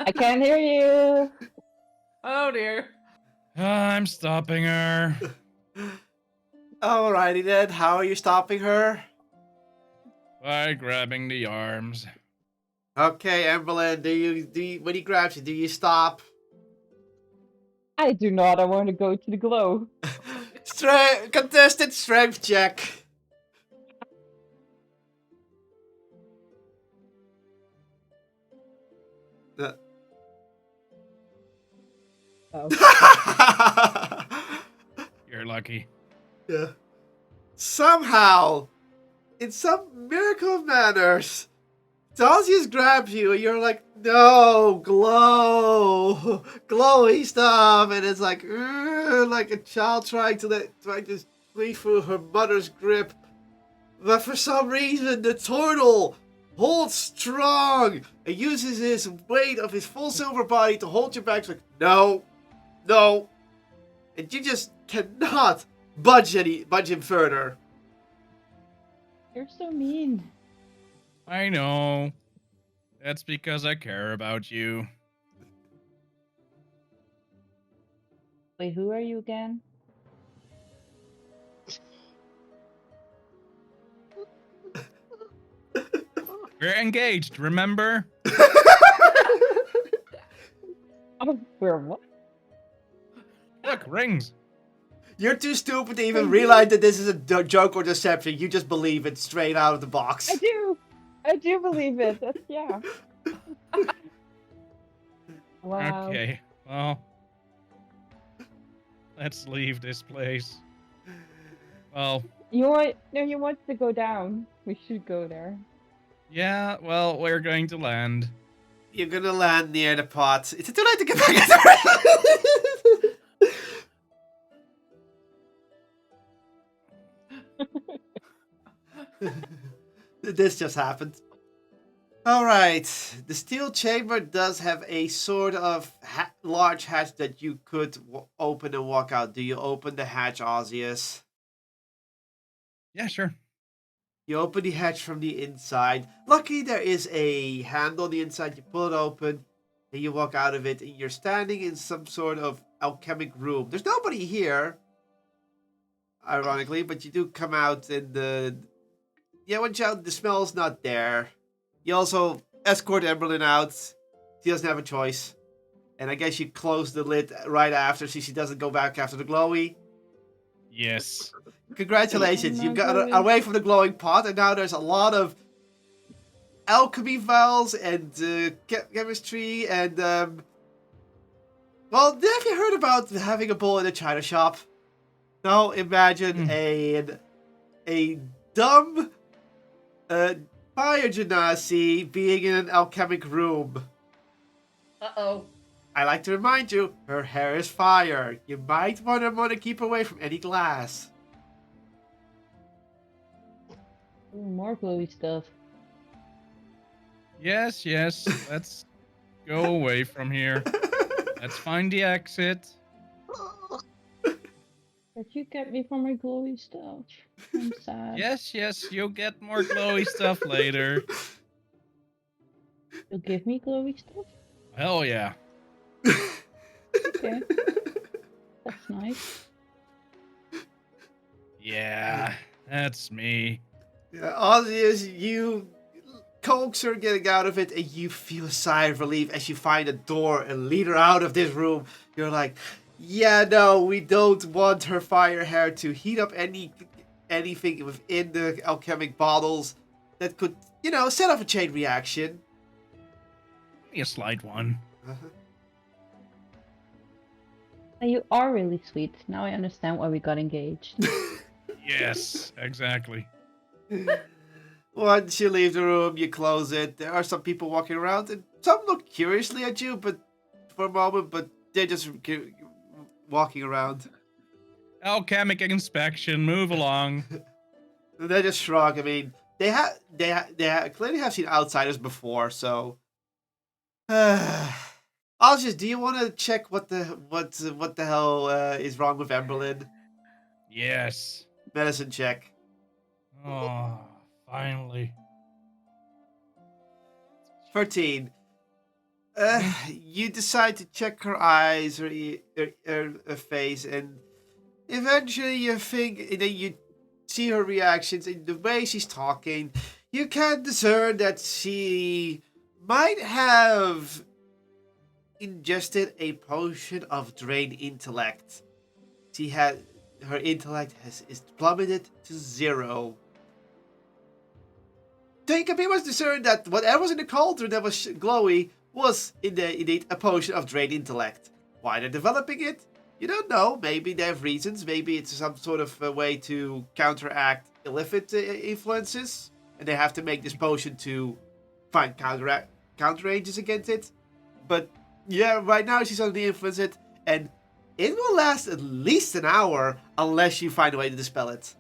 I can't hear you. Oh dear. I'm stopping her. Alrighty then. How are you stopping her? By grabbing the arms. Okay, Emberlyn, do you when he grabs you, do you stop? I do not. I want to go to the glow. Contested strength check. Oh. You're lucky. Yeah. Somehow, in some miracle of manners, Dosius grabs you and you're like, no, glow, glowy stuff, and it's like a child trying to flee through her mother's grip. But for some reason, the turtle holds strong and uses his weight of his full silver body to hold you back. It's like, no, no. And you just cannot budge him further. You're so mean. I know. That's because I care about you. Wait, who are you again? We're engaged, remember? Oh, we're what? Look, rings. You're too stupid to even realize that this is a joke or deception. You just believe it straight out of the box. I do believe it. That's, yeah. Wow. Okay, well, let's leave this place. Well, You want to go down. We should go there. yeah, well, we're going to land. You're gonna land near the pot. Is it too late to get back in the This just happened. Alright, the steel chamber does have a sort of large hatch that you could open and walk out. Do you open the hatch, Osius? Yeah, sure. You open the hatch from the inside. Luckily, there is a handle on the inside. You pull it open, and you walk out of it, and you're standing in some sort of alchemic room. There's nobody here, ironically, but you do come out, and watch out, the smell's not there. You also escort Emberlyn out. She doesn't have a choice. And I guess you close the lid right after, so she doesn't go back after the glowy. Yes. Congratulations, you got Glowy. away from the glowing pot, and now there's a lot of alchemy vials and chemistry and well, have you heard about having a bull in a china shop? No, imagine a dumb fire genasi being in an alchemic room. Uh-oh. I like to remind you, her hair is fire. You might want to keep away from any glass. Ooh, more glowy stuff. Yes, let's go away from here. Let's find the exit. But you kept me from my glowy stuff. I'm sad. Yes, you'll get more glowy stuff later. You'll give me glowy stuff? Hell yeah. Okay. That's nice. Yeah, that's me. Yeah, Osius, you coax her getting out of it, and you feel a sigh of relief as you find a door and lead her out of this room. You're like, yeah, no, we don't want her fire hair to heat up anything within the alchemic bottles that could, set off a chain reaction. Maybe a slight one. You are really sweet. Now I understand why we got engaged. Yes, exactly. Once you leave the room, you close it. There are some people walking around, and some look curiously at you, but for a moment, but they're just walking around. Alchemic inspection, move along. They just shrug. I mean, they clearly have seen outsiders before, so. Osius, do you want to check what the hell is wrong with Emberlyn? Yes. Medicine check. Oh, finally. 13. You decide to check her eyes, her face, and eventually you think that you see her reactions and the way she's talking. You can discern that she might have ingested a potion of drained intellect. Her intellect is plummeted to 0. So you can pretty much discern that whatever was in the cauldron that was glowy was indeed a potion of drained intellect. Why they're developing it? You don't know. Maybe they have reasons. Maybe it's some sort of a way to counteract illicit influences, and they have to make this potion to find counteragents against it. But yeah, right now she's under the influence it, and it will last at least an hour unless you find a way to dispel it.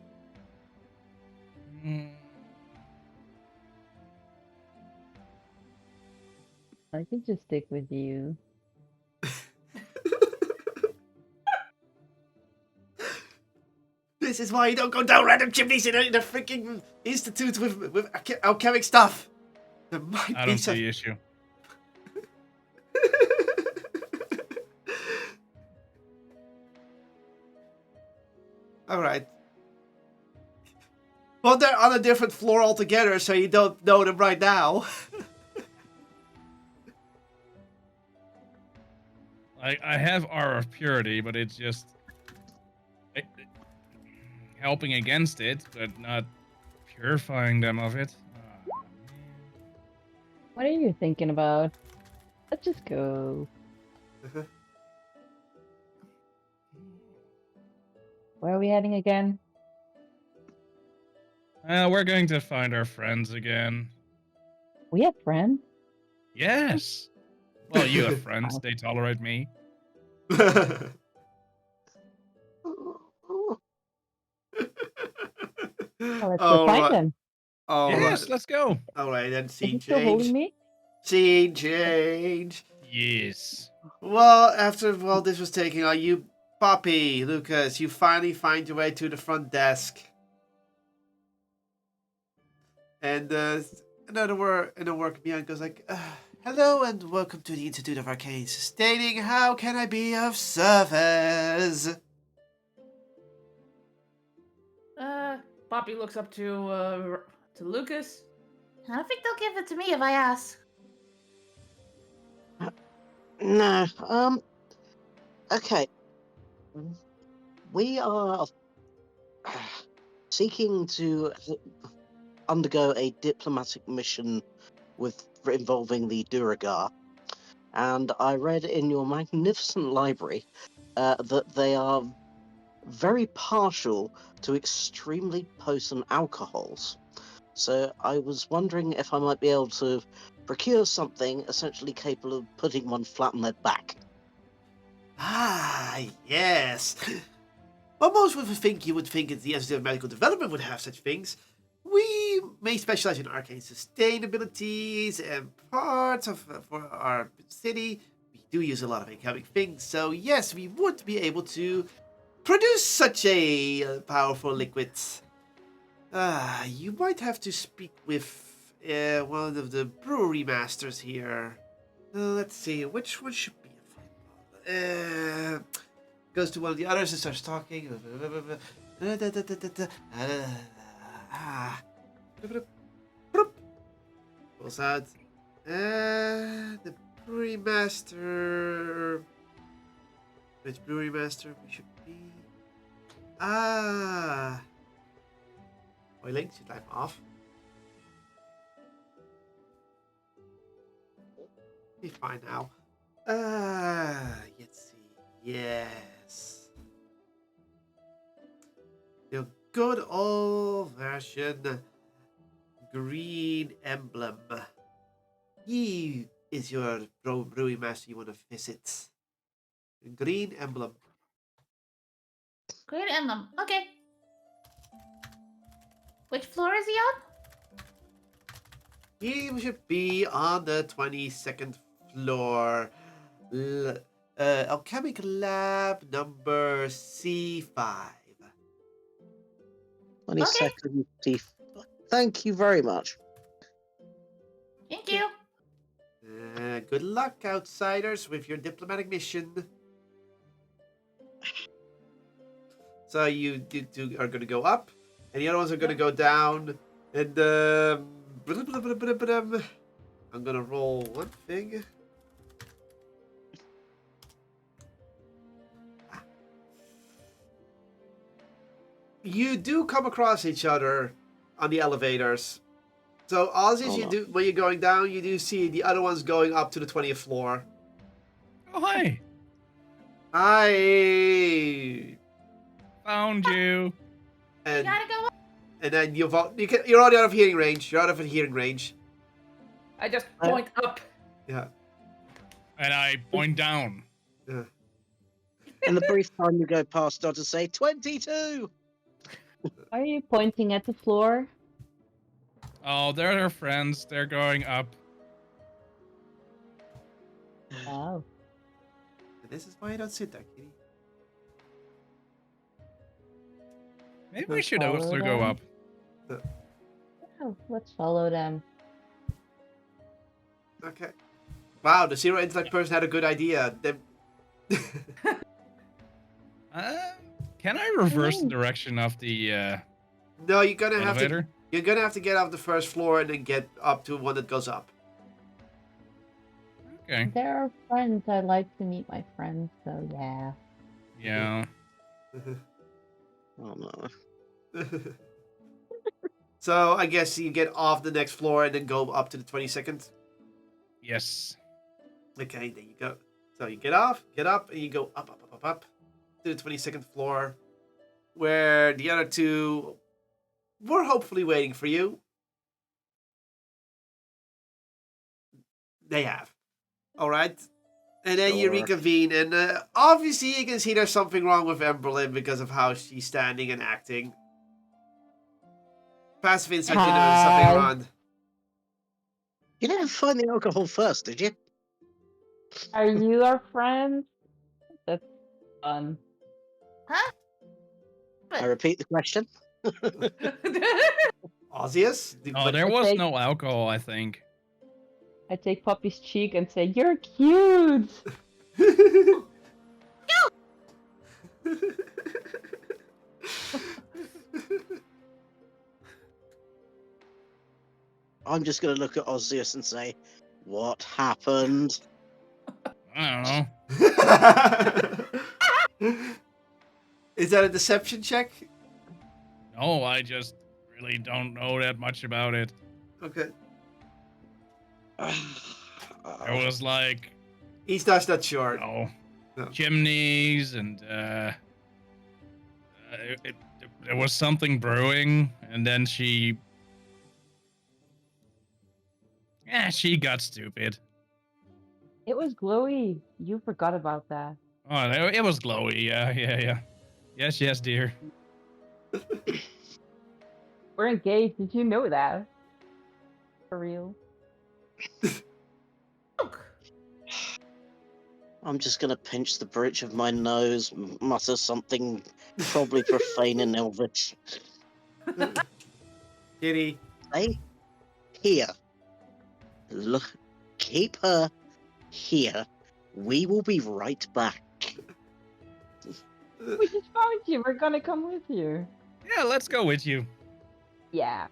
Mm, I could just stick with you. This is why you don't go down random chimneys in a freaking institute with alchemic stuff. There might I be don't some. see the issue. All right. Well, they're on a different floor altogether, so you don't know them right now. I have Aura of Purity, but it's just helping against it, but not purifying them of it. Ah, man. What are you thinking about? Let's just go. Where are we heading again? We're going to find our friends again. We have friends. Yes. Well, you have friends. Wow. They tolerate me. Well, let's go All find right. them. All Yes, right. let's go. All right, then Is scene he still holding change. me? Scene change. Yes. Well, after all this was taking on you, Poppy, Lucas, you finally find your way to the front desk. And another work beyond goes like, hello and welcome to the Institute of Arcane Sustaining. How can I be of service? Poppy looks up to Lucas. I don't think they'll give it to me if I ask. No. Okay. We are seeking to undergo a diplomatic mission involving the Duragar, and I read in your magnificent library that they are very partial to extremely potent alcohols. So I was wondering if I might be able to procure something essentially capable of putting one flat on their back. Ah, yes. Well, most would think you would think that the Institute of Medical Development would have such things. We may specialize in arcane sustainabilities and parts of for our city. We do use a lot of incoming things, so yes, we would be able to produce such a powerful liquid. You might have to speak with one of the brewery masters here. Let's see, which one should be available? Goes to one of the others and starts talking. Pulls out. The brewery master. Which brewery master we should be? Boiling, should I'm off. Be fine now. Let's see. Yes. The good old version green emblem. He is your brewery master you want to visit. Green emblem. Great emblem. Okay. Which floor is he on? He should be on the 22nd floor. Alchemic lab number C5. 22nd. Thank you very much. Thank you. Good luck, outsiders, with your diplomatic mission. So you two are going to go up, and the other ones are going to go down. And I'm going to roll one thing. You do come across each other on the elevators. So as you do when you're going down, you do see the other ones going up to the 20th floor. Oh, hi. I Found you. You and gotta go up. and then you're already out of hearing range. You're out of hearing range. I just point up. Yeah. And I point down. Yeah. In the brief time you go past, I'll just say 22. Are you pointing at the floor? Oh, they're her friends. They're going up. Oh. This is why I don't sit there, kitty. Maybe we Let's should follow also go them. up. Oh, let's follow them. Okay. Wow, the zero intellect person had a good idea. Can I reverse the direction of the No, you're gonna have to. elevator? You're gonna have to get off the first floor and then get up to one that goes up. Okay. There are friends. I like to meet my friends, so yeah. Yeah. Oh no. So I guess you get off the next floor and then go up to the 22nd. Yes. Okay, there you go. So you get off, get up, and you go up to the 22nd floor, where the other two were hopefully waiting for you. They have. All right. And then you Sure. reconvene, and obviously you can see there's something wrong with Emberlyn because of how she's standing and acting. Passive insight, you know there's something Hi. wrong. You didn't find the alcohol first, did you? Are you our friends? That's fun. Huh? I repeat the question. Osseous? Oh, there was no alcohol, I think. I take Poppy's cheek and say, "You're cute." I'm just going to look at Osseous and say, what happened? I don't know. Is that a deception check? No, I just really don't know that much about it. Okay. It was like, He's not sure. you know, No. chimneys and there was something brewing, and then she got stupid. It was glowy. You forgot about that. Oh, it was glowy. Yeah. Yes, dear. We're engaged. Did you know that? For real? I'm just going to pinch the bridge of my nose, mutter something probably profane in Elvish. Kitty. Stay here. Look, keep her here. We will be right back. We just found you. We're gonna come with you. Yeah, let's go with you. Yeah.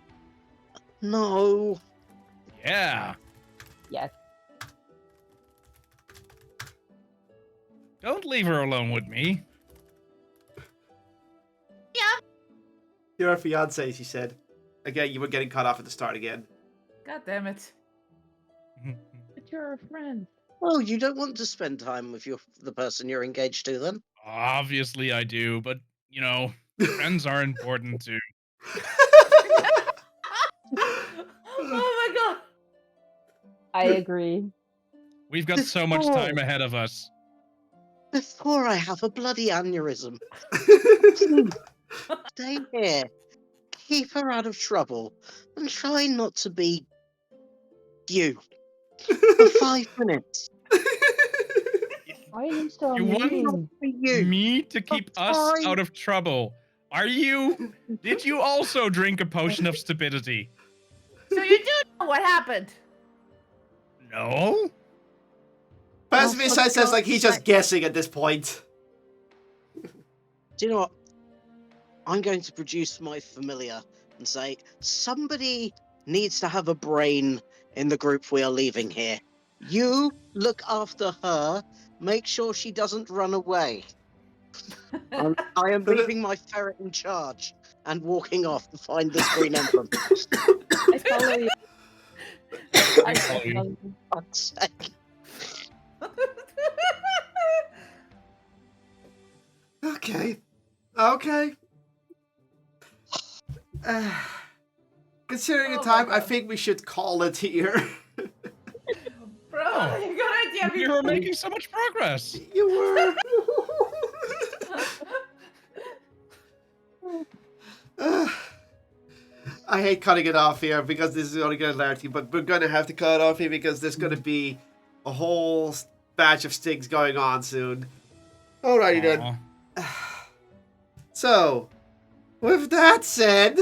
No. Yeah. Yes. Don't leave her alone with me. You're a fiance, she said. Again, you were getting cut off at the start again. God damn it. But you're a friend. Oh, you don't want to spend time with the person you're engaged to, then? Obviously I do, but, you know, friends are important too. Oh my god. I agree. We've got so much time ahead of us. Before I have a bloody aneurysm. Stay here. Keep her out of trouble. And try not to be you. For 5 minutes. Why are you so You want mean? For you. Me to keep us fine. out of trouble. Are you? Did you also drink a potion of stupidity? So you do know what happened? No? Passive Oh, insight for says like God's he's just sake. guessing at this point. Do you know what? I'm going to produce my familiar and say, somebody needs to have a brain in the group we are leaving here. You look after her, make sure she doesn't run away. I am leaving my ferret in charge and walking off to find this green emblem. I follow you. I follow you. Fuck's sake. Okay. Okay. Considering the Oh my time, I God. think we should call it here. Bro, Oh. good idea. We were making so much progress. You were. I hate cutting it off here because this is only going to last you, but we're going to have to cut it off here because there's going to be a whole batch of stings going on soon. Alrighty then. Aw. So, with that said,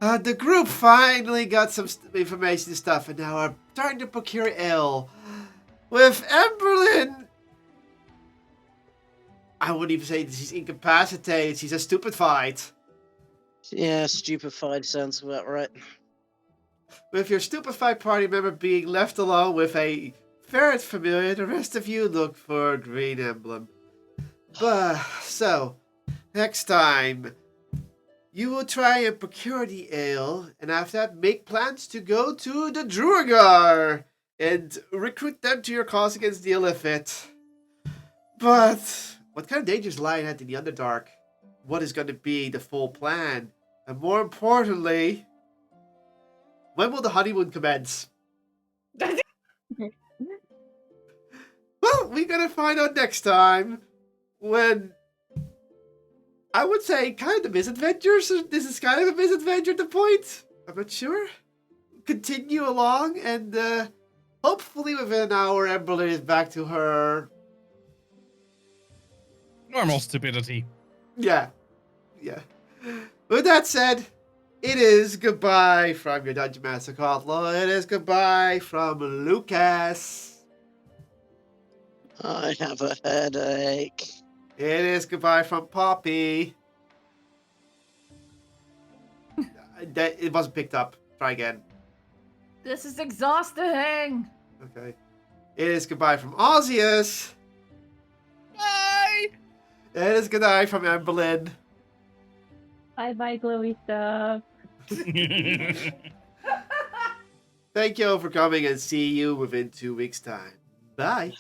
the group finally got some information and stuff, and now are starting to procure ale. With Emberlyn, I wouldn't even say that she's incapacitated, she's a stupefied. Yeah, stupefied sounds about right. With your stupefied party member being left alone with a ferret familiar, the rest of you look for a green emblem. But, so, next time, you will try and procure the ale, and after that, make plans to go to the Druagar and recruit them to your cause against the Illithid. But, what kind of dangers lie ahead in the Underdark? What is going to be the full plan? And more importantly, when will the honeymoon commence? Well, we're going to find out next time when, I would say, kind of the misadventures. This is kind of a misadventure at the point. I'm not sure. Continue along, and hopefully within an hour, Emberlyn is back to her. Normal stupidity. Yeah. With that said, it is goodbye from your Dungeon Master Kotlol. It is goodbye from Lucas. I have a headache. It is goodbye from Poppy. It wasn't picked up. Try again. This is exhausting. Okay. It is goodbye from Ozzius. Bye. It is goodbye from Emberlyn. Bye bye, glowy stuff. Thank you all for coming, and see you within 2 weeks' time. Bye.